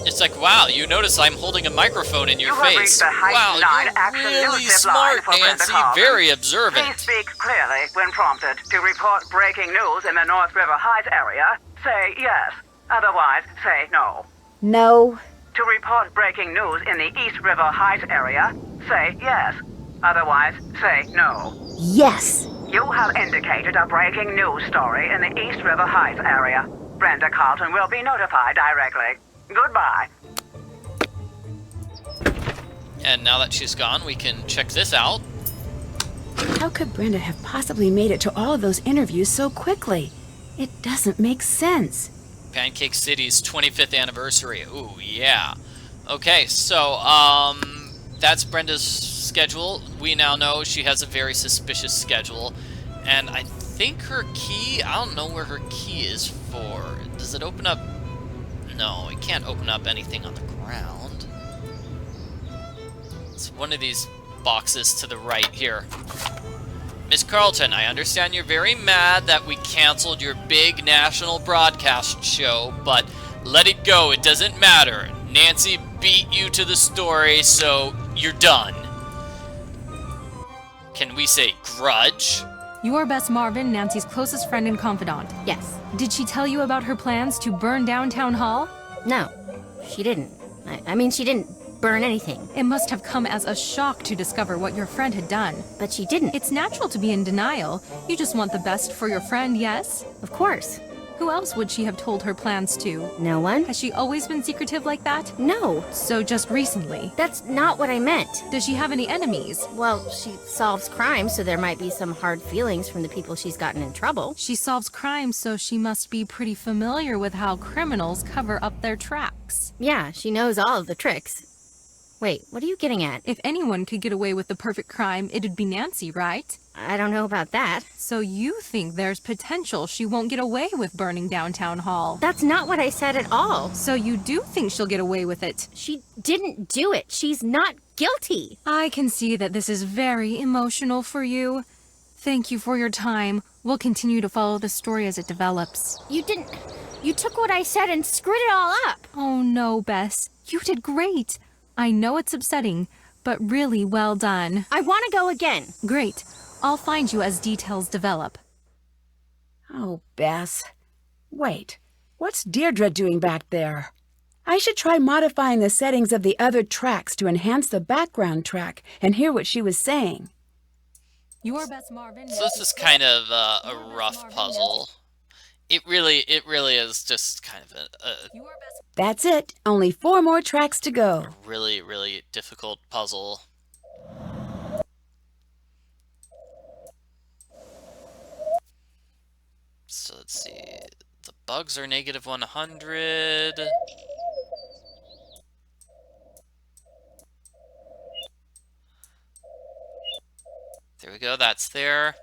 It's like, wow, you notice I'm holding a microphone in your You have face. reached the Heights Wow, 9 you're Action really News zip line smart, for Brenda Nancy. Carlton. Very observant. Please speak clearly when prompted. To report breaking news in the North River Heights area, say yes. Otherwise, say no. No. To report breaking news in the East River Heights area, say yes. Otherwise, say no. Yes. You have indicated a breaking news story in the East River Heights area. Brenda Carlton will be notified directly. Goodbye. And now that she's gone, we can check this out. How could Brenda have possibly made it to all of those interviews so quickly? It doesn't make sense. Pancake City's 25th anniversary. Ooh, yeah. Okay, so, that's Brenda's schedule. We now know she has a very suspicious schedule. And I think her key, I don't know where her key is for. Does it open up? No, it can't open up anything on the ground. It's one of these boxes to the right here. Miss Carlton, I understand you're very mad that we canceled your big national broadcast show, but let it go, it doesn't matter. Nancy beat you to the story, so you're done. Can we say grudge? Your best Marvin, Nancy's closest friend and confidant. Yes. Did she tell you about her plans to burn down Town Hall? No, she didn't. I mean, she didn't burn anything. It must have come as a shock to discover what your friend had done. But she didn't. It's natural to be in denial. You just want the best for your friend, yes? Of course. Who else would she have told her plans to? No one. Has she always been secretive like that? No. So just recently? That's not what I meant. Does she have any enemies? Well, she solves crimes, so there might be some hard feelings from the people she's gotten in trouble. She solves crimes, so she must be pretty familiar with how criminals cover up their tracks. Yeah, she knows all of the tricks. Wait, what are you getting at? If anyone could get away with the perfect crime, it'd be Nancy, right? I don't know about that. So you think there's potential she won't get away with burning down Town Hall? That's not what I said at all. So you do think she'll get away with it? She didn't do it. She's not guilty. I can see that this is very emotional for you. Thank you for your time. We'll continue to follow the story as it develops. You took what I said and screwed it all up. Oh no, Bess. You did great. I know it's upsetting, but really well done. I want to go again. Great. I'll find you as details develop. Oh, Bess. Wait, what's Deirdre doing back there? I should try modifying the settings of the other tracks to enhance the background track and hear what she was saying. Your best, Marvin. So this is kind of a rough puzzle. It really is just kind of a That's it. Only 4 more tracks to go. really difficult puzzle. So let's see. The bugs are negative 100. There we go, that's there.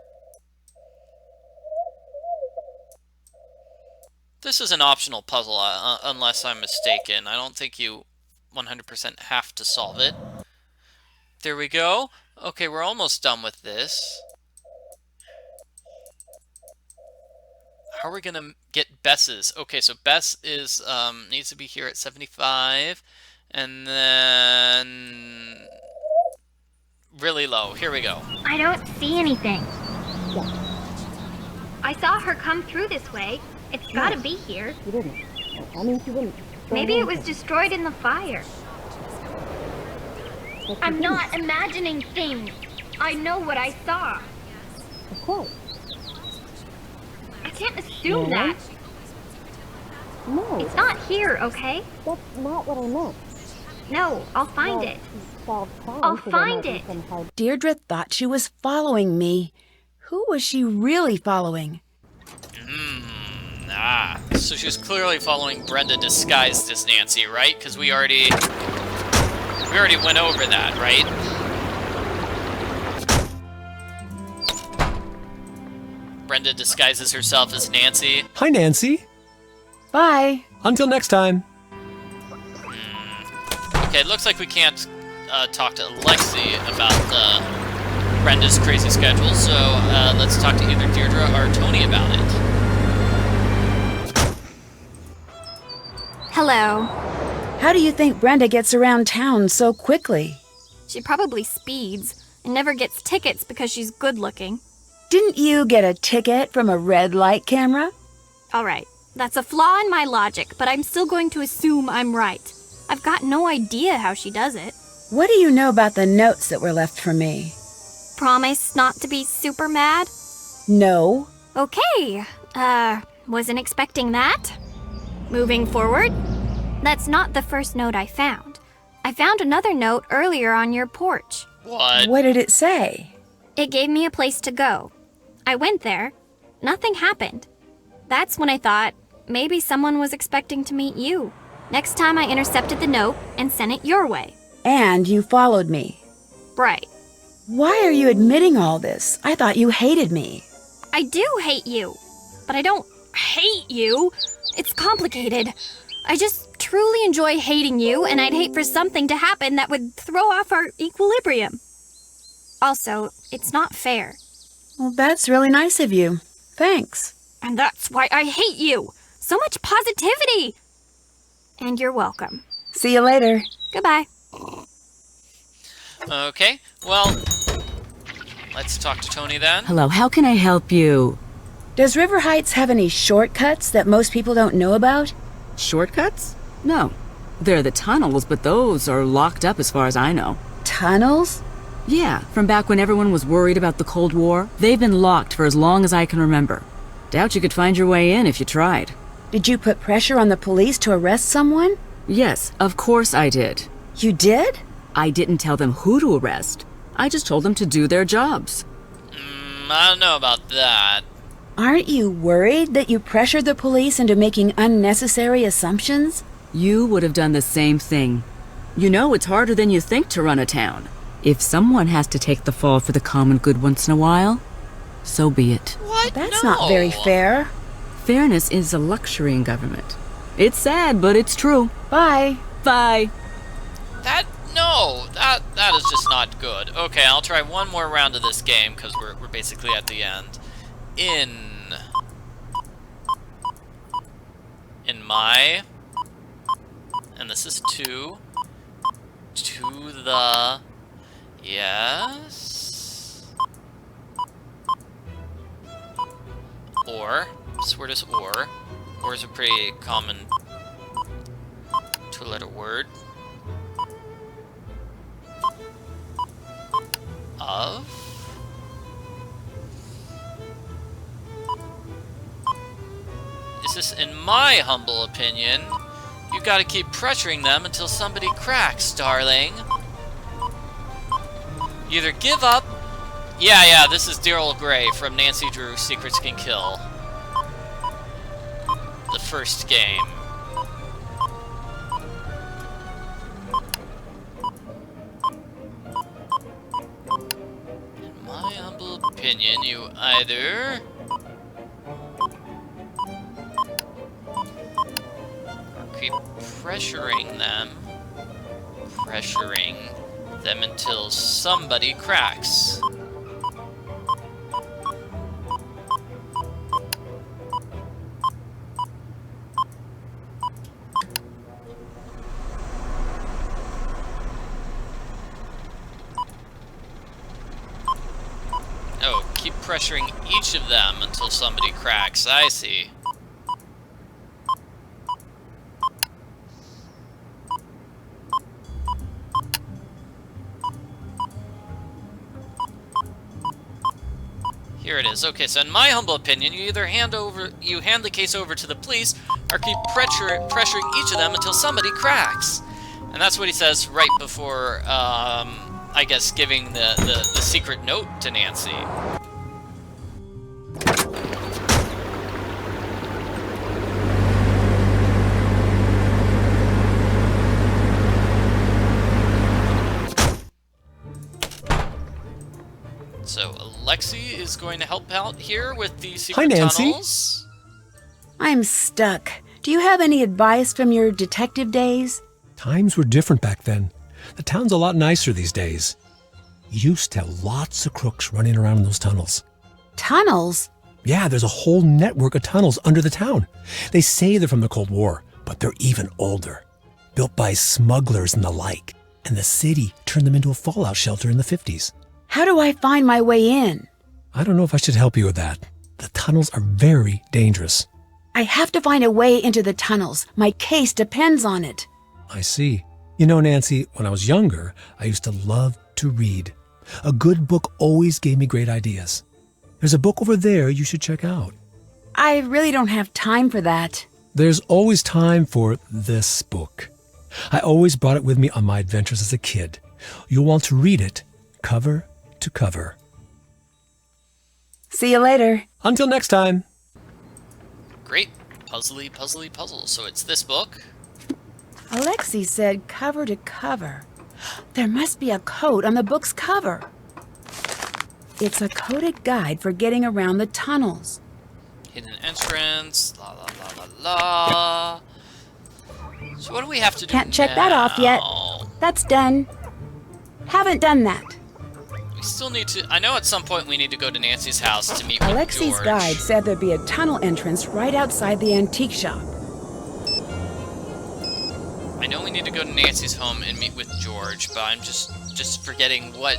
This is an optional puzzle, unless I'm mistaken. I don't think you 100% have to solve it. There we go. Okay, we're almost done with this. How are we gonna get Bess's? Okay, so Bess is needs to be here at 75, and then really low. Here we go. I don't see anything. I saw her come through this way. It's gotta be here. You didn't. I mean, you didn't. Maybe it was destroyed in the fire. I'm not imagining things. I know what I saw. Of course. I can't assume No. that. No. It's not here, okay? That's not what I meant. No, I'll find it. I'll find it. Deirdre thought she was following me. Who was she really following? So she was clearly following Brenda disguised as Nancy, right? Because we already went over that, right? Brenda disguises herself as Nancy. Hi, Nancy. Bye. Until next time. Okay, it looks like we can't talk to Alexei about Brenda's crazy schedule, so let's talk to either Deirdre or Tony about it. Hello. How do you think Brenda gets around town so quickly? She probably speeds and never gets tickets because she's good looking. Didn't you get a ticket from a red light camera? All right, that's a flaw in my logic, but I'm still going to assume I'm right. I've got no idea how she does it. What do you know about the notes that were left for me? Promise not to be super mad? No. Okay, wasn't expecting that. Moving forward, that's not the first note I found. I found another note earlier on your porch. What? What did it say? It gave me a place to go. I went there. Nothing happened. That's when I thought maybe someone was expecting to meet you. Next time I intercepted the note and sent it your way. And you followed me. Right. Why are you admitting all this? I thought you hated me. I do hate you. But I don't hate you. It's complicated. I just truly enjoy hating you, and I'd hate for something to happen that would throw off our equilibrium. Also, it's not fair. Well, that's really nice of you. Thanks. And that's why I hate you. So much positivity. And you're welcome. See you later. Goodbye. Okay, well, let's talk to Tony then. Hello, how can I help you? Does River Heights have any shortcuts that most people don't know about? Shortcuts? No. There are the tunnels, but those are locked up as far as I know. Tunnels? Yeah, from back when everyone was worried about the Cold War. They've been locked for as long as I can remember. Doubt you could find your way in if you tried. Did you put pressure on the police to arrest someone? Yes, of course I did. You did? I didn't tell them who to arrest. I just told them to do their jobs. I don't know about that. Aren't you worried that you pressured the police into making unnecessary assumptions? You would have done the same thing. You know it's harder than you think to run a town. If someone has to take the fall for the common good once in a while, so be it. What? That's not very fair. Fairness is a luxury in government. It's sad, but it's true. Bye. Bye. That is just not good. Okay, I'll try one more round of this game, because we're basically at the end. In my, and this is to the, yes, or, this word is or is a pretty common two-letter word, of, is this, in my humble opinion, you gotta keep pressuring them until somebody cracks, darling. Either give up. Yeah, this is Daryl Gray from Nancy Drew Secrets Can Kill. The first game. In my humble opinion, you either keep pressuring them until somebody cracks. pressuring each of them until somebody cracks. I see. Here it is. Okay, so in my humble opinion, you either hand the case over to the police, or keep pressuring each of them until somebody cracks. And that's what he says right before, I guess, giving the secret note to Nancy. So Alexei is going to help out here with the secret tunnels. I'm stuck. Do you have any advice from your detective days? Times were different back then. The town's a lot nicer these days. You used to have lots of crooks running around in those tunnels. Tunnels? Yeah, there's a whole network of tunnels under the town. They say they're from the Cold War, but they're even older. Built by smugglers and the like. And the city turned them into a fallout shelter in the 50s. How do I find my way in? I don't know if I should help you with that. The tunnels are very dangerous. I have to find a way into the tunnels. My case depends on it. I see. You know, Nancy, when I was younger, I used to love to read. A good book always gave me great ideas. There's a book over there you should check out. I really don't have time for that. There's always time for this book. I always brought it with me on my adventures as a kid. You'll want to read it cover to cover. See you later. Until next time. Great. Puzzly. So it's this book. Alexei said cover to cover. There must be a code on the book's cover. It's a coded guide for getting around the tunnels. Hidden entrance, la la la la la. So what do we have to do Can't check that off yet. That's done. Haven't done that. We still need to... I know at some point we need to go to Nancy's house to meet with Alexei's George. guide said there'd be a tunnel entrance right outside the antique shop. I know we need to go to Nancy's home and meet with George, but I'm just forgetting what...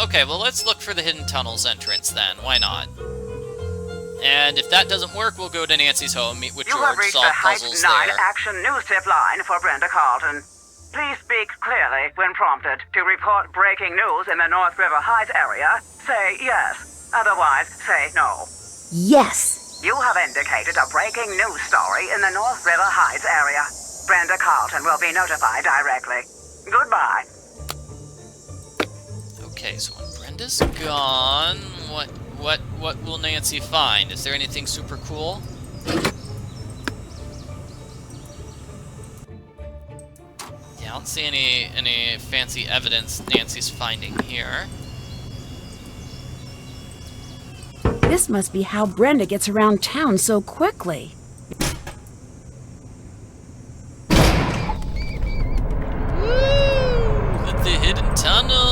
Okay, well let's look for the hidden tunnels entrance then. Why not? And if that doesn't work, we'll go to Nancy's home, meet with You George, have reached solve the Heights puzzles 9 there. Action News Tip line for Brenda Carlton. Please speak clearly when prompted. To report breaking news in the North River Heights area, say yes. Otherwise, say no. Yes. You have indicated a breaking news story in the North River Heights area. Brenda Carlton will be notified directly. Goodbye. Okay, so when Brenda's gone, what will Nancy find? Is there anything super cool? Yeah, I don't see any fancy evidence Nancy's finding here. This must be how Brenda gets around town so quickly. The hidden tunnels!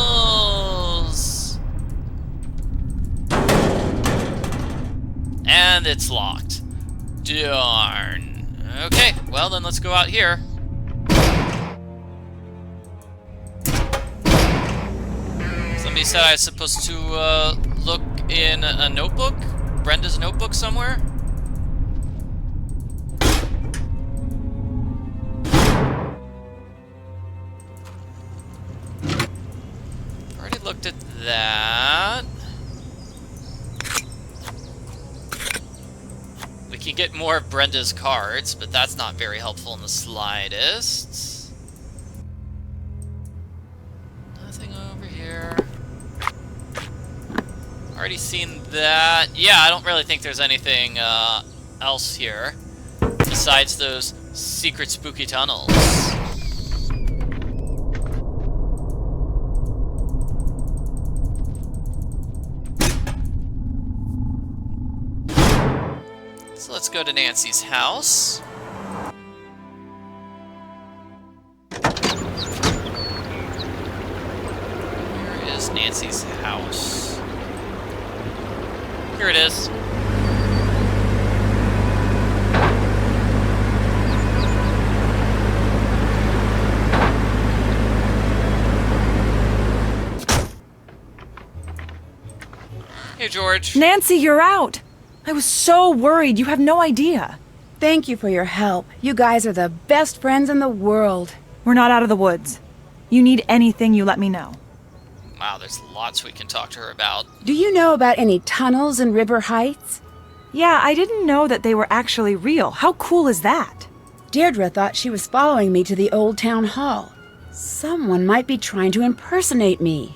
And it's locked. Darn. Okay, well then let's go out here. Somebody said I was supposed to look in a notebook? Brenda's notebook somewhere? Already looked at that. We can get more of Brenda's cards, but that's not very helpful in the slightest. Nothing over here. Already seen that. Yeah, I don't really think there's anything else here besides those secret spooky tunnels. So let's go to Nancy's house. Here is Nancy's house. Here it is. Hey you, George. Nancy, you're out. I was so worried. You have no idea. Thank you for your help. You guys are the best friends in the world. We're not out of the woods. You need anything, you let me know. Wow, there's lots we can talk to her about. Do you know about any tunnels in River Heights? Yeah, I didn't know that they were actually real. How cool is that? Deirdre thought she was following me to the old town hall. Someone might be trying to impersonate me.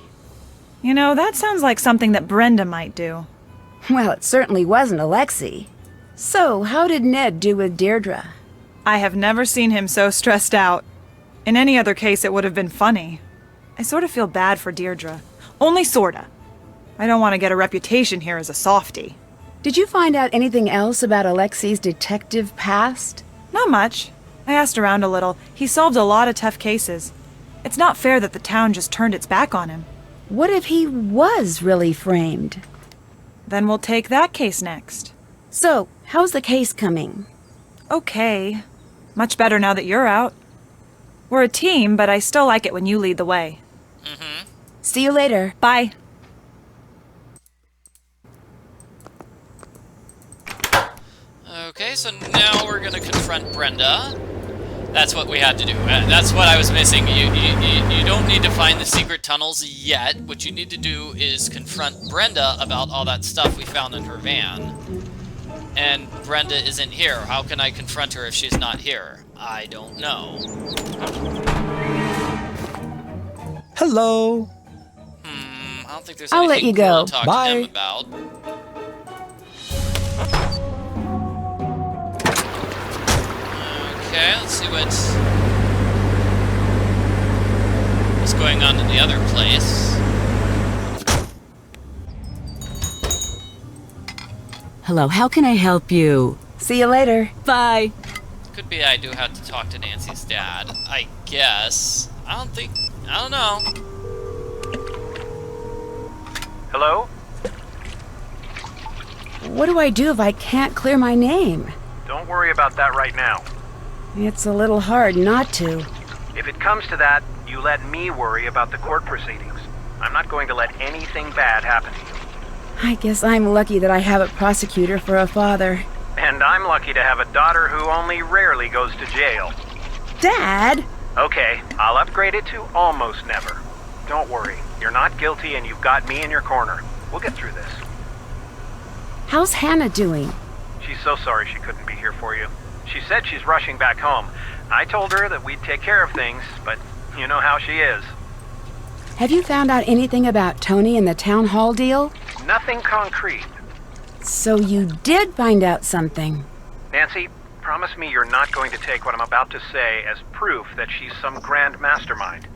You know, that sounds like something that Brenda might do. Well, it certainly wasn't Alexei. So, how did Ned do with Deirdre? I have never seen him so stressed out. In any other case, it would have been funny. I sort of feel bad for Deirdre. Only sorta. I don't want to get a reputation here as a softie. Did you find out anything else about Alexei's detective past? Not much. I asked around a little. He solved a lot of tough cases. It's not fair that the town just turned its back on him. What if he was really framed? Then we'll take that case next. So, how's the case coming? Okay. Much better now that you're out. We're a team, but I still like it when you lead the way. Mm-hmm. See you later. Bye. Okay, so now we're gonna confront Brenda. That's what we had to do. That's what I was missing. You don't need to find the secret tunnels yet. What you need to do is confront Brenda about all that stuff we found in her van. And Brenda isn't here. How can I confront her if she's not here? I don't know. Hello. I don't think there's I'll let anything you go. cool to talk Bye. to them about. Okay, let's see what's going on in the other place. Hello, how can I help you? See you later. Bye. Could be I do have to talk to Nancy's dad. I guess. I don't know. Hello? What do I do if I can't clear my name? Don't worry about that right now. It's a little hard not to. If it comes to that, you let me worry about the court proceedings. I'm not going to let anything bad happen to you. I guess I'm lucky that I have a prosecutor for a father. And I'm lucky to have a daughter who only rarely goes to jail. Dad! Okay, I'll upgrade it to almost never. Don't worry, you're not guilty and you've got me in your corner. We'll get through this. How's Hannah doing? She's so sorry she couldn't be here for you. She said she's rushing back home. I told her that we'd take care of things, but you know how she is. Have you found out anything about Tony and the town hall deal? Nothing concrete. So you did find out something. Nancy, promise me you're not going to take what I'm about to say as proof that she's some grand mastermind.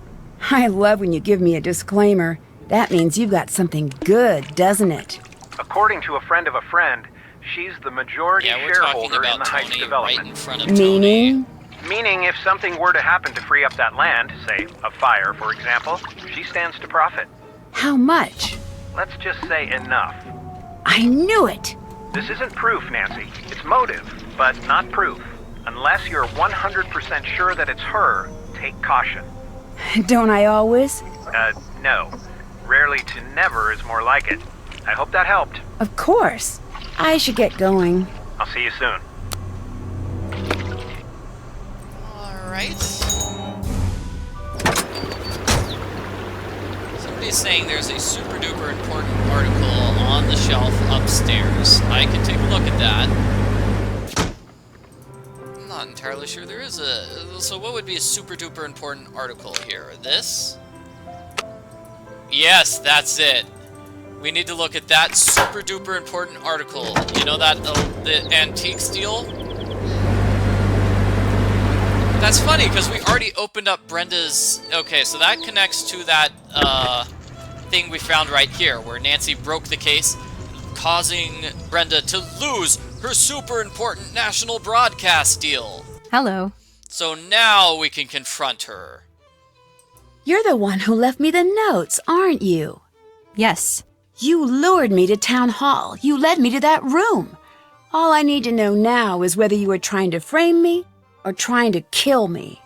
I love when you give me a disclaimer. That means you've got something good, doesn't it? According to a friend of a friend, she's the majority shareholder in the Heights development. Right in front of Meaning? Meaning if something were to happen to free up that land, say a fire for example, she stands to profit. How much? Let's just say enough. I knew it! This isn't proof, Nancy. It's motive, but not proof. Unless you're 100% sure that it's her, take caution. Don't I always? No. Rarely to never is more like it. I hope that helped. Of course. I should get going. I'll see you soon. Alright. Somebody's saying there's a super duper important article on the shelf upstairs. I can take a look at that. I'm not entirely sure there is a... So what would be a super duper important article here? This? Yes, that's it. We need to look at that super duper important article. You know that, the antiques deal? That's funny, because we already opened up Brenda's... Okay, so that connects to that, thing we found right here, where Nancy broke the case, causing Brenda to lose her super important national broadcast deal. Hello. So now we can confront her. You're the one who left me the notes, aren't you? Yes. You lured me to town hall. You led me to that room. All I need to know now is whether you were trying to frame me or trying to kill me.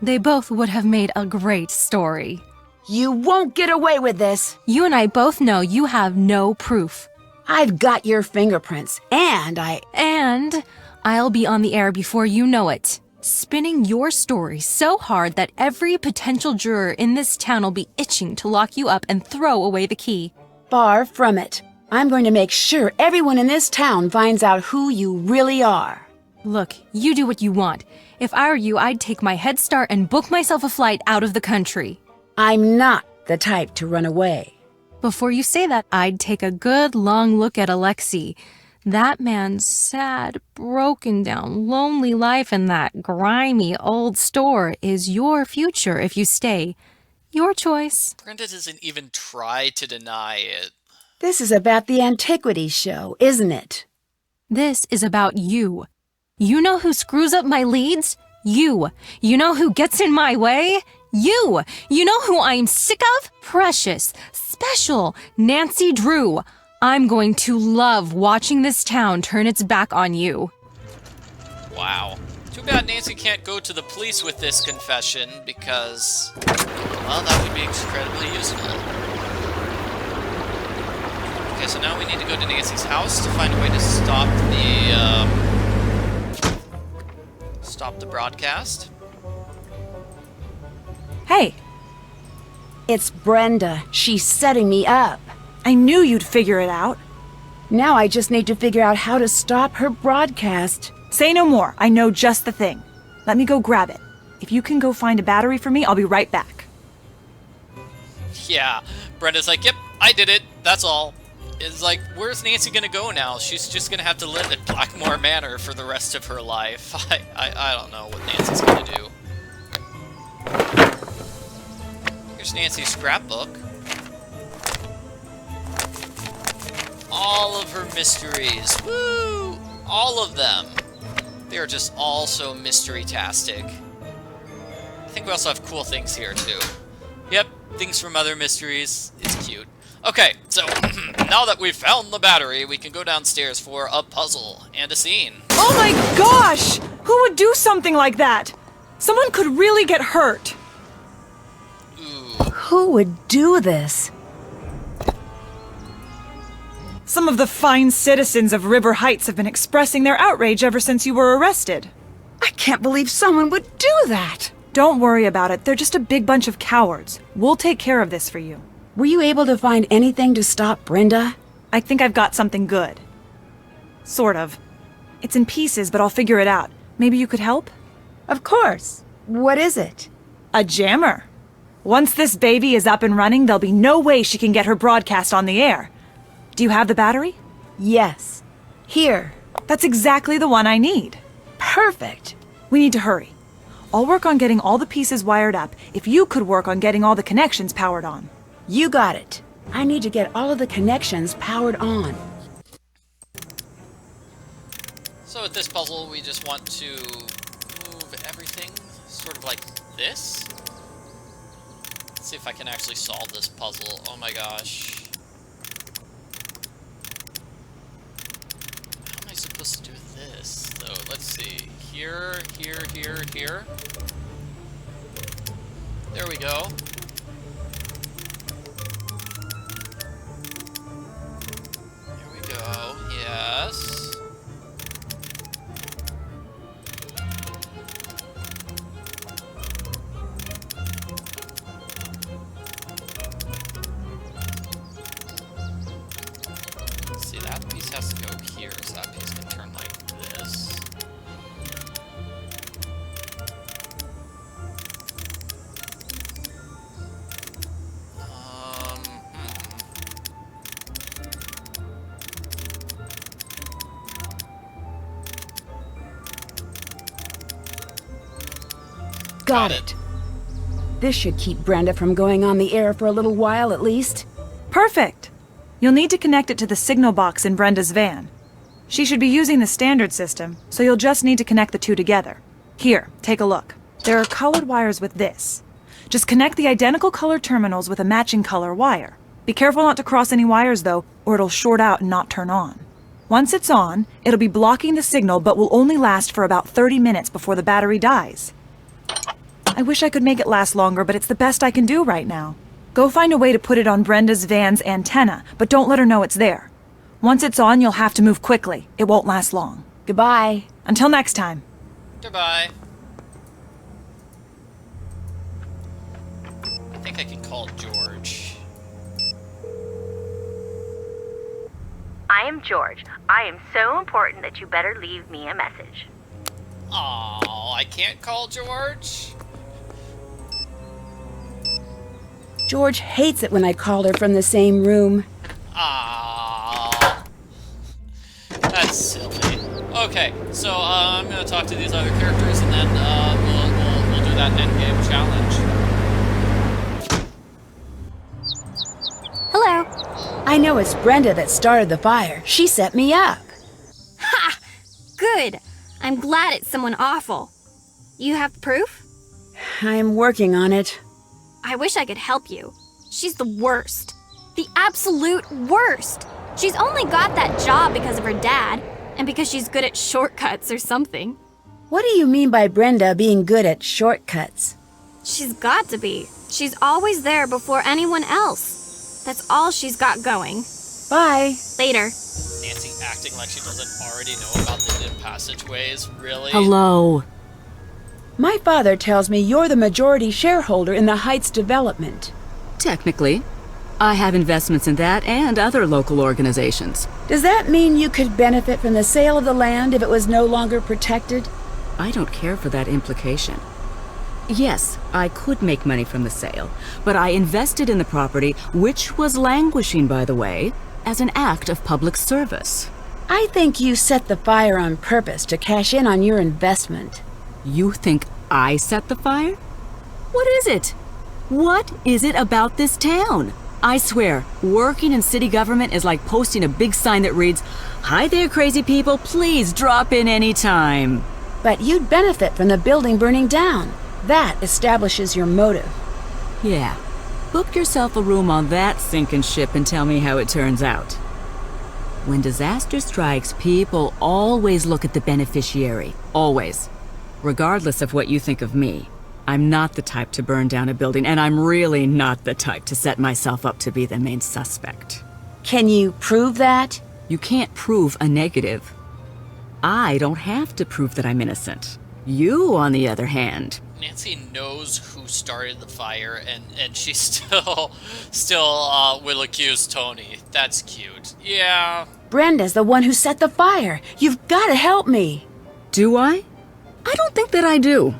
They both would have made a great story. You won't get away with this. You and I both know you have no proof. I've got your fingerprints, and And I'll be on the air before you know it. Spinning your story so hard that every potential juror in this town will be itching to lock you up and throw away the key. Far from it. I'm going to make sure everyone in this town finds out who you really are. Look, you do what you want. If I were you, I'd take my head start and book myself a flight out of the country. I'm not the type to run away. Before you say that, I'd take a good long look at Alexei. That man's sad, broken down, lonely life in that grimy old store is your future if you stay. Your choice. Brenda doesn't even try to deny it. This is about the Antiquities show, isn't it? This is about you. You know who screws up my leads? You. You know who gets in my way? You. You know who I'm sick of? Precious, special Nancy Drew. I'm going to love watching this town turn its back on you. Wow. Too bad Nancy can't go to the police with this confession because, well, that would be incredibly useful. Okay, so now we need to go to Nancy's house to find a way to stop the broadcast. Hey! It's Brenda. She's setting me up. I knew you'd figure it out. Now I just need to figure out how to stop her broadcast. Say no more. I know just the thing. Let me go grab it. If you can go find a battery for me, I'll be right back. Yeah, Brenda's like, yep, I did it. That's all. It's like, where's Nancy gonna go now? She's just gonna have to live at Blackmore Manor for the rest of her life. I don't know what Nancy's gonna do. Here's Nancy's scrapbook. All of her mysteries. Woo! All of them. They are just all so mystery-tastic. I think we also have cool things here, too. Yep, things from other mysteries. It's cute. Okay, so now that we've found the battery, we can go downstairs for a puzzle and a scene. Oh my gosh! Who would do something like that? Someone could really get hurt. Who would do this? Some of the fine citizens of River Heights have been expressing their outrage ever since you were arrested. I can't believe someone would do that. Don't worry about it. They're just a big bunch of cowards. We'll take care of this for you. Were you able to find anything to stop Brenda? I think I've got something good. Sort of. It's in pieces, but I'll figure it out. Maybe you could help? Of course. What is it? A jammer. Once this baby is up and running, there'll be no way she can get her broadcast on the air. Do you have the battery? Yes. Here. That's exactly the one I need. Perfect. We need to hurry. I'll work on getting all the pieces wired up if you could work on getting all the connections powered on. You got it. I need to get all of the connections powered on. So with this puzzle, we just want to move everything sort of like this. Let's see if I can actually solve this puzzle. Oh my gosh. How am I supposed to do this? So let's see. Here, here, here, here. There we go. Here we go. Yes. See, that piece has to go here, so that piece can turn like this. Got it. This should keep Brenda from going on the air for a little while at least. Perfect! You'll need to connect it to the signal box in Brenda's van. She should be using the standard system, so you'll just need to connect the two together. Here, take a look. There are colored wires with this. Just connect the identical color terminals with a matching color wire. Be careful not to cross any wires though, or it'll short out and not turn on. Once it's on, it'll be blocking the signal but will only last for about 30 minutes before the battery dies. I wish I could make it last longer, but it's the best I can do right now. Go find a way to put it on Brenda's van's antenna, but don't let her know it's there. Once it's on, you'll have to move quickly. It won't last long. Goodbye. Until next time. Goodbye. I think I can call George. I am George. I am so important that you better leave me a message. Oh, I can't call George? George hates it when I call her from the same room. Aww. That's silly. Okay, so I'm gonna talk to these other characters and then we'll do that endgame challenge. Hello. I know it's Brenda that started the fire. She set me up. Ha! Good. I'm glad it's someone awful. You have proof? I'm working on it. I wish I could help you. She's the worst. The absolute worst. She's only got that job because of her dad, and because she's good at shortcuts or something. What do you mean by Brenda being good at shortcuts? She's got to be. She's always there before anyone else. That's all she's got going. Bye. Later. Nancy acting like she doesn't already know about the hidden passageways, really? Hello. My father tells me you're the majority shareholder in the Heights development. Technically. I have investments in that and other local organizations. Does that mean you could benefit from the sale of the land if it was no longer protected? I don't care for that implication. Yes, I could make money from the sale, but I invested in the property, which was languishing, by the way, as an act of public service. I think you set the fire on purpose to cash in on your investment. You think I set the fire? What is it? What is it about this town? I swear, working in city government is like posting a big sign that reads, "Hi there, crazy people, please drop in any time." But you'd benefit from the building burning down. That establishes your motive. Yeah. Book yourself a room on that sinking ship and tell me how it turns out. When disaster strikes, people always look at the beneficiary. Always. Regardless of what you think of me. I'm not the type to burn down a building, and I'm really not the type to set myself up to be the main suspect. Can you prove that? You can't prove a negative. I don't have to prove that I'm innocent. You, on the other hand... Nancy knows who started the fire, and she still will accuse Tony. That's cute. Yeah. Brenda's the one who set the fire. You've got to help me. Do I? I don't think that I do.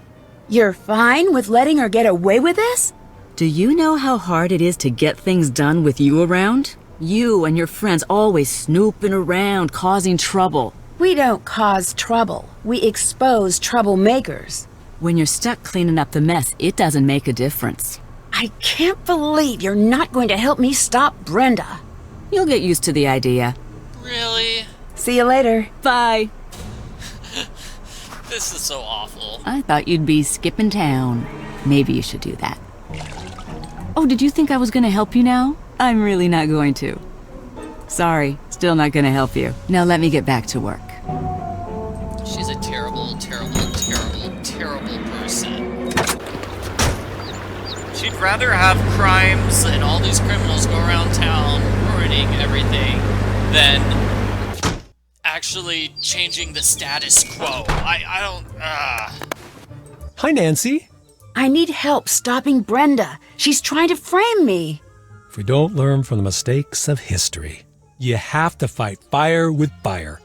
You're fine with letting her get away with this? Do you know how hard it is to get things done with you around? You and your friends always snooping around, causing trouble. We don't cause trouble. We expose troublemakers. When you're stuck cleaning up the mess, it doesn't make a difference. I can't believe you're not going to help me stop Brenda. You'll get used to the idea. Really? See you later. Bye. This is so awful. I thought you'd be skipping town. Maybe you should do that. Oh, did you think I was going to help you now? I'm really not going to. Sorry, still not going to help you. Now let me get back to work. She's a terrible, terrible, terrible, terrible person. She'd rather have crimes and all these criminals go around town ruining everything than actually changing the status quo. I don't... Hi, Nancy. I need help stopping Brenda. She's trying to frame me. If we don't learn from the mistakes of history, you have to fight fire with fire.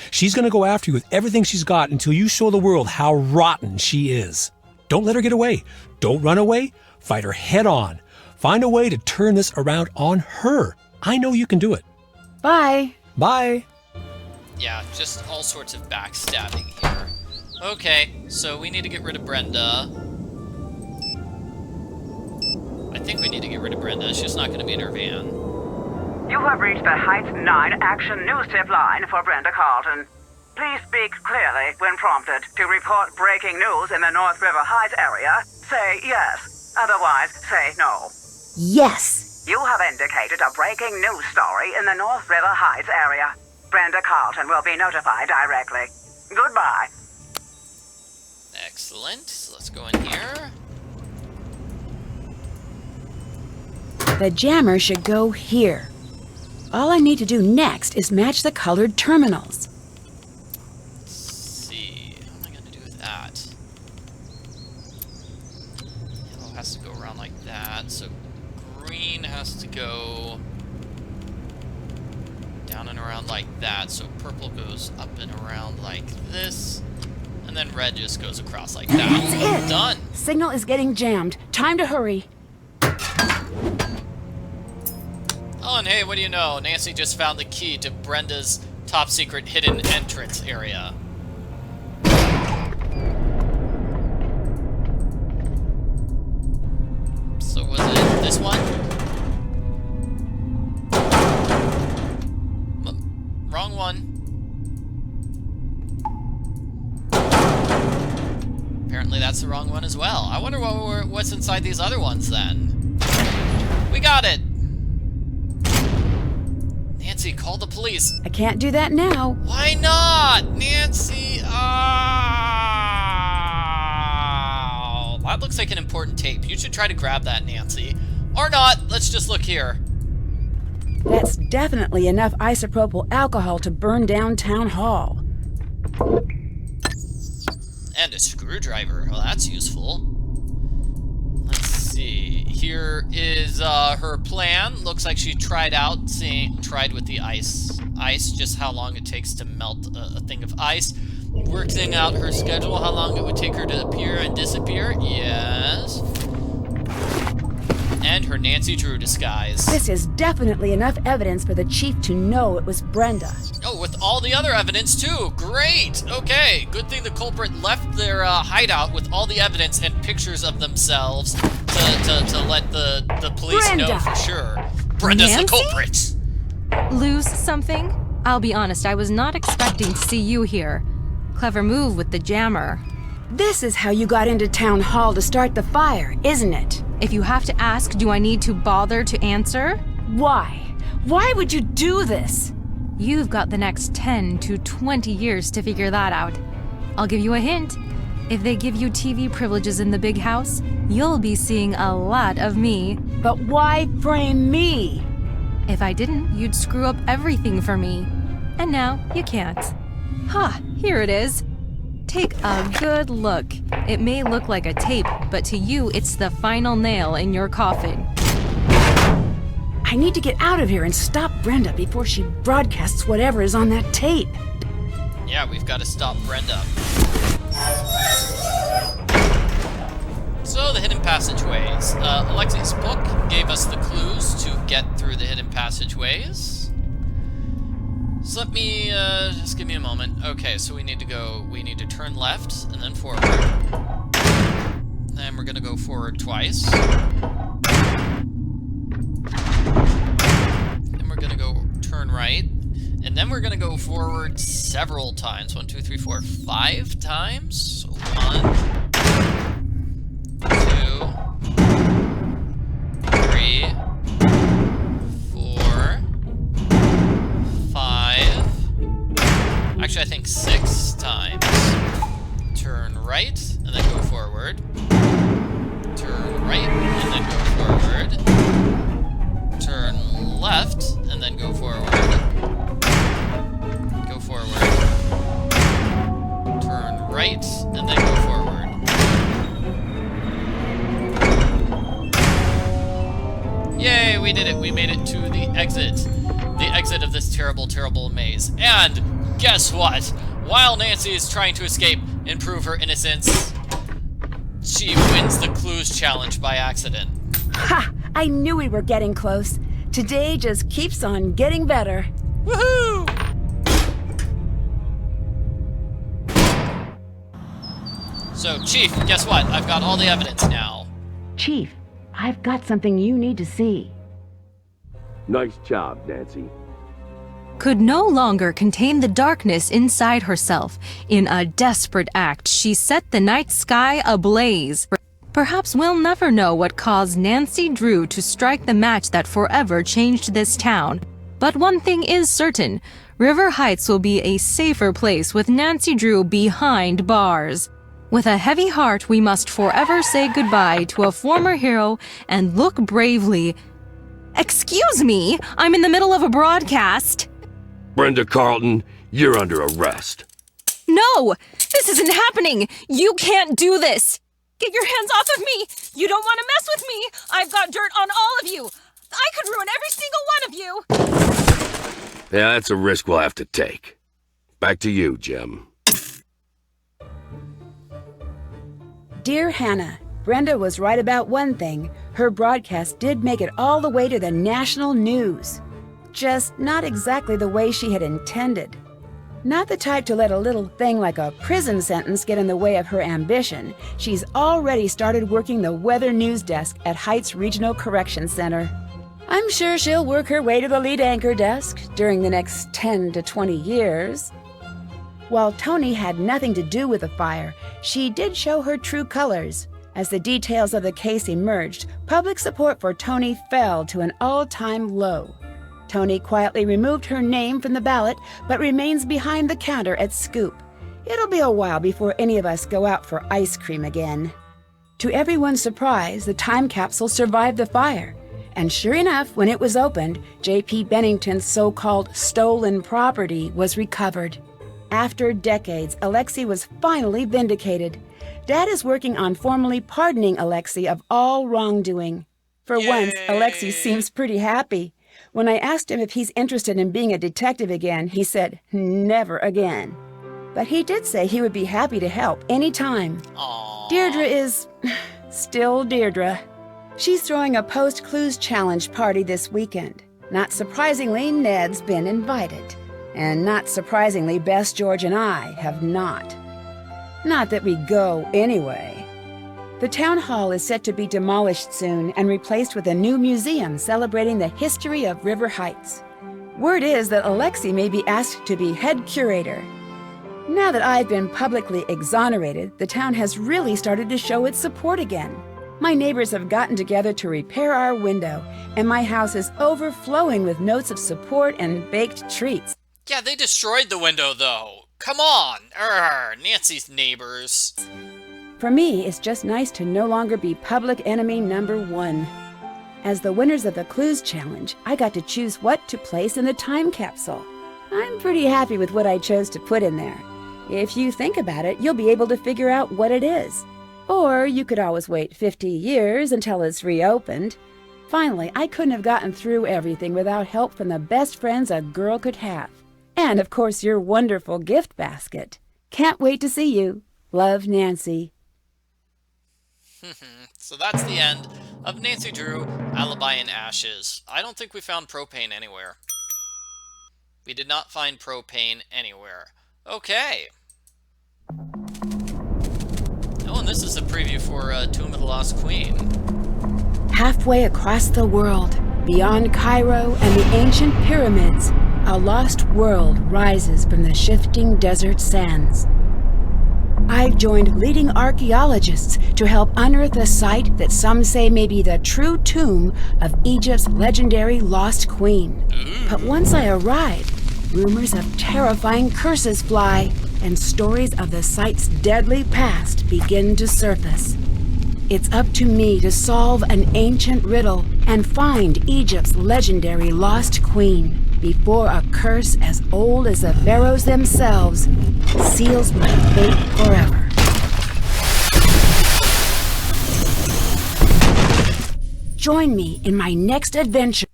She's going to go after you with everything she's got until you show the world how rotten she is. Don't let her get away. Don't run away. Fight her head on. Find a way to turn this around on her. I know you can do it. Bye. Bye. Yeah, just all sorts of backstabbing here. Okay, so we need to get rid of Brenda. I think we need to get rid of Brenda. She's not going to be in her van. You have reached the Heights 9 Action News Tip line for Brenda Carlton. Please speak clearly when prompted. To report breaking news in the North River Heights area, say yes. Otherwise, say no. Yes. You have indicated a breaking news story in the North River Heights area. Brenda Carlton will be notified directly. Goodbye. Excellent. So let's go in here. The jammer should go here. All I need to do next is match the colored terminals. Let's see. How am I going to do with that? Yellow has to go around like that, so green has to go down and around like that, so purple goes up and around like this, and then red just goes across like that. That's it! Done! Signal is getting jammed. Time to hurry. Oh, and hey, what do you know? Nancy just found the key to Brenda's top-secret hidden entrance area. So was it this one? Wrong one. Apparently that's the wrong one as well. I wonder what's inside these other ones then. We got it! Nancy, call the police. I can't do that now. Why not? Nancy, that looks like an important tape. You should try to grab that, Nancy. Or not, let's just look here. That's definitely enough isopropyl alcohol to burn down Town Hall. And a screwdriver, well that's useful. Let's see, here is her plan. Looks like she tried with the ice. Just how long it takes to melt a thing of ice. Working out her schedule, how long it would take her to appear and disappear, yes. And her Nancy Drew disguise. This is definitely enough evidence for the chief to know it was Brenda. Oh, with all the other evidence too, great! Okay, good thing the culprit left their hideout with all the evidence and pictures of themselves to let the police Brenda! know for sure. Brenda's Nancy? the culprit! Lose something? I'll be honest, I was not expecting to see you here. Clever move with the jammer. This is how you got into Town Hall to start the fire, isn't it? If you have to ask, do I need to bother to answer? Why? Why would you do this? You've got the next 10 to 20 years to figure that out. I'll give you a hint. If they give you TV privileges in the big house, you'll be seeing a lot of me. But why frame me? If I didn't, you'd screw up everything for me. And now you can't. Ha, here it is. Take a good look. It may look like a tape, but to you, it's the final nail in your coffin. I need to get out of here and stop Brenda before she broadcasts whatever is on that tape. Yeah, we've got to stop Brenda. So, the hidden passageways. Alexei's book gave us the clues to get through the hidden passageways. So let me, just give me a moment. Okay, so we need to turn left and then forward. Then we're gonna go forward twice. Then we're gonna go turn right. And then we're gonna go forward several times. 1, 2, 3, 4, 5 times. So 1, 2, 3, 4, 5. Actually, I think 6 times. Turn right, and then go forward. Turn right, and then go forward. Turn left, and then go forward. Go forward. Turn right, and then go forward. Yay, we did it. We made it to the exit. The exit of this terrible, terrible maze. And guess what? While Nancy is trying to escape and prove her innocence, she wins the clues challenge by accident. Ha! I knew we were getting close. Today just keeps on getting better. Woohoo! So, Chief, guess what? I've got all the evidence now. Chief, I've got something you need to see. Nice job, Nancy. Could no longer contain the darkness inside herself. In a desperate act, she set the night sky ablaze. Perhaps we'll never know what caused Nancy Drew to strike the match that forever changed this town. But one thing is certain, River Heights will be a safer place with Nancy Drew behind bars. With a heavy heart, we must forever say goodbye to a former hero and look bravely Excuse me, I'm in the middle of a broadcast. Brenda Carlton, you're under arrest. No! This isn't happening! You can't do this! Get your hands off of me! You don't want to mess with me! I've got dirt on all of you! I could ruin every single one of you! Yeah, that's a risk we'll have to take. Back to you, Jim. Dear Hannah, Brenda was right about one thing. Her broadcast did make it all the way to the national news. Just not exactly the way she had intended. Not the type to let a little thing like a prison sentence get in the way of her ambition. She's already started working the weather news desk at Heights Regional Correction Center. I'm sure she'll work her way to the lead anchor desk during the next 10 to 20 years. While Tony had nothing to do with the fire, she did show her true colors. As the details of the case emerged, public support for Tony fell to an all-time low. Tony quietly removed her name from the ballot, but remains behind the counter at Scoop. It'll be a while before any of us go out for ice cream again. To everyone's surprise, the time capsule survived the fire. And sure enough, when it was opened, J.P. Bennington's so-called stolen property was recovered. After decades, Alexei was finally vindicated. Dad is working on formally pardoning Alexei of all wrongdoing. For once, Alexei seems pretty happy. When I asked him if he's interested in being a detective again, he said, never again. But he did say he would be happy to help anytime. Deirdre is still Deirdre. She's throwing a post-clues challenge party this weekend. Not surprisingly, Ned's been invited. And not surprisingly, Bess, George, and I have not. Not that we go anyway. The town hall is set to be demolished soon and replaced with a new museum celebrating the history of River Heights. Word is that Alexei may be asked to be head curator. Now that I've been publicly exonerated, the town has really started to show its support again. My neighbors have gotten together to repair our window, and my house is overflowing with notes of support and baked treats. Yeah, they destroyed the window, though. Come on! Nancy's neighbors. For me, it's just nice to no longer be public enemy number one. As the winners of the Clues Challenge, I got to choose what to place in the time capsule. I'm pretty happy with what I chose to put in there. If you think about it, you'll be able to figure out what it is. Or you could always wait 50 years until it's reopened. Finally, I couldn't have gotten through everything without help from the best friends a girl could have. And, of course, your wonderful gift basket. Can't wait to see you. Love, Nancy. So that's the end of Nancy Drew, Alibi in Ashes. I don't think we found propane anywhere. We did not find propane anywhere. Okay. Oh, and this is a preview for Tomb of the Lost Queen. Halfway across the world, beyond Cairo and the ancient pyramids, a lost world rises from the shifting desert sands. I've joined leading archaeologists to help unearth a site that some say may be the true tomb of Egypt's legendary lost queen. But once I arrive, rumors of terrifying curses fly, and stories of the site's deadly past begin to surface. It's up to me to solve an ancient riddle and find Egypt's legendary lost queen before a curse as old as the pharaohs themselves seals my fate forever. Join me in my next adventure.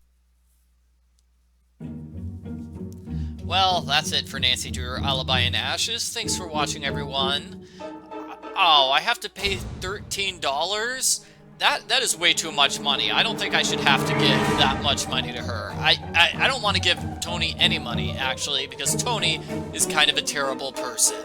Well, that's it for Nancy Drew, Alibi in Ashes. Thanks for watching, everyone. Oh, I have to pay $13? That is way too much money. I don't think I should have to give that much money to her. I don't want to give Tony any money, actually, because Tony is kind of a terrible person.